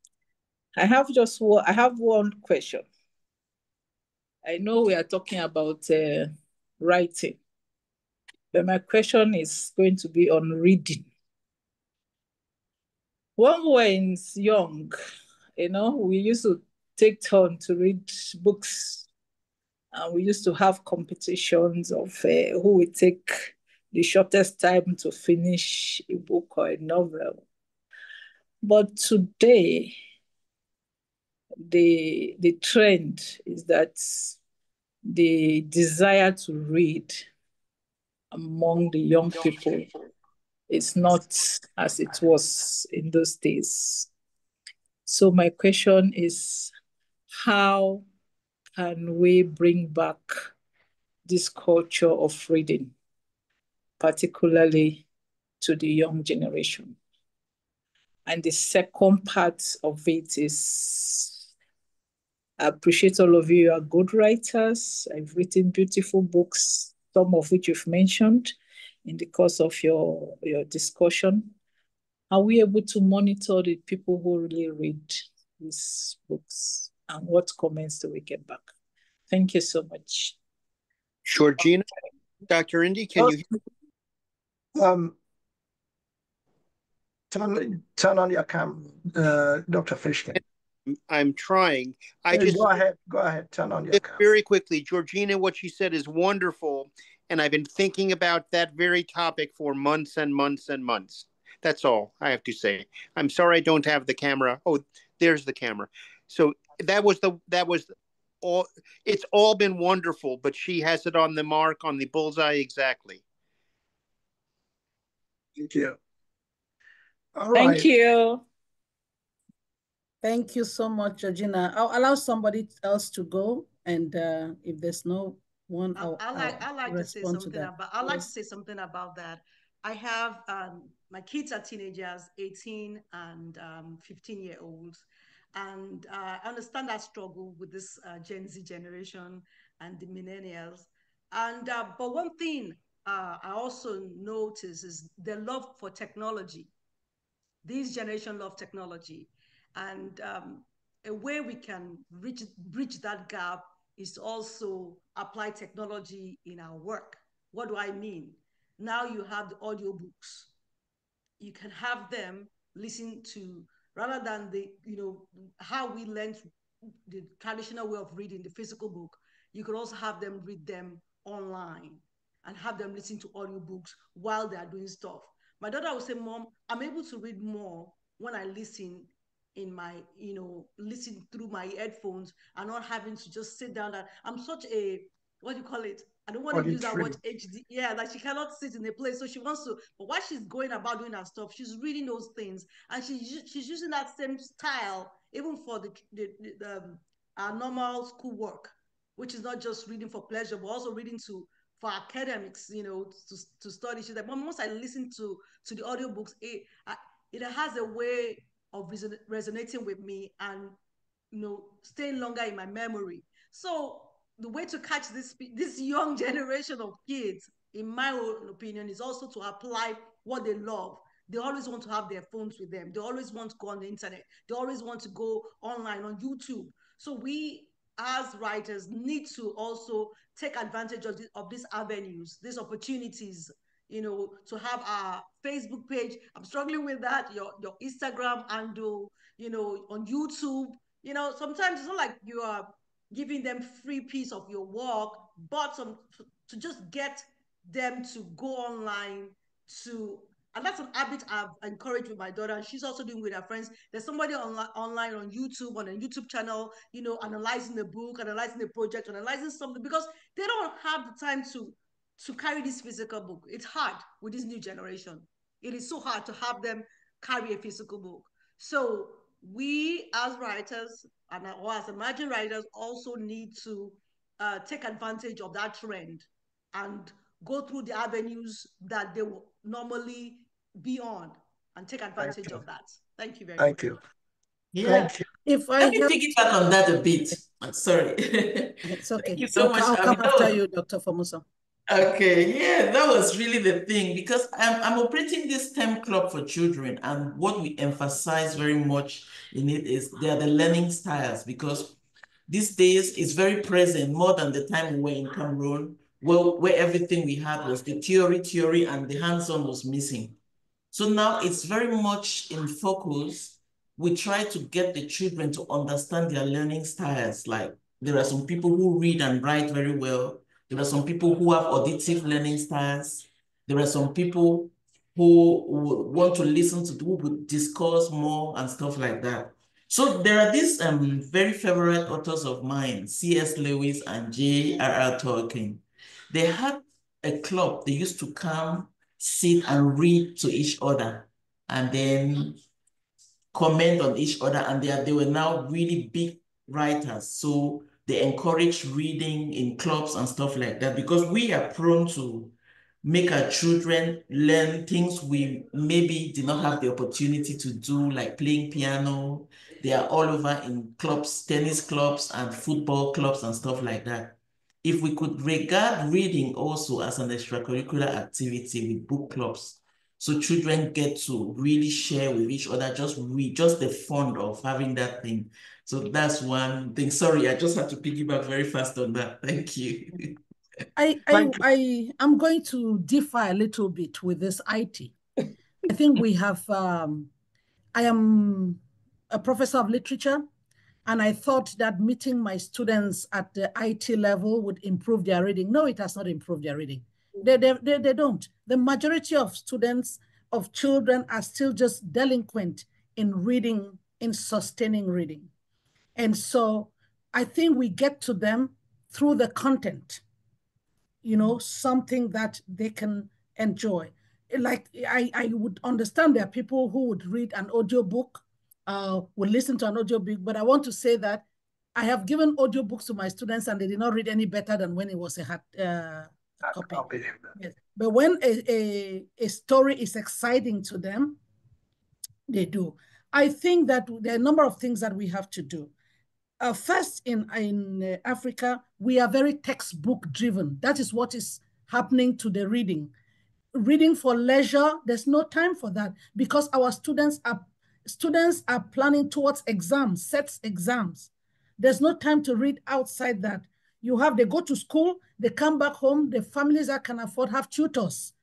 I have one question. I know we are talking about writing, but my question is going to be on reading. When we were young, we used to take turn to read books. We used to have competitions of who would take the shortest time to finish a book or a novel. But today, the trend is that the desire to read among the young people is not as it was in those days. So my question is, how can we bring back this culture of reading, particularly to the young generation? And the second part of it is, I appreciate all of you. You are good writers. I've written beautiful books, some of which you've mentioned in the course of your discussion. Are we able to monitor the people who really read these books? And what comments do we get back? Thank you so much. Georgina, Dr. Indy, can you hear? Turn on your camera, Dr. Fishkin. I'm trying. Go ahead. Turn on your camera. Very quickly, Georgina, what she said is wonderful. And I've been thinking about that very topic for months and months and months. That's all I have to say. I'm sorry I don't have the camera. Oh, there's the camera. So that was all. It's all been wonderful, but she has it on the mark, on the bullseye exactly. Thank you. All right. Thank you. Thank you so much, Georgina. I'll allow somebody else to go, and if there's no one, I'll like to say respond something to that. about. I'd like to say something about that. I have my kids are teenagers, 18 and 15-year-olds, and I understand that struggle with this Gen Z generation and the millennials. And but one thing I also notice is their love for technology. This generation love technology, and a way we can bridge that gap is also apply technology in our work. What do I mean? Now you have the audiobooks. You can have them listen to, rather than how we learned the traditional way of reading the physical book, you could also have them read them online and have them listen to audiobooks while they are doing stuff. My daughter would say, Mom, I'm able to read more when I listen in my, listen through my headphones and not having to just sit down. I'm such a, what do you call it? I don't want to use that word HD. Yeah, like she cannot sit in a place. So she wants to, but while she's going about doing her stuff, she's reading those things. And she's using that same style, even for our normal school work, which is not just reading for pleasure, but also reading for academics, to study. She's like, Mom, once I listen to the audiobooks, it has a way of resonating with me and, staying longer in my memory. So the way to catch this young generation of kids, in my own opinion, is also to apply what they love. They always want to have their phones with them. They always want to go on the internet. They always want to go online on YouTube. So we, as writers, need to also take advantage of these avenues, these opportunities, to have our Facebook page. I'm struggling with that. Your Instagram handle, on YouTube. Sometimes it's not like you are giving them free piece of your work, but to just get them to go online and that's an habit I've encouraged with my daughter, and she's also doing with her friends. There's somebody online on YouTube, on a YouTube channel, analyzing the book, analyzing the project, analyzing something, because they don't have the time to carry this physical book. It's hard with this new generation. It is so hard to have them carry a physical book. So we, as writers, or as emerging writers, also need to take advantage of that trend and go through the avenues that they will normally be on and take advantage of that. Thank you very much. Thank you. Yeah. Thank you. Let me piggyback on that a bit. Sorry. It's okay. Thank you so much. I'll come after you, Dr. Formosa. Okay, yeah, that was really the thing, because I'm operating this STEM club for children, and what we emphasize very much in it is they are the learning styles, because these days it's very present, more than the time we were in Cameroon, where everything we had was the theory, and the hands-on was missing. So now it's very much in focus we try to get the children to understand their learning styles. Like there are some people who read and write very well. There are some people who have auditive learning styles. There are some people who want to listen to, who would discuss more and stuff like that. So there are these very favorite authors of mine, C.S. Lewis and J.R.R. Tolkien. They had a club. They used to come, sit and read to each other and then comment on each other, and they were now really big writers. So they encourage reading in clubs and stuff like that, because we are prone to make our children learn things we maybe did not have the opportunity to do, like playing piano. They are all over in clubs, tennis clubs and football clubs and stuff like that. If we could regard reading also as an extracurricular activity with book clubs, so children get to really share with each other, just read, just the fun of having that thing. So that's one thing. Sorry, I just had to piggyback very fast on that. Thank you. I'm going to differ a little bit with this IT. I think we have, I am a professor of literature, and I thought that meeting my students at the IT level would improve their reading. No, it has not improved their reading. They don't. The majority of students, of children, are still just delinquent in reading, in sustaining reading. And so I think we get to them through the content, you know, something that they can enjoy. Like I would understand there are people who would read an audiobook, would listen to an audiobook, but I want to say that I have given audiobooks to my students and they did not read any better than when it was a hard copy. Yes. But when a story is exciting to them, they do. I think that there are a number of things that we have to do. First, in Africa, we are very textbook driven. That is what is happening to the reading. Reading for leisure, there's no time for that, because our students are planning towards exams, sets exams. There's no time to read outside that. They go to school, they come back home, the families that can afford have tutors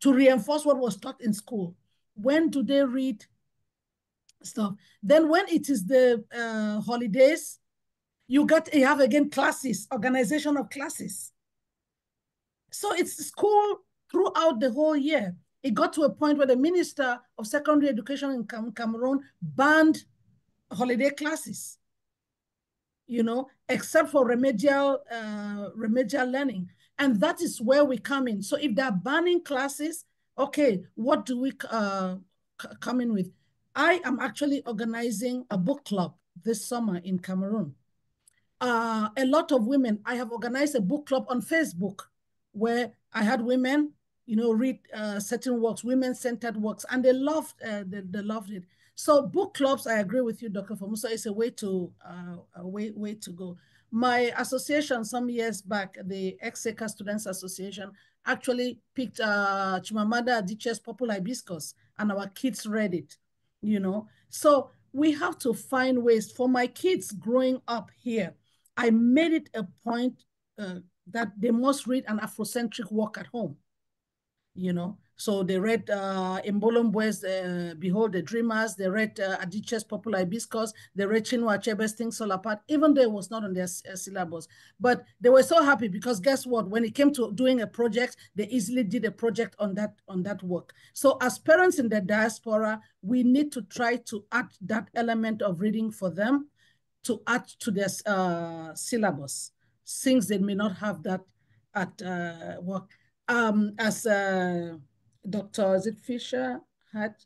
to reinforce what was taught in school. When do they read stuff? Then when it is the holidays, you have again classes, organization of classes. So it's school throughout the whole year. It got to a point where the Minister of Secondary Education in Cameroon banned holiday classes, you know, except for remedial learning. And that is where we come in. So if they're banning classes, okay, what do we come in with? I am actually organizing a book club this summer in Cameroon. A lot of women, I have organized a book club on Facebook where I had women, you know, read certain works, women-centered works, and they loved it. So book clubs, I agree with you, Dr. Fomuso, is a way to go. My association some years back, the Exeter Students Association, actually picked Chimamanda Adichie's Purple Hibiscus, and our kids read it, you know. So we have to find ways. For my kids growing up here, I made it a point that they must read an Afrocentric work at home, you know. So they read Mbolombwe's Behold the Dreamers, they read Adichie's Purple Hibiscus, they read Chinua Achebe's Things Fall Apart, even though it was not on their syllabus. But they were so happy because guess what? When it came to doing a project, they easily did a project on that work. So as parents in the diaspora, we need to try to add that element of reading for them, to add to their syllabus, since they may not have that at work. As Dr. Is it Fisher had?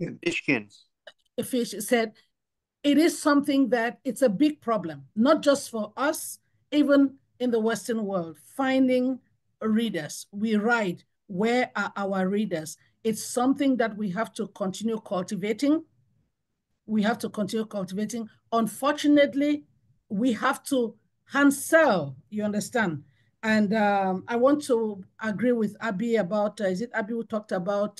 Fishkin. Fish said, it is something that it's a big problem, not just for us, even in the Western world, finding readers. We write, where are our readers? It's something that we have to continue cultivating. Unfortunately, we have to hand sell, you understand? And I want to agree with Abby about, is it Abby who talked about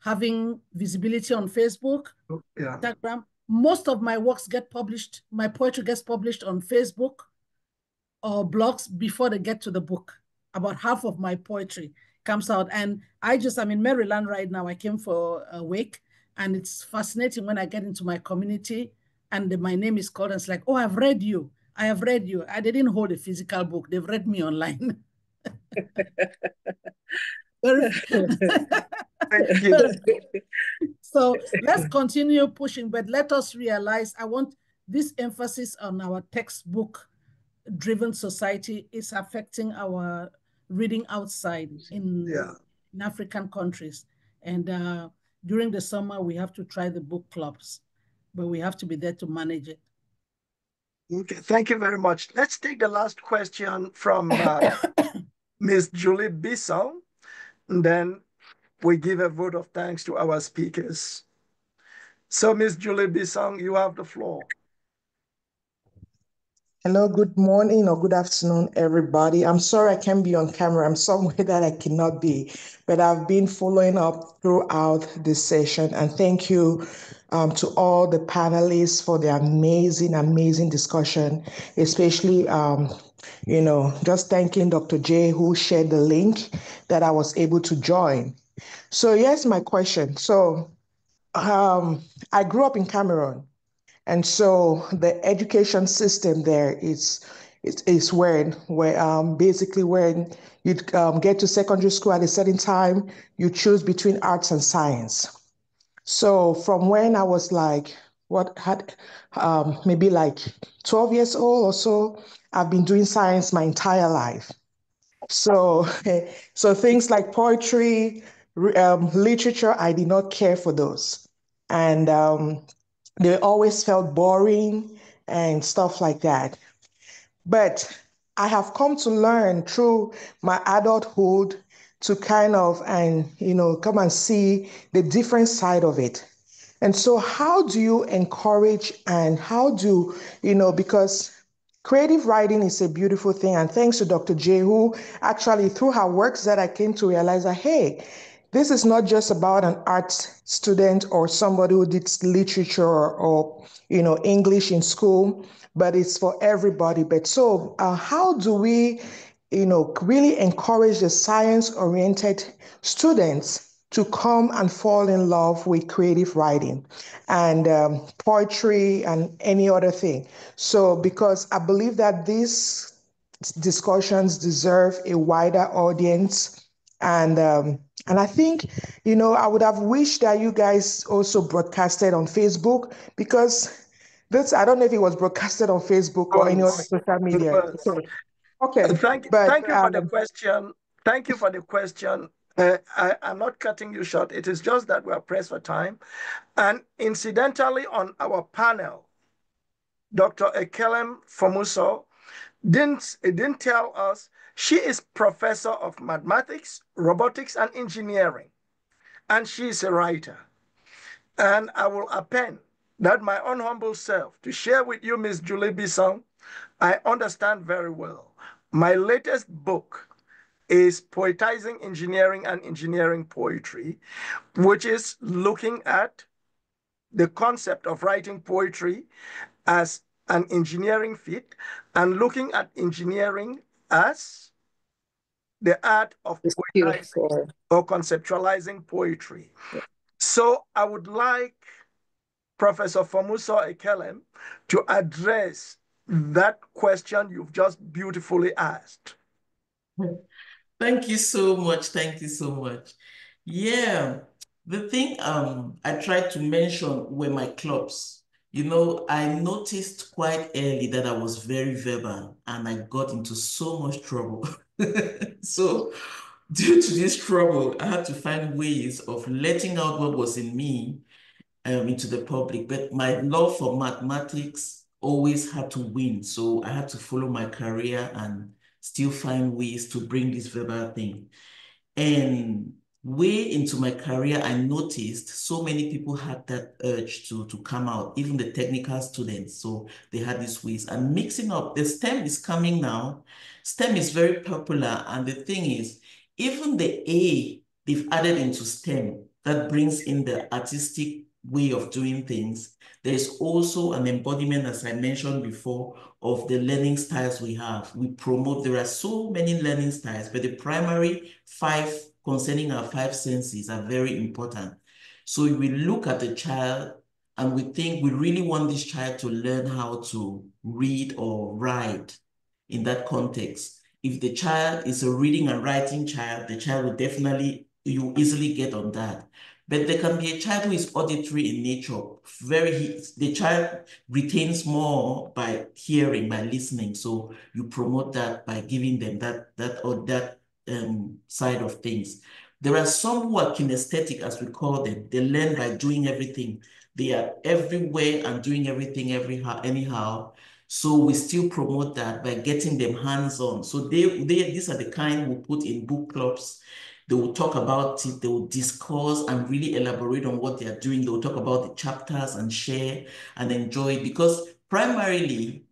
having visibility on Facebook, Instagram? Most of my works get published, my poetry gets published on Facebook or blogs before they get to the book. About half of my poetry comes out. And I'm in Maryland right now. I came for a week. And it's fascinating when I get into my community and my name is called, and it's like, oh, I've read you. I have read you. I didn't hold a physical book. They've read me online. Thank you. So let's continue pushing, but let us realize, I want this emphasis on our textbook-driven society is affecting our reading outside in African countries. And during the summer, we have to try the book clubs, but we have to be there to manage it. Okay, thank you very much. Let's take the last question from Ms. Julie Bisson, and then we give a vote of thanks to our speakers. So, Ms. Julie Bisson, you have the floor. Hello, good morning or good afternoon, everybody. I'm sorry I can't be on camera. I'm somewhere that I cannot be, but I've been following up throughout this session. And thank you to all the panelists for the amazing, amazing discussion, especially, just thanking Dr. J, who shared the link that I was able to join. So here's my question. So I grew up in Cameroon. And so the education system there is basically when you get to secondary school at a certain time, you choose between arts and science. So from when I was maybe like 12 years old or so, I've been doing science my entire life. So things like poetry, literature, I did not care for those. And they always felt boring and stuff like that. But I have come to learn through my adulthood to kind of, come and see the different side of it. And so how do you encourage and because creative writing is a beautiful thing. And thanks to Dr. J, who actually through her works that I came to realize that, hey, this is not just about an art student or somebody who did literature or English in school, but it's for everybody. But so how do we, really encourage the science-oriented students to come and fall in love with creative writing and poetry and any other thing? So because I believe that these discussions deserve a wider audience. And I think, I would have wished that you guys also broadcasted on Facebook, because I don't know if it was broadcasted on Facebook or any other social media. Okay. Thank you for the question. Thank you for the question. I'm not cutting you short. It is just that we are pressed for time. And incidentally, on our panel, Dr. Ekelem Fomuso didn't tell us she is professor of mathematics, robotics, and engineering, and she is a writer. And I will append that my own humble self to share with you, Ms. Julie Bisson, I understand very well. My latest book is Poetizing Engineering and Engineering Poetry, which is looking at the concept of writing poetry as an engineering feat and looking at engineering as the art of poetizing or conceptualizing poetry. Yeah. So I would like Professor Fomuso Ekelem to address that question you've just beautifully asked. Thank you so much. Thank you so much. Yeah, the thing I tried to mention were my clubs. I noticed quite early that I was very verbal and I got into so much trouble. So due to this trouble, I had to find ways of letting out what was in me into the public. But my love for mathematics always had to win. So I had to follow my career and still find ways to bring this verbal thing. And way into my career, I noticed so many people had that urge to come out, even the technical students. So they had these ways. And mixing up, the STEM is coming now. STEM is very popular. And the thing is, even the A they've added into STEM, that brings in the artistic way of doing things. There's also an embodiment, as I mentioned before, of the learning styles we have. We promote, there are so many learning styles, but the primary 5 concerning our 5 senses are very important. So we look at the child and we think we really want this child to learn how to read or write in that context. If the child is a reading and writing child, the child will definitely, you easily get on that. But there can be a child who is auditory in nature. The child retains more by hearing, by listening. So you promote that by giving them that side of things. There are some who are kinesthetic, as we call them. They learn by doing everything. They are everywhere and doing everything anyhow. So we still promote that by getting them hands-on. So these are the kind we put in book clubs. They will talk about it, they will discuss and really elaborate on what they are doing. They will talk about the chapters and share and enjoy it, because primarily,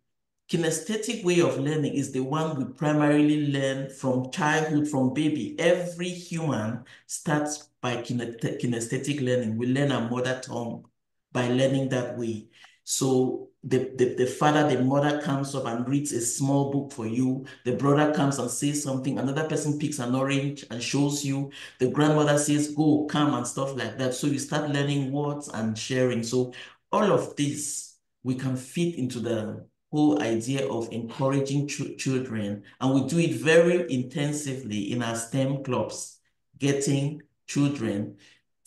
kinesthetic way of learning is the one we primarily learn from childhood, from baby. Every human starts by kinesthetic learning. We learn our mother tongue by learning that way. So the father, the mother comes up and reads a small book for you. The brother comes and says something. Another person picks an orange and shows you. The grandmother says, go, come, and stuff like that. So you start learning words and sharing. So all of this, we can fit into the whole idea of encouraging children. And we do it very intensively in our STEM clubs, getting children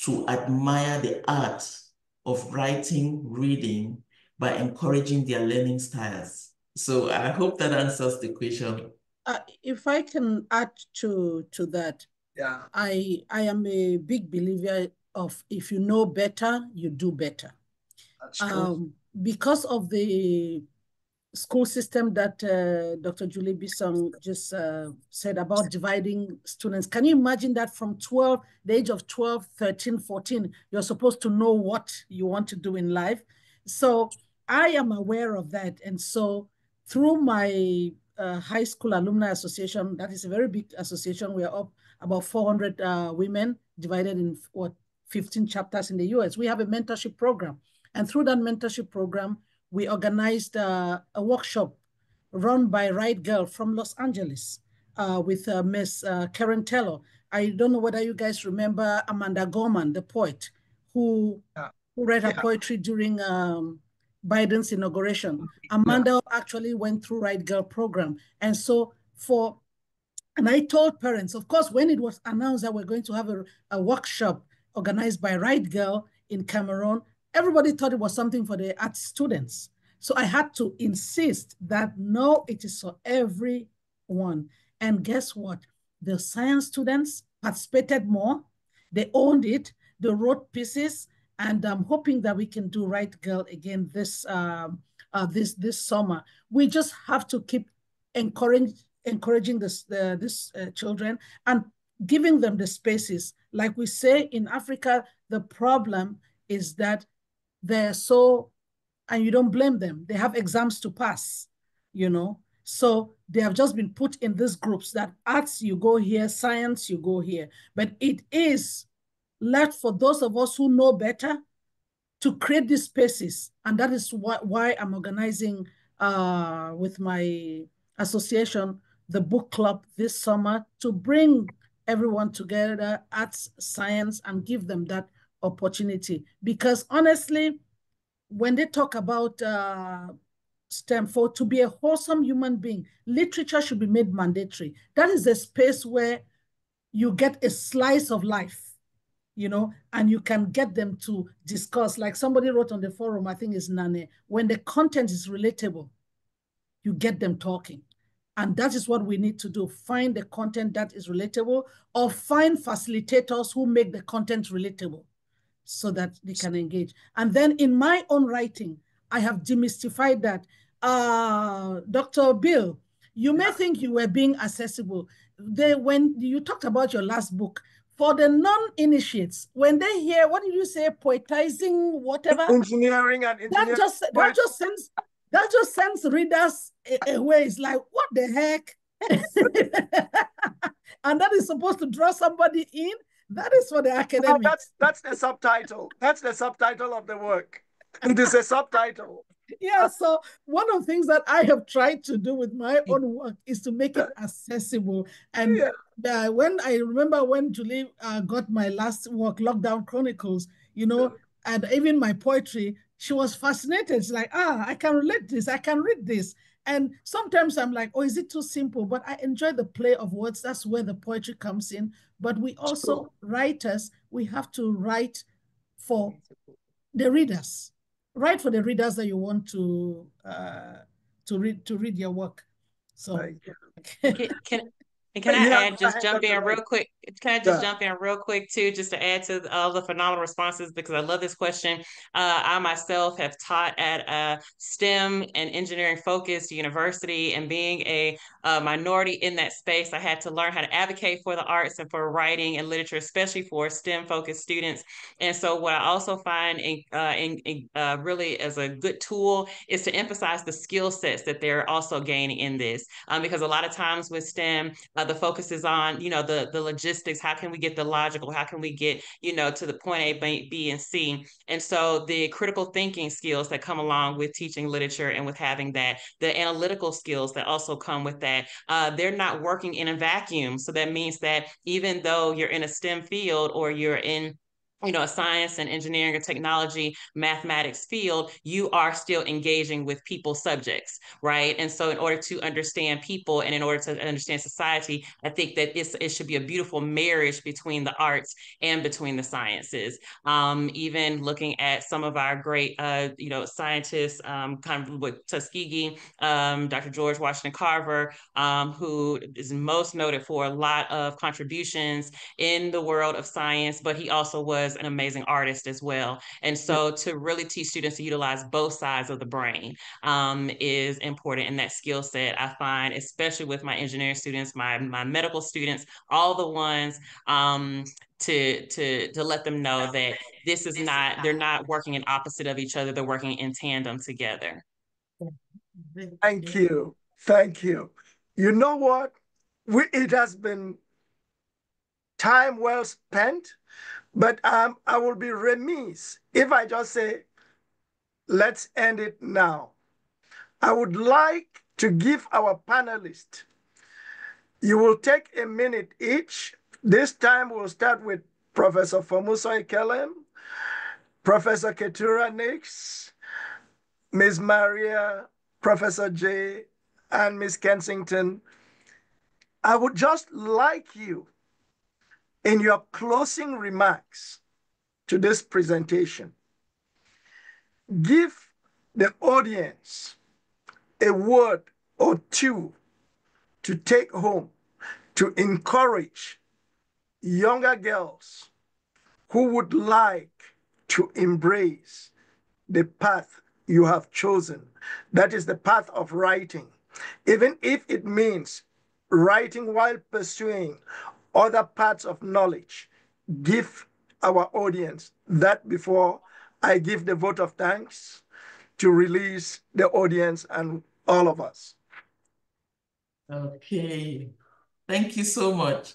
to admire the art of writing, reading, by encouraging their learning styles. So I hope that answers the question. If I can add to that, yeah, I am a big believer of, if you know better, you do better. That's true. Because of the school system that Dr. Julie Bissong just said about dividing students. Can you imagine that from the age of 12, 13, 14, you're supposed to know what you want to do in life? So I am aware of that. And so through my high school alumni association, that is a very big association. We are up about 400 women divided in 15 chapters in the US. We have a mentorship program. And through that mentorship program, we organized a workshop run by Right Girl from Los Angeles with Miss Karen Taylor. I don't know whether you guys remember Amanda Gorman, the poet, who read her poetry during Biden's inauguration. Amanda actually went through Right Girl program. And so and I told parents, of course, when it was announced that we're going to have a workshop organized by Right Girl in Cameroon, everybody thought it was something for the art students. So I had to insist that no, it is for everyone. And guess what? The science students participated more. They owned it. They wrote pieces. And I'm hoping that we can do Right Girl again this summer. We just have to keep encouraging these children and giving them the spaces. Like we say in Africa, the problem is that they're and you don't blame them. They have exams to pass, So they have just been put in these groups that arts, you go here, science, you go here. But it is left for those of us who know better to create these spaces. And that is why I'm organizing with my association, the book club this summer, to bring everyone together, arts, science, and give them that opportunity. Because honestly, when they talk about STEM, to be a wholesome human being, literature should be made mandatory. That is a space where you get a slice of life, and you can get them to discuss. Like somebody wrote on the forum, I think it's Nane, when the content is relatable, you get them talking. And that is what we need to do. Find the content that is relatable, or find facilitators who make the content relatable so that they can engage. And then in my own writing, I have demystified that. Dr. Bill, you may think you were being accessible. When you talked about your last book, for the non-initiates, when they hear, what did you say, poetizing, whatever? Engineering and engineering. That just sends readers away. It's like, what the heck? And that is supposed to draw somebody in. That is for the academics. That's the subtitle. That's the subtitle of the work. It is a subtitle. Yeah, so one of the things that I have tried to do with my own work is to make it accessible. And when I remember when Julie got my last work, Lockdown Chronicles, you know, and even my poetry, she was fascinated. She's like, I can relate this, I can read this. And sometimes I'm like, oh, is it too simple? But I enjoy the play of words. That's where the poetry comes in. But we also, writers, we have to write for the readers. Write for the readers that you want to read your work. So can I add, just jump in real quick? Can I just jump in real quick too, just to add to all the phenomenal responses, because I love this question. I myself have taught at a STEM and engineering focused university, and being a minority in that space, I had to learn how to advocate for the arts and for writing and literature, especially for STEM focused students. And so what I also find really as a good tool is to emphasize the skill sets that they're also gaining in this, because a lot of times with STEM, the focus is on, the logistics. How can we get the logical? How can we get, to the point A, B, and C? And so the critical thinking skills that come along with teaching literature and with having that, the analytical skills that also come with that, they're not working in a vacuum. So that means that even though you're in a STEM field or you're in a science and engineering or technology, mathematics field, you are still engaging with people subjects, right? And so in order to understand people and in order to understand society, I think that it should be a beautiful marriage between the arts and between the sciences. Even looking at some of our great, scientists, kind of with Tuskegee, Dr. George Washington Carver, who is most noted for a lot of contributions in the world of science, but he also was an amazing artist as well. And so to really teach students to utilize both sides of the brain is important. And that skill set, I find, especially with my engineering students, my medical students, all the ones, to let them know that they're not working in opposite of each other, they're working in tandem together. Thank you. Thank you. You know what? It has been time well spent, but I will be remiss if I just say, let's end it now. I would like to give our panelists, you will take a minute each. This time we'll start with Professor Fomuso Ikelem, Professor Keturah Nix, Ms. Maria, Professor Jay, and Ms. Kensington. I would just like you, in your closing remarks to this presentation, give the audience a word or two to take home to encourage younger girls who would like to embrace the path you have chosen. That is the path of writing, even if it means writing while pursuing other parts of knowledge. Give our audience that before I give the vote of thanks to release the audience and all of us. Okay, thank you so much.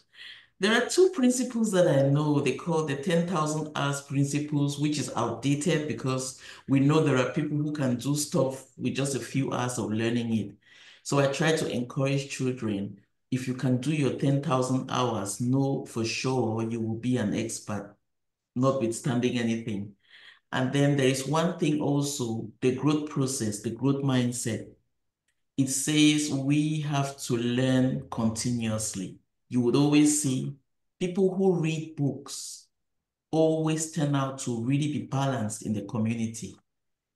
There are two principles that I know. They call the 10,000 hours principles, which is outdated because we know there are people who can do stuff with just a few hours of learning it. So I try to encourage children, if you can do your 10,000 hours, know for sure you will be an expert, notwithstanding anything. And then there is one thing also, the growth process, the growth mindset. It says we have to learn continuously. You would always see people who read books always turn out to really be balanced in the community.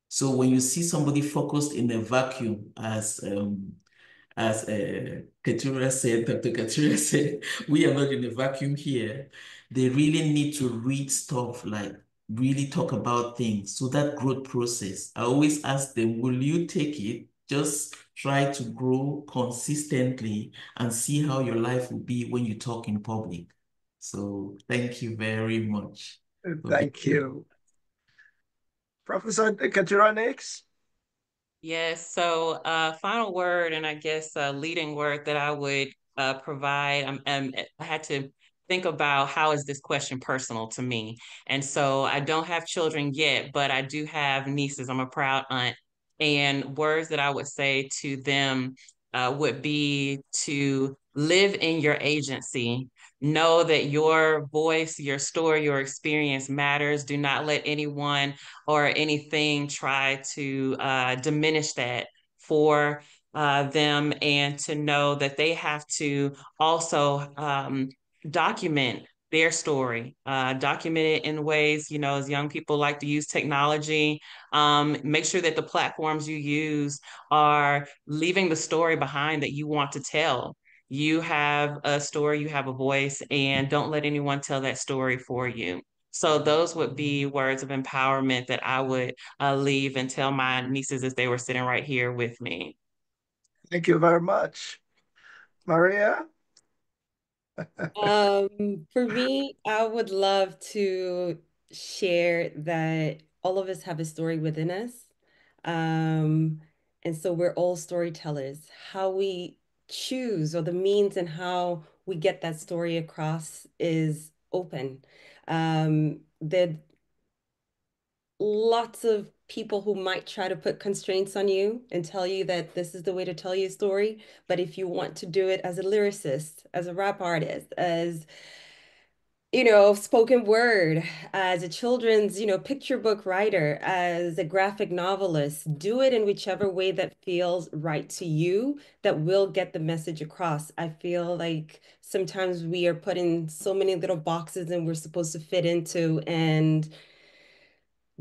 So when you see somebody focused in a vacuum, as Keturah said, Dr. Keturah said, we are not in a vacuum here. They really need to read stuff, like really talk about things. So that growth process, I always ask them, will you take it? Just try to grow consistently and see how your life will be when you talk in public. So thank you very much. Thank you. Professor Keturah Nix? Yes, so final word, and I guess leading word that I would provide, I had to think about how is this question personal to me. And so I don't have children yet, but I do have nieces. I'm a proud aunt. And words that I would say to them would be to live in your agency. Know that your voice, your story, your experience matters. Do not let anyone or anything try to diminish that for them, and to know that they have to also document their story, document it in ways, you know, as young people like to use technology. Make sure that the platforms you use are leaving the story behind that you want to tell. You have a story, you have a voice, and don't let anyone tell that story for you. So those would be words of empowerment that I would leave and tell my nieces as they were sitting right here with me. Thank you very much. Maria? For me, I would love to share that all of us have a story within us. And so we're all storytellers. How we choose or the means and how we get that story across is open. There lots of people who might try to put constraints on you and tell you that this is the way to tell your story. But if you want to do it as a lyricist, as a rap artist, as spoken word, as a children's, picture book writer, as a graphic novelist, do it in whichever way that feels right to you, that will get the message across. I feel like sometimes we are put in so many little boxes and we're supposed to fit into, and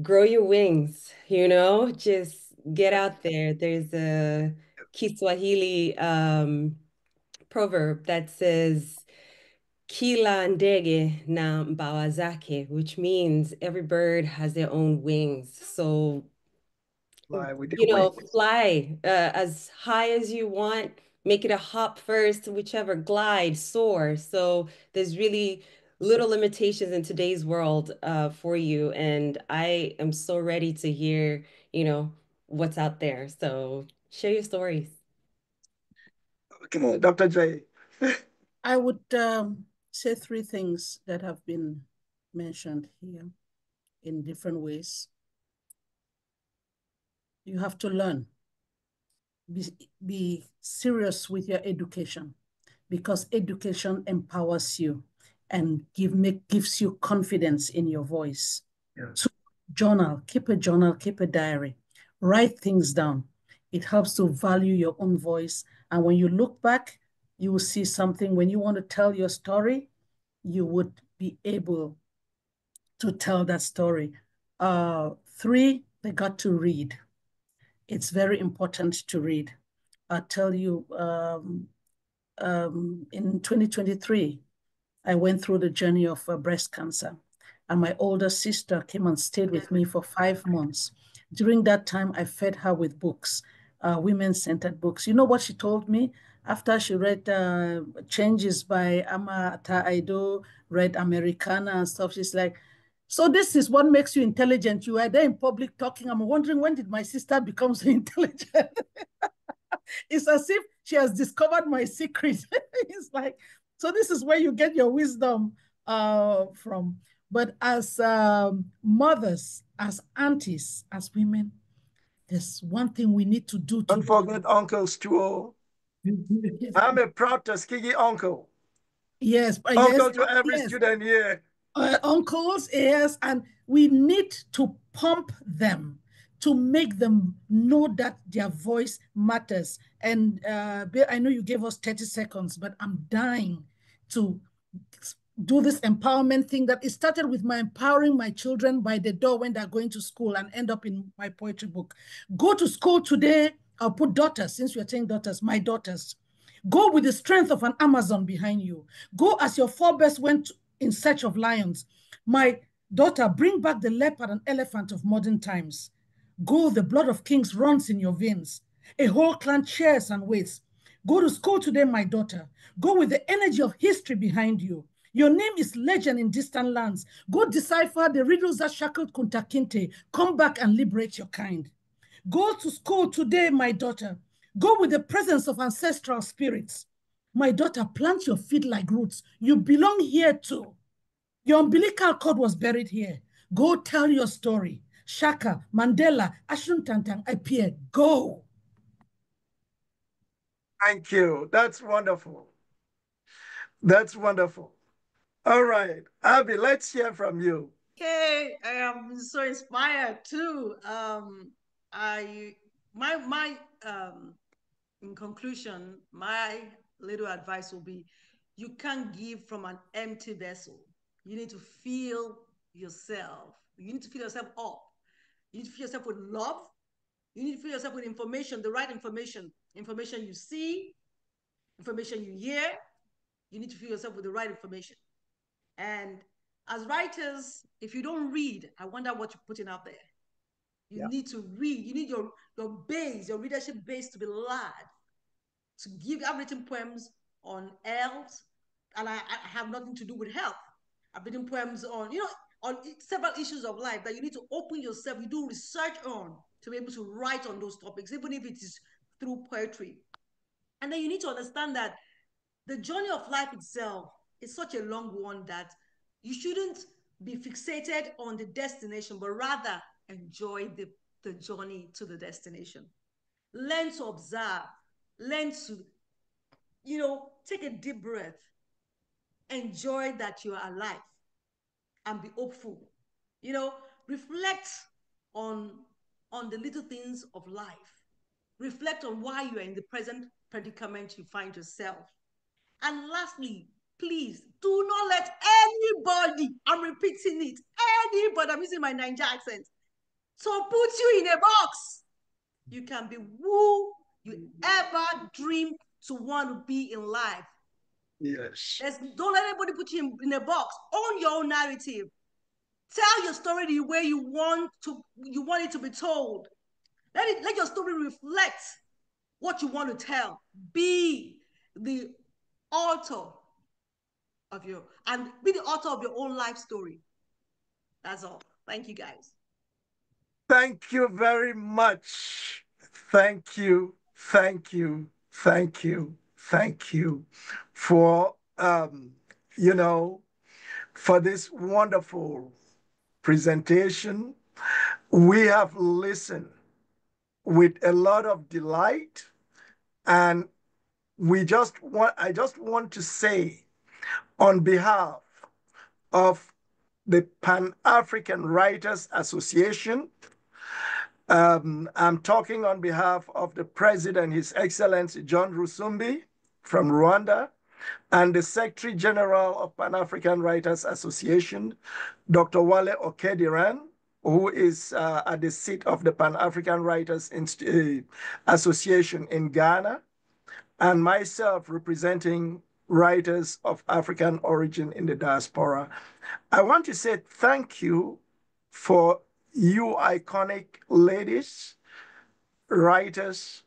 grow your wings, just get out there. There's a Kiswahili proverb that says, Kila ndege na mbawa zake, which means every bird has their own wings. So, Fly with your wings. fly as high as you want, make it a hop first, whichever, glide, soar. So there's really little limitations in today's world for you. And I am so ready to hear, what's out there. So share your stories. Okay, Dr. J. I would say three things that have been mentioned here in different ways. You have to learn. Be serious with your education, because education empowers you and gives you confidence in your voice. Yeah. So journal, keep a diary, write things down. It helps to value your own voice. And when you look back, you will see something. When you want to tell your story, you would be able to tell that story. 3, they got to read. It's very important to read. I'll tell you, in 2023, I went through the journey of breast cancer, and my older sister came and stayed with me for 5 months. During that time, I fed her with books, women-centered books. You know what she told me? After she read Changes by Ama Ata Aido, read Americana and stuff, she's like, so this is what makes you intelligent. You are there in public talking. I'm wondering, when did my sister become so intelligent? It's as if she has discovered my secret. It's like, so this is where you get your wisdom from. But as mothers, as aunties, as women, there's one thing we need to do. Don't forget uncles too. I'm a proud Tuskegee uncle. Yes. Uncle to every student here. Uncles, yes, and we need to pump them to make them know that their voice matters. And I know you gave us 30 seconds, but I'm dying to do this empowerment thing that it started with my empowering my children by the door when they're going to school and end up in my poetry book. Go to school today. I'll put daughters, since you're saying daughters, my daughters. Go with the strength of an Amazon behind you. Go as your forebears went in search of lions. My daughter, bring back the leopard and elephant of modern times. Go, the blood of kings runs in your veins. A whole clan cheers and waits. Go to school today, my daughter. Go with the energy of history behind you. Your name is legend in distant lands. Go decipher the riddles that shackled Kunta Kinte. Come back and liberate your kind. Go to school today, my daughter. Go with the presence of ancestral spirits. My daughter, plant your feet like roots. You belong here too. Your umbilical cord was buried here. Go tell your story. Shaka, Mandela, Ashuntantang, appear. Go. Thank you. That's wonderful. That's wonderful. All right, Abby, let's hear from you. Okay, I am so inspired too. In conclusion, my little advice will be, you can't give from an empty vessel. You need to fill yourself. You need to fill yourself up. You need to fill yourself with love. You need to fill yourself with information, the right information. Information you see, information you hear. You need to fill yourself with the right information. And as writers, if you don't read, I wonder what you're putting out there. You need to read. You need your base, your readership base to be large. To give, I've written poems on health, and I have nothing to do with health. I've written poems on, on several issues of life that you need to open yourself, you do research on to be able to write on those topics, even if it is through poetry. And then you need to understand that the journey of life itself is such a long one that you shouldn't be fixated on the destination, but rather enjoy the journey to the destination. Learn to observe, learn to, take a deep breath, enjoy that you are alive, and be hopeful. Reflect on the little things of life. Reflect on why you are in the present predicament you find yourself. And lastly, please do not let anybody, I'm repeating it, anybody, I'm using my Niger accent, to put you in a box. You can be who you ever dream to want to be in life. Yes. Don't let anybody put you in a box. Own your own narrative. Tell your story the way you want it to be told. Let your story reflect what you want to tell. Be the author of your own life story. That's all. Thank you, guys. Thank you very much. Thank you, thank you, thank you, thank you for for this wonderful presentation. We have listened with a lot of delight, and I just want to say, on behalf of the Pan-African Writers Association, I'm talking on behalf of the President, His Excellency John Rusumbi from Rwanda, and the Secretary General of Pan-African Writers Association, Dr. Wale Okediran, who is at the seat of the Pan-African Writers Association in Ghana, and myself representing writers of African origin in the diaspora. I want to say thank you for you iconic ladies, writers,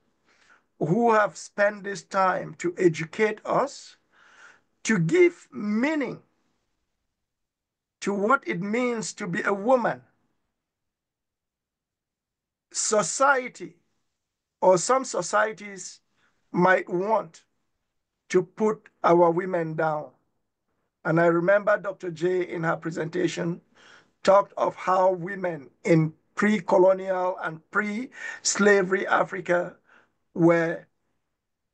who have spent this time to educate us, to give meaning to what it means to be a woman. Society, or some societies, might want to put our women down. And I remember Dr. J in her presentation talked of how women in pre-colonial and pre-slavery Africa were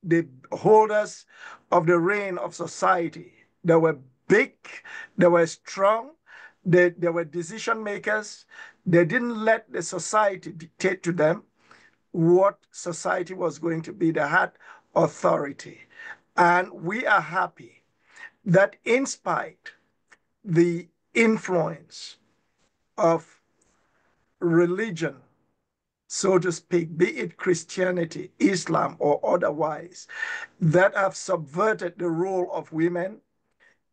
the holders of the reign of society. They were big, they were strong, they were decision makers. They didn't let the society dictate to them what society was going to be. They had authority. And we are happy that in spite the influence of religion, so to speak, be it Christianity, Islam, or otherwise, that have subverted the role of women,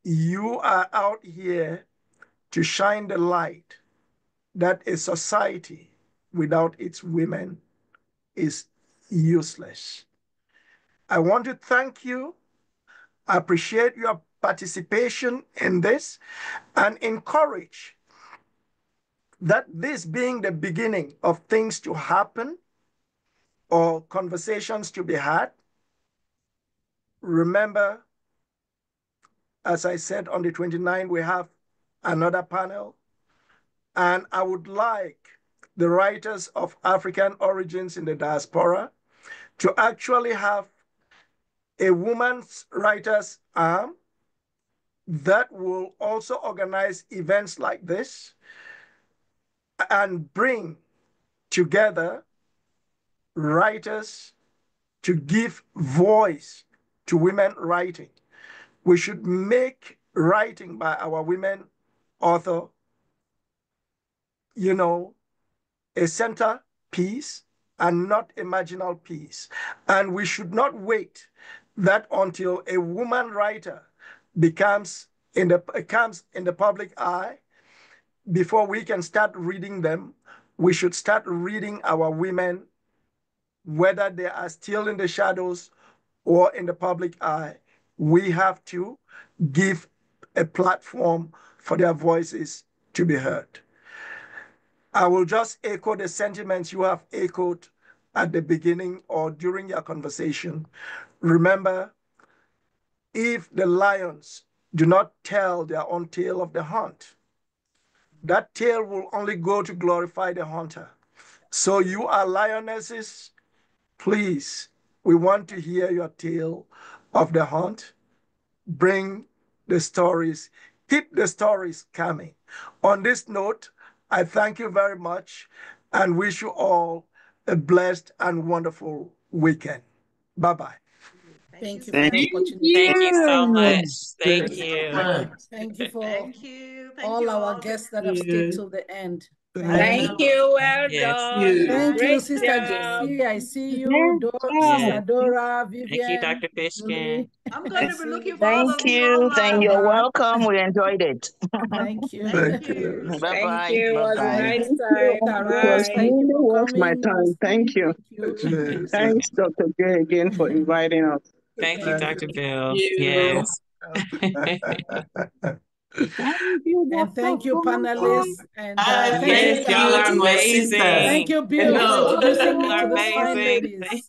you are out here to shine the light that a society without its women is useless. I want to thank you. I appreciate your participation in this and encourage that this being the beginning of things to happen or conversations to be had. Remember, as I said, on the 29th, we have another panel. And I would like the writers of African origins in the diaspora to actually have a woman's writers arm that will also organize events like this and bring together writers to give voice to women writing. We should make writing by our women author, you know, a centerpiece and not a marginal piece. And we should not wait that until a woman writer comes in the public eye before we can start reading them. We should start reading our women, whether they are still in the shadows or in the public eye. We have to give a platform for their voices to be heard. I will just echo the sentiments you have echoed at the beginning or during your conversation. Remember, if the lions do not tell their own tale of the hunt, that tale will only go to glorify the hunter. So you are lionesses, please, we want to hear your tale of the hunt. Bring the stories, keep the stories coming. On this note, I thank you very much and wish you all a blessed and wonderful weekend. Bye-bye. Thank you for the opportunity. Thank you so much. Thank Thank you. Thank you for Thank you. Thank all you our guests that have stayed till the end. Thank you. Well Yes. done. Thank you, Great Sister job. JC. I see you, Yeah. Sister Dora, Thank you, Vivian. Dr. Fishkin. I'm going to be looking for all Thank of you you. online. You're welcome. We enjoyed it. Thank you. Thank you. Bye-bye. Thank you. It was a Bye-bye. nice Thank you. time. It was Bye. Thank you really for worth my coming. time. Thank you. Yes. Thanks, Dr. Gay, again for inviting us. Thank you, Dr. Bill. you. Yes. Thank you, And thank you, Dr. panelists. And Thank thank you, Yes, y'all are you to my amazing. sisters. Thank you, Bill, for Hello. introducing me Y'all to are these fine amazing. ladies.